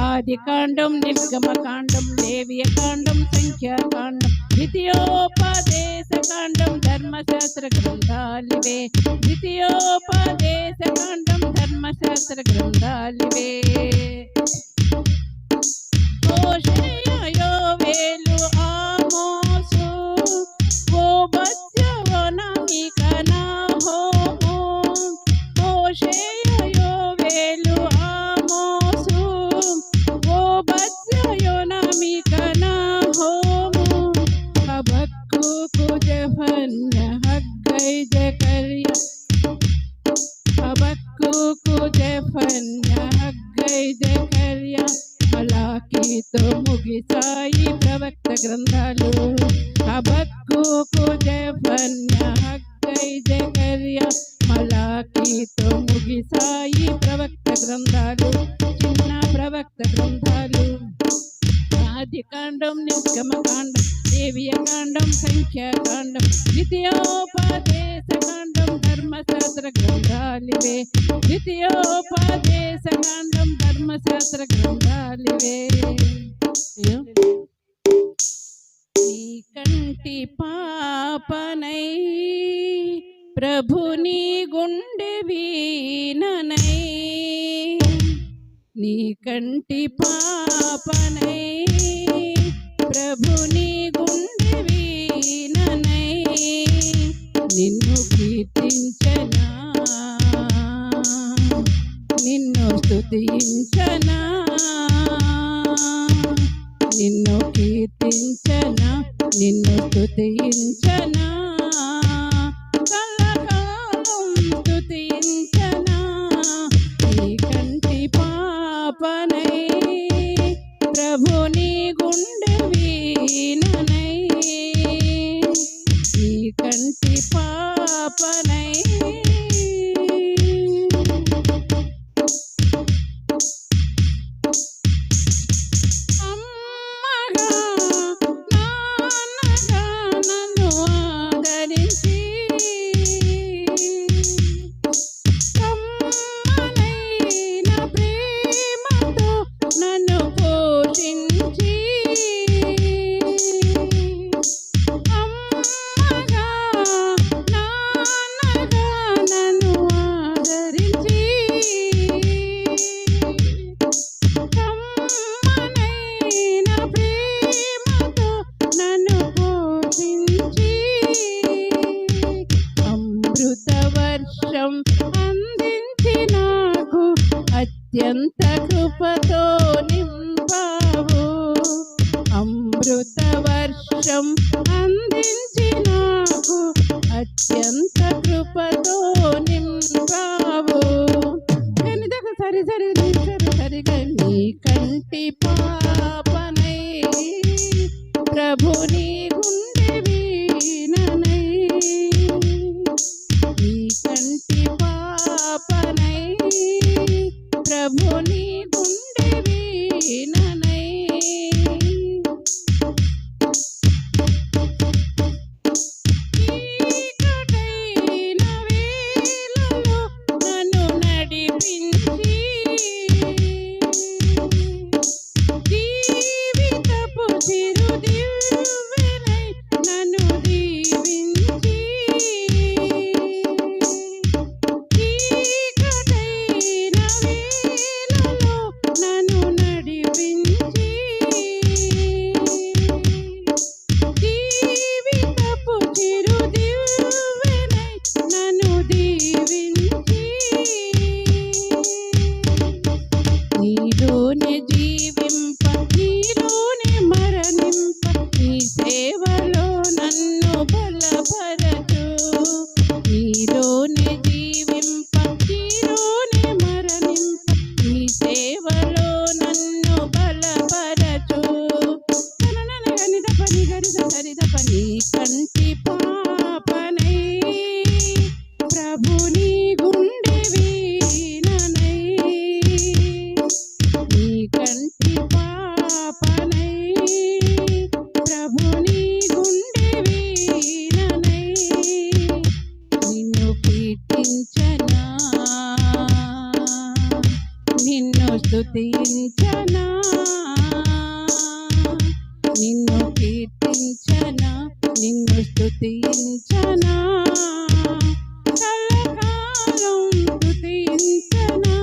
ఆది కాండం, నిర్గమ కాండం, లేవియ కాండం, సంఖ్యాకాండం, ద్వితీయోపదేశ కాండం ధర్మశాస్త్ర గ్రంథాలివే, ద్వితీయోపదేశ కాండం ధర్మశాస్త్ర గ్రంథాలివే. హోషేయ, యోవేలు, ఆమోసు, ఓబద్య, ఓనామిక, నాహూము. హోషేయ, యోవేలు, ఆమోసు, ఓబద్య, ఓనామిక, నాహూము. హబక్కూకు, జెఫన్య, హగ్గై, జకర్యా. హబక్కూకు, జెఫన్య, హగ్గై, జకర్యా. మలాకీతో ముగిసాయి ప్రవక్త గ్రంథాలు. హబక్కూకు, జెఫన్య, హగ్గై, జకర్యా. మలాకీతో ముగిసాయి ప్రవక్త గ్రంథాలు, చిన్న ప్రవక్త గ్రంథాలు. ఆదికాండం, నిర్గమకాండం, లేవియకాండం, సంఖ్యాకాండం, ద్వితీయోపదేశ కాండం ధర్మశాస్త్ర గ్రంథాలివే, ద్వితీయోపదేశ కాండం ధర్మశాస్త్ర గ్రంథాలివే. నీ కంటి పాపనై ప్రభుని గుండె వీణనై, నీ కంటి పాపనై ప్రభుని గుండె వీణనై. నిన్ను కీర్తించనా, నిన్ను స్తుతించనా, నిన్ను కీర్తించనా, నిన్ను స్తుతించనా, కలకాలం స్తుతించనా. నీ కంటి పాపనై ప్రభుని గుండె వీణనై, నీ కంటి పాపనై. అమ్మగా నాన్నగా నన్ను ఆదరించి, కమ్మనైన ప్రేమతో నన్ను పోషించి, అమ్మగా నాన్నగా నన్ను ఆదరించి, కమ్మనైన ప్రేమతో నన్ను పోషించి, అమృత వర్షం అందించి నాకు అత్యంత కృపతో నింపావు. అమృత వర్షం అందించి నాకు అత్యంత కృపతో నింపావు. కనిదక సరి సరి సరిగా నీ కంటి పాపనై ప్రభుని గుండె వీణనై, నీ కంటి పాపనై ప్రభుని గుండె వీణనై. చీకటైన వేళలో నన్ను నడిపించి, జీవితపు చిరుదివ్వెనై నన్ను దీవించి, చీకటైన వేళలో నన్ను నడిపించి, జీవితపు చిరుదివ్వెనై నన్ను దీవించి, నీలోనే జీవింప, నీలోనే మరణింప, నీ సేవలో నన్ను బలపరచు. నీలోనే జీవింప, నీలోనే మరణింప, నీ సేవలో నన్ను బలపరచు. గనిద పని గరిద సరిద పని కంటి పాపనై ప్రభుని గుండె వీణనై, నీ కంటి పాపనై ప్రభుని గుండె వీణనై. నిన్ను కీర్తించనా, నిన్ను స్తుతించనా, నిన్ను కీర్తించనా నిన్ను స్తుతించనా కలకాలం స్తుతించనా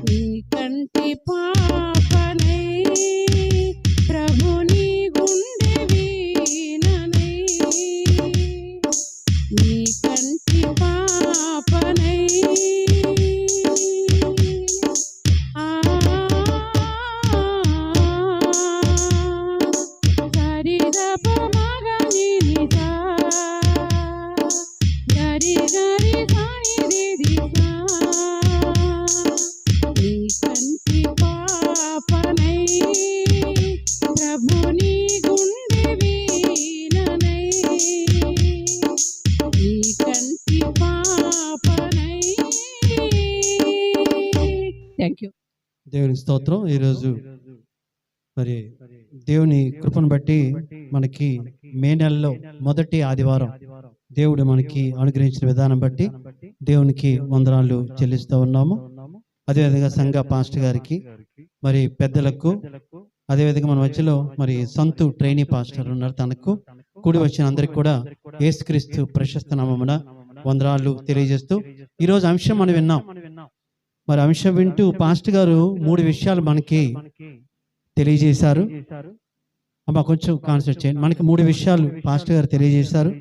నీ కంటి పాపనై ప్రభుని గుండె వీణనై నీ కంటి పాపనై ప్రభుని గుండె వీణనై నీ కంటి పాపనై. Thank you. దేవుని స్తోత్రం. ఈరోజు మరి దేవుని కృపను బట్టి మనకి మే నెలలో మొదటి ఆదివారం దేవుడు మనకి అనుగ్రహించిన విధానం బట్టి దేవునికి వందనాలు చెల్లిస్తూ ఉన్నాము. అదేవిధంగా సంఘ పాస్టర్ గారికి, మరి పెద్దలకు, అదేవిధంగా మన మధ్యలో మరి సంతు ట్రైనీ పాస్టర్ ఉన్నారు, తనకు కూడి వచ్చిన అందరికి కూడా యేసుక్రీస్తు ప్రశస్త నామమున వందనాలు తెలియజేస్తూ ఈరోజు అంశం మనం విన్నాం. మరి అంశం వింటూ పాస్టర్ గారు 3 విషయాలు మనకి తెలియజేశారు. అమ్మ కొంచెం కాన్సన్ట్రేట్ చేయండి. మనకి 3 విషయాలు పాస్టర్ గారు తెలియజేశారు.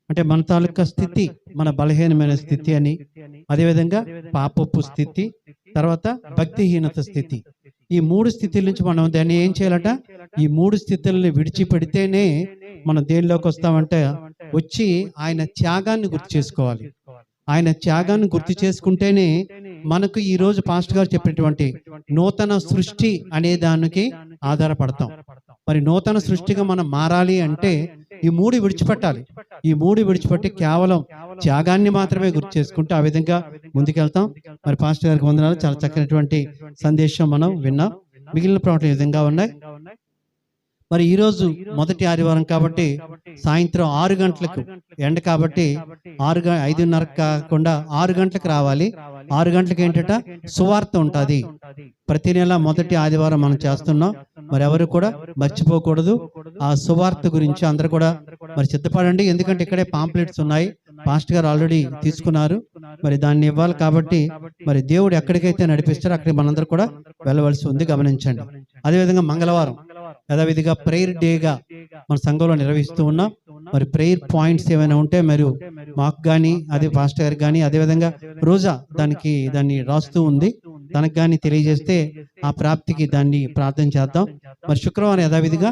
అంటే మన తాలూకా స్థితి, మన బలహీనమైన స్థితి అని, అదేవిధంగా పాపపు స్థితి, తర్వాత భక్తిహీనత స్థితి. ఈ 3 స్థితిల నుంచి మనం దాన్ని ఏం చేయాలట? ఈ 3 స్థితుల్ని విడిచిపెడితేనే మనం దేనిలోకి వస్తామంటే వచ్చి ఆయన త్యాగాన్ని గుర్తు చేసుకోవాలి. ఆయన త్యాగాన్ని గుర్తు చేసుకుంటేనే మనకు ఈ రోజు పాస్టర్ గారు చెప్పినటువంటి నూతన సృష్టి అనే దానికి ఆధారపడతాం. మరి నూతన సృష్టిగా మనం మారాలి అంటే ఈ 3 విడిచిపెట్టాలి. ఈ 3 విడిచిపెట్టి కేవలం త్యాగాన్ని మాత్రమే గుర్తు చేసుకుంటే ఆ విధంగా ముందుకెళ్తాం. మరి పాస్టర్ గారికి వందనాలు. చాలా చక్కనటువంటి సందేశం మనం విన్నాం. మిగిలిన ప్రకటన ఈ విధంగా ఉన్నాయి. మరి ఈరోజు మొదటి ఆదివారం కాబట్టి సాయంత్రం 6 గంటలకు ఎండ కాబట్టి 5:30 కాకుండా 6 గంటలకు రావాలి. 6 గంటలకు ఏంటట? సువార్త ఉంటుంది. ప్రతి నెల మొదటి ఆదివారం మనం చేస్తున్నాం. మరి ఎవరు కూడా మర్చిపోకూడదు. ఆ సువార్త గురించి అందరూ కూడా మరి సిద్ధపడండి. ఎందుకంటే ఇక్కడే పాంప్లెట్స్ ఉన్నాయి, పాస్టర్ గారు ఆల్రెడీ తీసుకున్నారు. మరి దాన్ని ఇవ్వాలి కాబట్టి మరి దేవుడు ఎక్కడికైతే నడిపిస్తారో అక్కడికి మనందరూ కూడా వెళ్ళవలసి ఉంది, గమనించండి. అదేవిధంగా మంగళవారం యథావిధిగా ప్రేయర్ డేగా మన సంఘంలో నిర్వహిస్తూ ఉన్నాం. మరి ప్రేయర్ పాయింట్స్ ఏమైనా ఉంటే మరి మాకు కానీ, అదే పాస్టర్ గారికి కానీ, అదేవిధంగా రోజా దాన్ని రాస్తూ ఉంది, తనకు కానీ తెలియజేస్తే ఆ ప్రాప్తికి దాన్ని ప్రార్థన చేద్దాం. మరి శుక్రవారం యథావిధిగా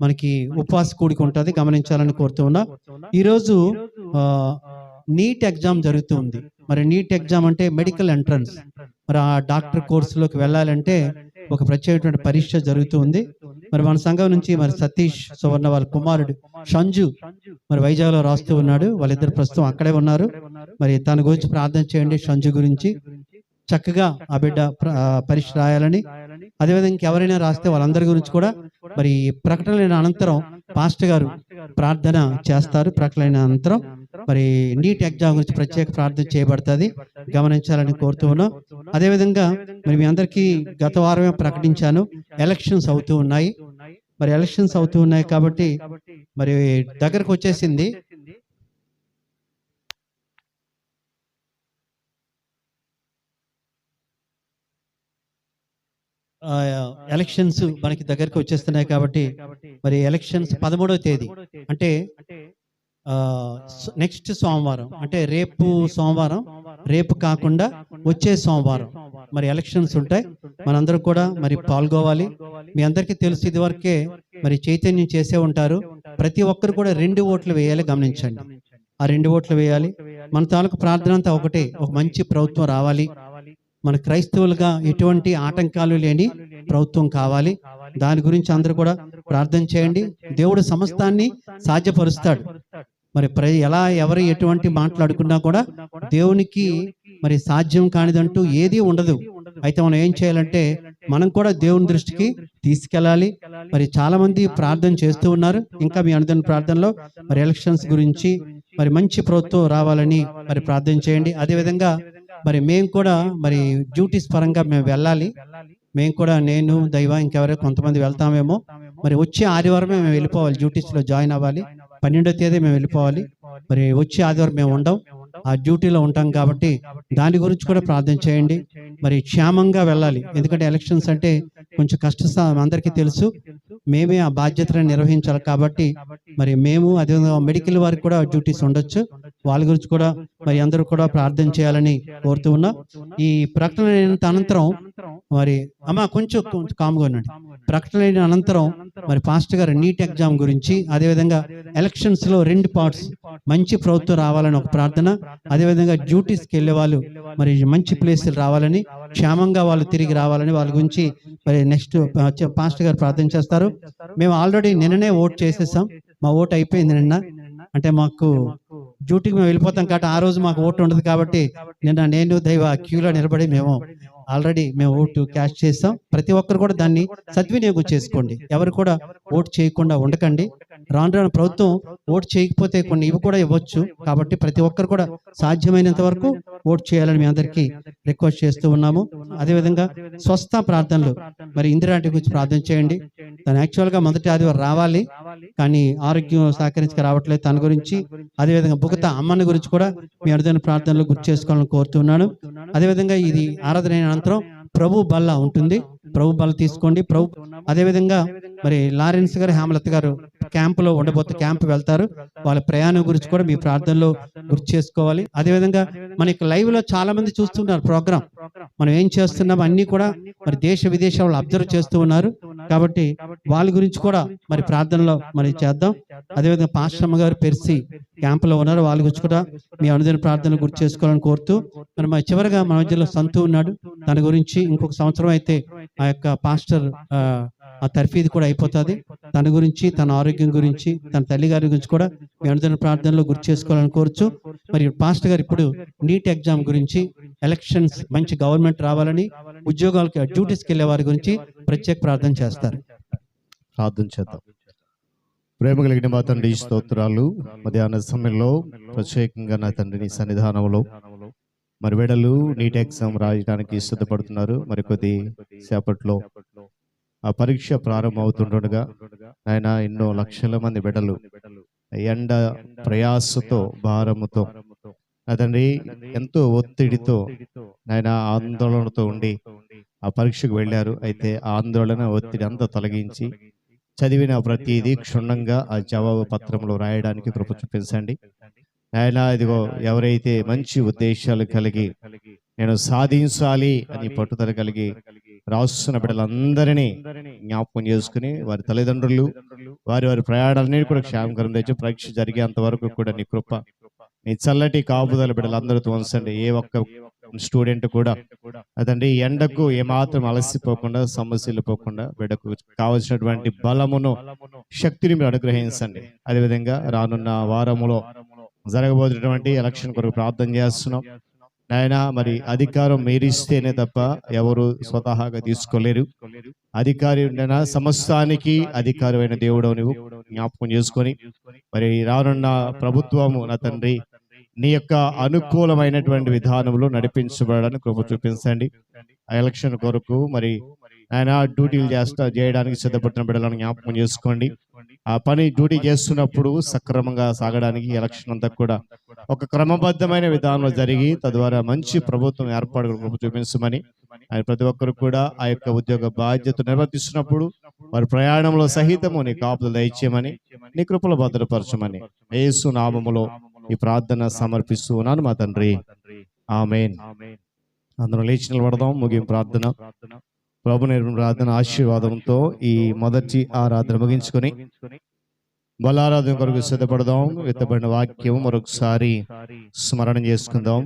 మనకి ఉపవాస కూడిక ఉంటుంది, గమనించాలని కోరుతూ ఉన్నా. ఈరోజు నీట్ ఎగ్జామ్ జరుగుతూ ఉంది. మరి నీట్ ఎగ్జామ్ అంటే మెడికల్ ఎంట్రన్స్. మరి ఆ డాక్టర్ కోర్సులోకి వెళ్ళాలంటే ఒక ప్రత్యేకమైన పరీక్ష జరుగుతూ ఉంది. మరి మన సంఘం నుంచి మరి సతీష్ సువర్ణ వాళ్ళ కుమారుడు సంజు మరి వైజాగ్లో రాస్తూ ఉన్నాడు. వాళ్ళిద్దరు ప్రస్తుతం అక్కడే ఉన్నారు. మరి తన గురించి ప్రార్థన చేయండి. సంజు గురించి చక్కగా ఆ బిడ్డ పరీక్ష రాయాలని, అదేవిధంగా ఎవరైనా రాస్తే వాళ్ళందరి గురించి కూడా మరి ప్రకటన అనంతరం పాస్టర్ గారు ప్రార్థన చేస్తారు. ప్రకటన అనంతరం మరి నీట్ ఎగ్జామ్ గురించి ప్రత్యేక ప్రార్థన చేయబడుతుంది, గమనించాలని కోరుతూ ఉన్నాం. అదేవిధంగా మరి మీ అందరికీ గత వారమే ప్రకటించాను, ఎలక్షన్స్ అవుతూ ఉన్నాయి. మరి ఎలక్షన్స్ అవుతూ ఉన్నాయి కాబట్టి మరి దగ్గరకు వచ్చేసింది. ఎలక్షన్స్ మనకి దగ్గరికి వచ్చేస్తున్నాయి కాబట్టి మరి ఎలక్షన్స్ 13వ తేదీ అంటే నెక్స్ట్ సోమవారం, అంటే రేపు సోమవారం, రేపు కాకుండా వచ్చే సోమవారం మరి ఎలక్షన్స్ ఉంటాయి. మనందరూ కూడా మరి పాల్గొవాలి. మీ అందరికీ తెలుసు, ఇదివరకే మరి చైతన్యం చేసే ఉంటారు. ప్రతి ఒక్కరు కూడా 2 ఓట్లు వేయాలి, గమనించండి. ఆ 2 ఓట్లు వేయాలి. మన తాలూకు ప్రార్థన అంతా ఒకటే, ఒక మంచి ప్రభుత్వం రావాలి. మన క్రైస్తవులుగా ఎటువంటి ఆటంకాలు లేని ప్రభుత్వం కావాలి. దాని గురించి అందరూ కూడా ప్రార్థన చేయండి. దేవుడు సమస్తాన్ని సాధ్యపరుస్తాడు. మరి ఎవరు ఎటువంటి మాట్లాడుకున్నా కూడా దేవునికి మరి సాధ్యం కానిదంటూ ఏదీ ఉండదు. అయితే మనం ఏం చేయాలంటే మనం కూడా దేవుని దృష్టికి తీసుకెళ్ళాలి. మరి చాలా మంది ప్రార్థన చేస్తూ ఉన్నారు. ఇంకా మీ అనుదిన ప్రార్థనలో మరి ఎలక్షన్స్ గురించి మరి మంచి ప్రభుత్వం రావాలని మరి ప్రార్థన చేయండి. అదేవిధంగా మరి మేము కూడా మరి డ్యూటీస్ పరంగా మేము వెళ్ళాలి. మేము కూడా, నేను, దైవ, ఇంకెవరో కొంతమంది వెళ్తామేమో. మరి వచ్చే ఆదివారమే మేము వెళ్ళిపోవాలి, డ్యూటీస్లో జాయిన్ అవ్వాలి. 12వ తేదీ మేము వెళ్ళిపోవాలి. మరి వచ్చే ఆదివారం మేము ఉండం, ఆ డ్యూటీలో ఉంటాం కాబట్టి దాని గురించి కూడా ప్రార్థన చేయండి. మరి క్షేమంగా వెళ్ళాలి, ఎందుకంటే ఎలక్షన్స్ అంటే కొంచెం అందరికీ తెలుసు. మేమే ఆ బాధ్యతలను నిర్వహించాలి కాబట్టి మరి మేము అదేవిధంగా మెడికల్ వారికి కూడా డ్యూటీస్ ఉండొచ్చు, వాళ్ళ గురించి కూడా మరి అందరూ కూడా ప్రార్థన చేయాలని కోరుతూ ఉన్నాం. ఈ ప్రకటన అనంతరం మరి కొంచెం కామ్గా ఉండండి. ప్రకటన అనంతరం మరి పాస్టర్ గారు నీట్ ఎగ్జామ్ గురించి, అదేవిధంగా ఎలక్షన్స్ లో 2 పార్ట్స్, మంచి ప్రభుత్వం రావాలని ఒక ప్రార్థన, అదేవిధంగా డ్యూటీస్కి వెళ్ళే వాళ్ళు మరి మంచి ప్లేసులు రావాలని, క్షేమంగా వాళ్ళు తిరిగి రావాలని వాళ్ళ గురించి మరి నెక్స్ట్ పాస్టర్ గారు ప్రార్థన చేస్తారు. మేము ఆల్రెడీ నిన్ననే ఓట్ చేసేసాం, మా ఓటు అయిపోయింది నిన్న. అంటే మాకు డ్యూటీకి మేము వెళ్ళిపోతాం కాబట్టి ఆ రోజు మాకు ఓటు ఉండదు కాబట్టి నిన్న నేను దైవ క్యూలో నిలబడి మేము ఓటు క్యాష్ చేస్తాం. ప్రతి ఒక్కరు కూడా దాన్ని సద్వినియోగం చేసుకోండి, ఎవరు కూడా ఓటు చేయకుండా ఉండకండి. రాను ప్రభుత్వం ఓటు చేయకపోతే కొన్ని ఇవి కూడా ఇవ్వచ్చు, కాబట్టి ప్రతి ఒక్కరు కూడా సాధ్యమైనంత వరకు ఓటు చేయాలని మీ అందరికీ రిక్వెస్ట్ చేస్తూ ఉన్నాము. అదేవిధంగా స్వస్థ ప్రార్థనలు, మరి ఇందిరాంటి గురించి ప్రార్థన చేయండి. తను యాక్చువల్గా మొదటి ఆదివారం రావాలి కానీ ఆరోగ్యం సహకరించక రావట్లేదు, తన గురించి. అదేవిధంగా బుగత అమ్మని గురించి కూడా మీ అరుదైన ప్రార్థనలు గుర్తు చేసుకోవాలని కోరుతున్నాను. అదేవిధంగా ఇది ఆరాధన అయిన అనంతరం ప్రభు బల్ల ఉంటుంది, ప్రభు బల్ల తీసుకోండి. అదేవిధంగా మరి లారెన్స్ గారు, హేమలత గారు క్యాంపులో ఉండబోతే క్యాంపు వెళ్తారు, వాళ్ళ ప్రయాణం గురించి కూడా మీ ప్రార్థనలో గుర్తు చేసుకోవాలి. అదేవిధంగా మనకి లైవ్ లో చాలా మంది చూస్తున్నారు ప్రోగ్రామ్, మనం ఏం చేస్తున్నాం అన్ని కూడా మరి దేశ విదేశాలు అబ్జర్వ్ చేస్తూ ఉన్నారు, కాబట్టి వాళ్ళ గురించి కూడా మరి ప్రార్థనలో మరి చేద్దాం. అదేవిధంగా పాస్టమ్మ గారు పెర్సి క్యాంపులో ఉన్నారు, వాళ్ళ గురించి కూడా మీ అనుదిన ప్రార్థనలు గుర్తు చేసుకోవాలని కోరుతూ మరి చివరిగా మన మధ్యలో సంతు ఉన్నాడు, తన గురించి ఇంకొక సంవత్సరం అయితే ఆ యొక్క పాస్టర్ ఆ తర్ఫీదు కూడా అయిపోతుంది. తన గురించి, తన ఆరోగ్యం గురించి, తన తల్లి గారి గురించి కూడా మీ అనుదిన ప్రార్థనలో గుర్తు చేసుకోవాలని కోరుచు మరి పాస్టర్ గారు ఇప్పుడు నీట్ ఎగ్జామ్ గురించి, ఎలక్షన్స్ మంచి గవర్నమెంట్ రావాలని, ఉద్యోగాలకి డ్యూటీస్కి వెళ్ళే వారి గురించి ప్రత్యేక ప్రార్థన చేస్తారు. ప్రార్థన చేద్దాం. ప్రేమ కలిగిన మా తండ్రి, స్తోత్రాలు. మధ్యాహ్న సమయంలో ప్రత్యేకంగా నా తండ్రిని సన్నిధానంలో మరి బిడ్డలు నీట్ ఎగ్జామ్ రాయడానికి సిద్ధపడుతున్నారు. మరి కొద్ది సేపట్లో ఆ పరీక్ష ప్రారంభం అవుతుండగా ఆయన ఎన్నో లక్షల మంది బిడ్డలు ఎండ ప్రయాసతో, భారముతో, నా తండ్రి ఎంతో ఒత్తిడితో, ఆయన ఆందోళనతో ఉండి ఆ పరీక్షకు వెళ్ళారు. అయితే ఆ ఆందోళన, ఒత్తిడి అంతా తొలగించి చదివిన ప్రతిదీ క్షుణ్ణంగా ఆ జవాబు పత్రంలో రాయడానికి కృప చూపించండి. ఆయన ఇదిగో ఎవరైతే మంచి ఉద్దేశాలు కలిగి నేను సాధించాలి అని పట్టుదల కలిగి రాస్తున్న బిడ్డలందరినీ జ్ఞాపకం చేసుకుని వారి తల్లిదండ్రులు వారి ప్రయాణాలన్నీ కూడా క్షేమకరం తెచ్చి పరీక్ష జరిగేంత వరకు కూడా నీ కృప, నీ చల్లటి కాపుదల బిడ్డలందరితో ఉంచండి. ఏ ఒక్క స్టూడెంట్ కూడా అదండి ఎండకు ఏమాత్రం అలసిపోకుండా, సమస్యలు పోకుండా బిడ్డకు కావలసినటువంటి బలమును, శక్తిని మీరు అనుగ్రహించండి. అదేవిధంగా రానున్న వారములో జరగబోతున్నటువంటి ఎలక్షన్ కొరకు ప్రార్థన చేస్తున్నాం. నాయన మరి అధికారం మీరిస్తేనే తప్ప ఎవరు స్వతహాగా తీసుకోలేరు. అధికారి ఉండన సమస్తానికి అధికారమైన దేవుడు నువ్వు జ్ఞాపకం చేసుకొని మరి రానున్న ప్రభుత్వము నా తండ్రి నీ యొక్క అనుకూలమైనటువంటి విధానంలో నడిపించబడడానికి కృప చూపించండి. ఆ ఎలక్షన్ కొరకు మరి ఆయన డ్యూటీలు చేయడానికి సిద్ధపడుతున్న బిడ్డలను జ్ఞాపకం చేసుకోండి. ఆ పని డ్యూటీ చేస్తున్నప్పుడు సక్రమంగా సాగడానికి ఎలక్షన్ అంతా కూడా ఒక క్రమబద్ధమైన విధానంలో జరిగి తద్వారా మంచి ప్రభుత్వం ఏర్పాటు కృప చూపించమని, ఆయన ప్రతి ఒక్కరు కూడా ఆ యొక్క ఉద్యోగ బాధ్యత నిర్వర్తిస్తున్నప్పుడు వారి ప్రయాణంలో సహితము నీ కాపుదల దయచేయమని, నీ కృపలో భద్రపరచమని యేసు నామములో ఈ ప్రార్థన సమర్పిస్తూ ఉన్నాను మా తండ్రి, ఆమేన్. అందరం లేచి నిలబడదాం. ముగింపు ప్రార్థన. ప్రభు నేర్పిన ప్రార్థన ఆశీర్వాదంతో ఈ మొదటి ఆరాధన ముగించుకొని బలారాధన కొరకు సిద్ధపడదాం. ఎత్తబడిన వాక్యం మరొకసారి స్మరణ చేసుకుందాం.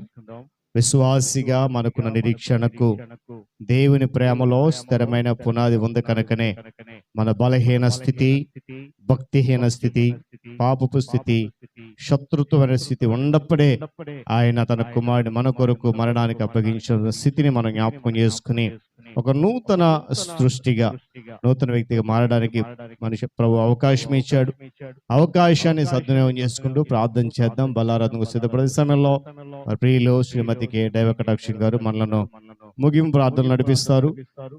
విశ్వాసిగా మనకున్న నిరీక్షణకు దేవుని ప్రేమలో స్థిరమైన పునాది ఉంది కనుకనే మన బలహీన స్థితి, భక్తిహీన స్థితి, పాపపు స్థితి, శత్రుత్వమైన స్థితి ఉన్నప్పుడే ఆయన తన కుమారుని మన కొరకు మరణానికి అప్పగించిన స్థితిని మనం జ్ఞాపకం చేసుకుని ఒక నూతన సృష్టిగా, నూతన వ్యక్తిగా మారడానికి మనిషి ప్రభు అవకాశం ఇచ్చాడు. అవకాశాన్ని సద్వినియోగం చేసుకుంటూ ప్రార్థన చేద్దాం. బలారాధనకు సిద్ధపడే సమయంలో ప్రియులు శ్రీమతి కె దైవకటాక్షి గారు మనలను ముగింపు ప్రార్థనలు నడిపిస్తారు.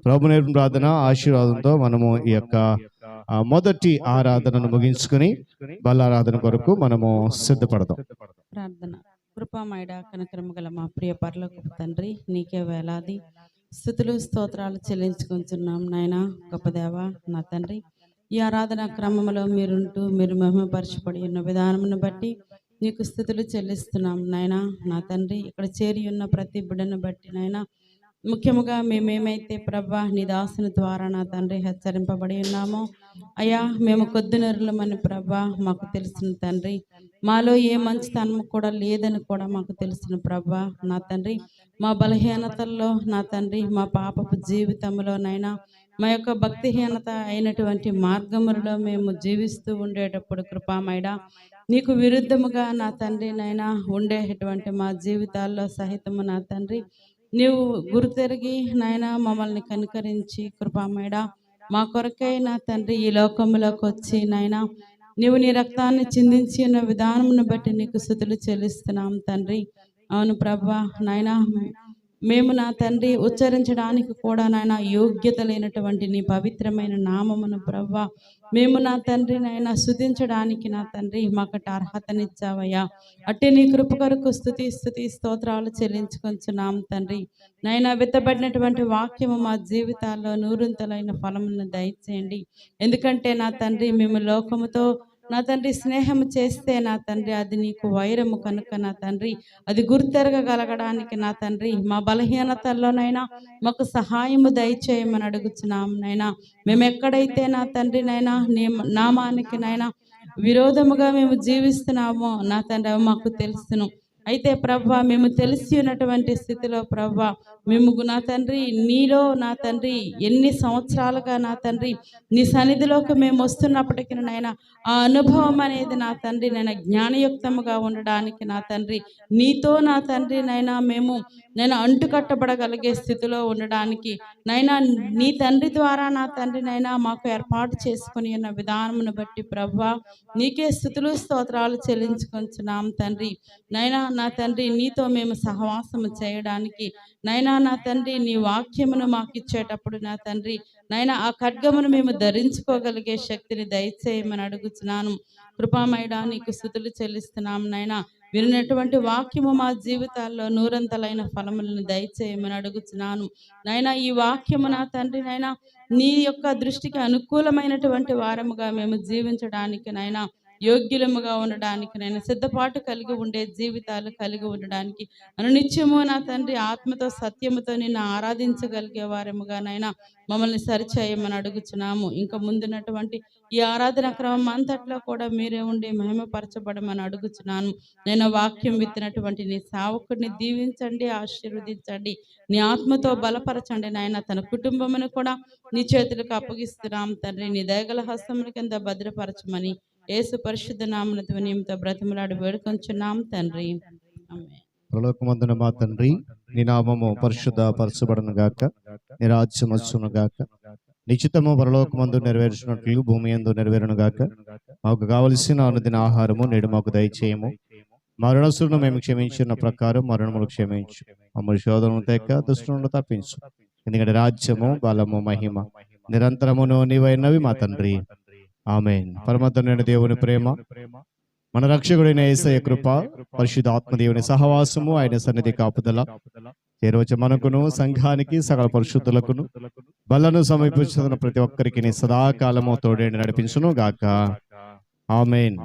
ప్రభు నేర్పిన ప్రార్థన ఆశీర్వాదంతో మనము ఈ యొక్క మొదటి ఆరాధనను ముగించుకుని బలారాధన కొరకు మనము సిద్ధపడదాం. ప్రార్థన. కృపామయుడ కనకరము గల మా ప్రియ పరలోకపు తండ్రి, నీకే వేలాది స్తుతులు స్తోత్రాలు చెల్లించుకుంటున్నాం నాయనా. గొప్ప దేవా నా తండ్రి, ఈ ఆరాధన క్రమంలో మీరుంటూ మీరు మహిమపరచబడి ఉన్న విధానమును బట్టి నీకు స్తుతులు చెల్లిస్తున్నాం నాయనా. నా తండ్రి, ఇక్కడ చేరి ఉన్న ప్రతి బిడ్డను బట్టి నాయనా, ముఖ్యముగా మేమేమైతే ప్రభా నీ దాసుని ద్వారా నా తండ్రి హెచ్చరింపబడి ఉన్నామో అయ్యా, మేము కొద్దినరులమని ప్రభా మాకు తెలిసిన తండ్రి, మాలో ఏ మంచితనం కూడా లేదని కూడా మాకు తెలిసిన ప్రభా నా తండ్రి, మా బలహీనతల్లో నా తండ్రి, మా పాపపు జీవితంలోనైనా మా యొక్క భక్తిహీనత అయినటువంటి మార్గములలో మేము జీవిస్తూ ఉండేటప్పుడు కృపామయుడా, నీకు విరుద్ధముగా నా తండ్రి నైనా ఉండేటువంటి మా జీవితాల్లో సహితము నా తండ్రి నీవు గుర్తెరిగి నాయనా మమ్మల్ని కనుకరించి కృపామయుడా, మా కొరకై నా తండ్రి ఈ లోకంలోకి వచ్చి నాయనా నీవు నీ రక్తాన్ని చిందించి ఉన్న విధానమును బట్టి నీకు స్తుతులు చెల్లిస్తున్నాం తండ్రి. అవును ప్రభా నాయనా, మేము నా తండ్రి ఉచ్చరించడానికి కూడా నాయన యోగ్యత లేనటువంటి నీ పవిత్రమైన నామమును ప్రభా మేము నా తండ్రి నాయన స్తుతించడానికి నా తండ్రి మాకట అర్హతనిచ్చావయ్యా. అట్టి నీ కృప కొరకు స్తుతి స్తోత్రాలు చెల్లించుకొంచున్నాం తండ్రి. నాయన విత్తబడినటువంటి వాక్యము మా జీవితాల్లో నూరంతలైన ఫలములను దయచేయండి. ఎందుకంటే నా తండ్రి మేము లోకముతో నా తండ్రి స్నేహం చేస్తే నా తండ్రి అది నీకు వైరము కనుక నా తండ్రి అది గుర్తెరగగలగడానికి నా తండ్రి మా బలహీనతల్లోనైనా మాకు సహాయము దయచేయమని అడుగుచున్నాం నైనా. మేము ఎక్కడైతే నా తండ్రి నైనా నీ నామానికి నైనా విరోధముగా మేము జీవిస్తున్నామో నా తండ్రి మాకు తెలుసును. అయితే ప్రభా మేము తెలిసి ఉన్నటువంటి స్థితిలో ప్రభా మేము నా తండ్రి నీలో నా తండ్రి ఎన్ని సంవత్సరాలుగా నా తండ్రి నీ సన్నిధిలోకి మేము వస్తున్నప్పటికీ నైనా ఆ అనుభవం అనేది నా తండ్రి నైనా జ్ఞానయుక్తముగా ఉండడానికి నా తండ్రి నీతో నా తండ్రి నైనా మేము అంటుకట్టబడగలిగే స్థితిలో ఉండడానికి నైనా నీ తండ్రి ద్వారా నా తండ్రి నైనా మాకు ఏర్పాటు చేసుకుని ఉన్న విధానమును బట్టి ప్రభా నీకే స్తుతులు స్తోత్రాలు చెల్లించుకొంచున్నాం తండ్రి. నైనా నా తండ్రి నీతో మేము సహవాసము చేయడానికి నైనా నా తండ్రి నీ వాక్యమును మాకు ఇచ్చేటప్పుడు నా తండ్రి నైనా ఆ ఖడ్గమును మేము ధరించుకోగలిగే శక్తిని దయచేయమని అడుగుతున్నాను. కృపామయుడా నీకు స్తుతులు చెల్లిస్తున్నాం నైనా. విన్నటువంటి వాక్యము మా జీవితాల్లో నూరంతలైన ఫలములను దయచేయమని అడుగుతున్నాను నైనా. ఈ వాక్యము నా తండ్రి నైనా నీ యొక్క దృష్టికి అనుకూలమైనటువంటి వారముగా మేము జీవించడానికి నైనా యోగ్యులముగా ఉండడానికి నేను సిద్ధపాటు కలిగి ఉండే జీవితాలు కలిగి ఉండడానికి అనునిత్యము నా తండ్రి ఆత్మతో సత్యముతో నిన్ను ఆరాధించగలిగే వారముగా నైనా మమ్మల్ని సరిచేయమని అడుగుచున్నాము. ఇంకా ముందున్నటువంటి ఈ ఆరాధన క్రమం అంతట్లో కూడా మీరే ఉండి మహిమపరచబడమని అడుగుచున్నాను. నేను వాక్యం విత్తినటువంటి నీ సేవకుడిని దీవించండి, ఆశీర్వదించండి, నీ ఆత్మతో బలపరచండి నాయన. తన కుటుంబమును కూడా నీ చేతులకు అప్పగిస్తున్నాం తండ్రి. నీ దయగల హస్తముల కింద భద్రపరచమని యేసు పరిశుద్ధ నామమున ధ్వనితో బ్రతిమలాడి వేడుకొంచున్నాం తండ్రి. ఆమేన్. పరలోకమందున మా తండ్రి, నీ నామము పరిశుద్ధ పరచబడును గాక, నీ రాజ్యము వచ్చును గాక, నిశ్చితము పరలోకమందు నెరవేర్చినట్లు భూమి యందు నెరవేరును గాక. మాకు కావలసిన అనుదిన ఆహారము నేడు మాకు దయచేయము. మా రుణస్తులను మేము క్షమించిన ప్రకారం మా రుణములు క్షమించు. మమ్మల్ని శోధనను తెక్క దుష్టుల నుండి తప్పించు. ఎందుకంటే రాజ్యము బలము మహిమ నిరంతరమును నీవైనవి మా తండ్రి. ఆమేన్. పరమతండ్రి దేవుని ప్రేమ, మన రక్షకుడైన యేసయ్య కృప, పరిశుద్ధ ఆత్మదేవుని సహవాసము, ఆయన సన్నిధి కాపుదల చేరవచ్చ మనకును సంఘానికి సకల పరిశుద్ధులకును బలను సమీపిస్తున్న ప్రతి ఒక్కరికి సదాకాలము తోడేండి నడిపించును గాక. ఆమేన్.